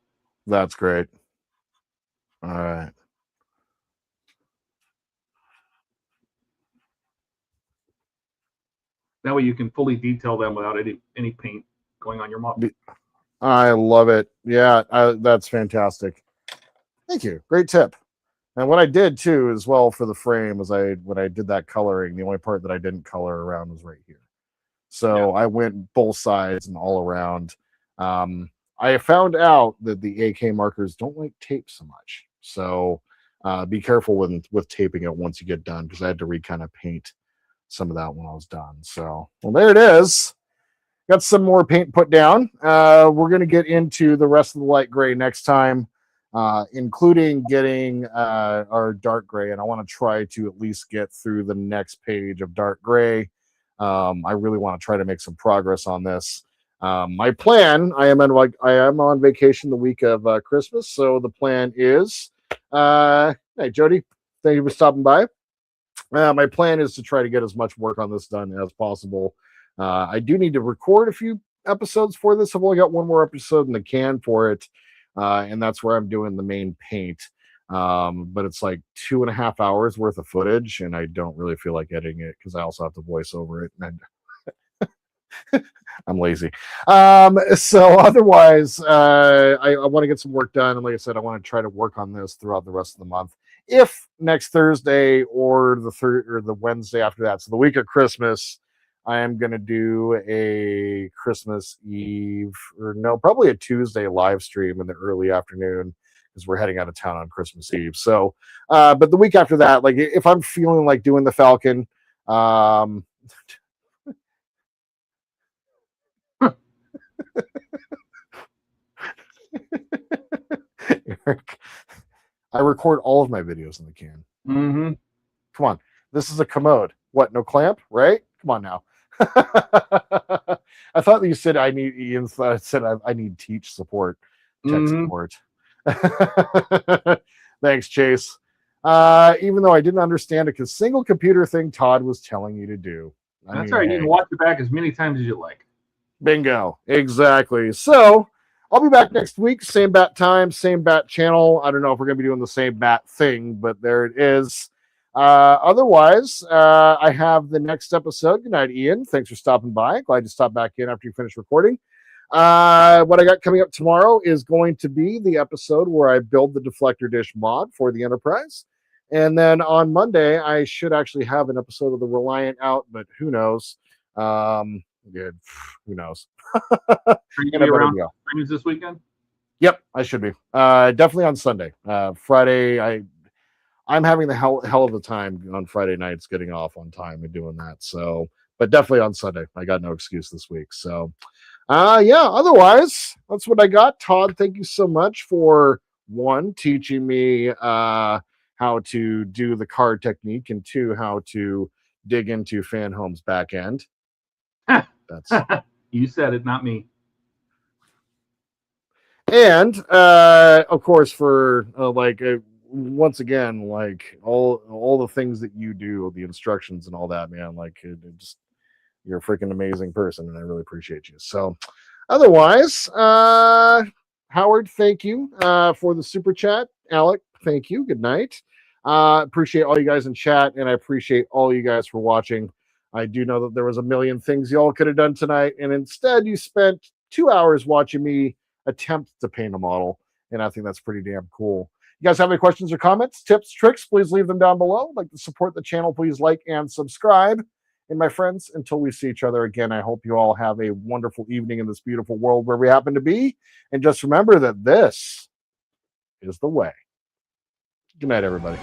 That's great. All right. That way, you can fully detail them without any paint going on your model. I love it. Yeah, that's fantastic. Thank you. Great tip. And what I did too, as well, for the frame, was when I did that coloring, the only part that I didn't color around was right here. So I went both sides and all around. I found out that the AK markers don't like tape so much. So be careful with taping it once you get done, because I had to kind of paint some of that when I was done. So, well, there it is. Got some more paint put down. We're going to get into the rest of the light gray next time, including getting our dark gray. And I want to try to at least get through the next page of dark gray. I really want to try to make some progress on this. My plan, I am on vacation the week of Christmas. So the plan is, hey, Jody, thank you for stopping by. My plan is to try to get as much work on this done as possible. I do need to record a few episodes for this. I've only got one more episode in the can for it, and that's where I'm doing the main paint. But it's like 2.5 hours worth of footage, and I don't really feel like editing it because I also have to voice over it, and I'm lazy. So otherwise, I want to get some work done, and like I said, I want to try to work on this throughout the rest of the month. If next Thursday or the Wednesday after that, so the week of Christmas, I am going to do a Christmas Eve, or no, probably a Tuesday live stream in the early afternoon, because we're heading out of town on Christmas Eve. So, but the week after that, like if I'm feeling like doing the Falcon, Eric, I record all of my videos in the can. Mm-hmm. Come on. This is a commode. What? No clamp, right? Come on now. I thought that you said I need Ian said I need teach support, tech support. Thanks, Chase. Even though I didn't understand a single computer thing Todd was telling you to do. That's all right. You can watch it back as many times as you like. Bingo. Exactly. So I'll be back next week. Same bat time, same bat channel. I don't know if we're going to be doing the same bat thing, but there it is. Otherwise, I have the next episode. Good night, Ian. Thanks for stopping by. Glad you stopped back in after you finished recording. What I got coming up tomorrow is going to be the episode where I build the deflector dish mod for the Enterprise. And then on Monday, I should actually have an episode of the Reliant out, but who knows? Good. Who knows? Are you going to be around streams this weekend? Yep, I should be. Definitely on Sunday. Friday, I'm having the hell of a time on Friday nights getting off on time and doing that. So, but definitely on Sunday. I got no excuse this week. So, yeah, otherwise, that's what I got. Todd, thank you so much for one, teaching me how to do the card technique, and two, how to dig into Fanhome's back end. That's you said it, not me. And of course, for once again, like all the things that you do, the instructions and all that, man, like just you're a freaking amazing person, and I really appreciate you. So otherwise, Howard, thank you for the super chat. Alec, thank you. Good night. Appreciate all you guys in chat, and I appreciate all you guys for watching. I do know that there was a million things y'all could have done tonight, and instead you spent 2 hours watching me attempt to paint a model, and I think that's pretty damn cool. You guys have any questions or comments, tips, tricks, please leave them down below. Like to support the channel, please like and subscribe. And my friends, until we see each other again, I hope you all have a wonderful evening in this beautiful world where we happen to be. And just remember that this is the way. Good night, everybody.